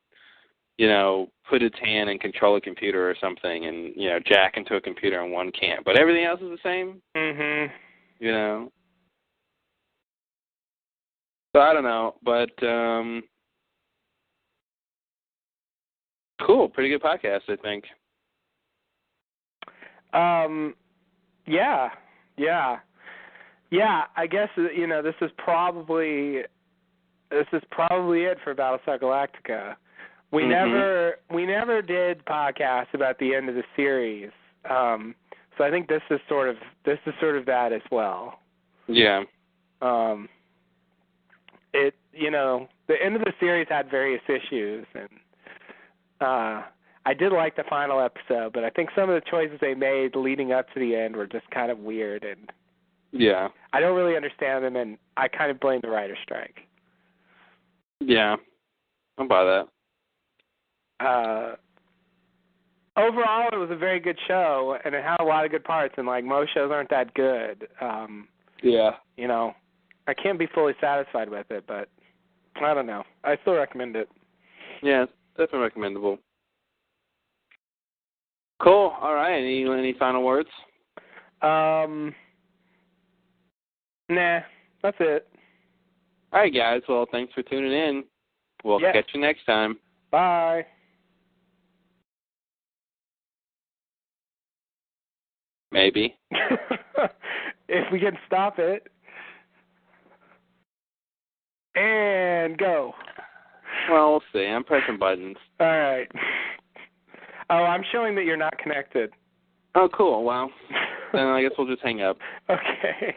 you know, put its hand and control a computer or something and, you know, jack into a computer, and one can't. But everything else is the same? You know? So I don't know, but cool, pretty good podcast, I think. Yeah. I guess this is probably it for Battlestar Galactica. We never did podcasts about the end of the series, so I think this is sort of that as well. Yeah. The end of the series had various issues, and I did like the final episode, but I think some of the choices they made leading up to the end were just kind of weird, and yeah, I don't really understand them, and I kind of blame the writer's strike. Yeah, I'll buy that. Overall, it was a very good show, and it had a lot of good parts, and like most shows aren't that good. Yeah. I can't be fully satisfied with it, but I don't know. I still recommend it. Yeah, it's definitely recommendable. Cool. All right. Any final words? Nah, that's it. All right, guys. Well, thanks for tuning in. We'll catch you next time. Bye. Maybe. If we can stop it. And go. Well, we'll see. I'm pressing buttons. All right. Oh, I'm showing that you're not connected. Oh, cool. Well, then I guess we'll just hang up. Okay.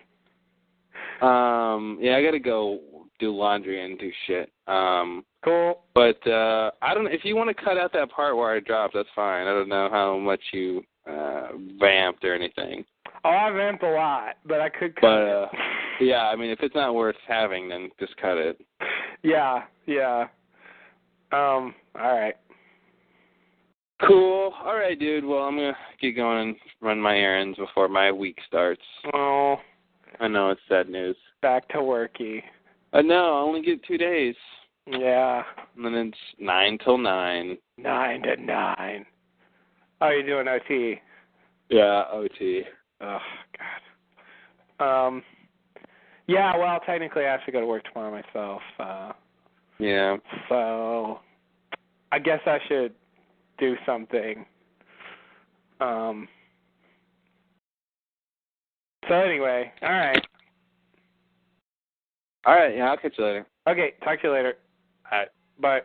Yeah, I got to go do laundry and do shit. Cool. But I don't. If you want to cut out that part where I dropped, that's fine. I don't know how much you vamped or anything. Oh, I vamped a lot, but I could cut it. Yeah, I mean, if it's not worth having, then just cut it. Yeah. All right. Cool. All right, dude. Well, I'm going to get going and run my errands before my week starts. Oh. I know, it's sad news. Back to worky. No, I only get 2 days. Yeah. And then it's 9 till 9. 9 to 9. Oh, you're doing OT? Yeah, OT. Oh, God. Yeah, well, technically I have to go to work tomorrow myself. Yeah. So I guess I should do something. So anyway, all right. All right, yeah, I'll catch you later. Okay, talk to you later. All right. Bye.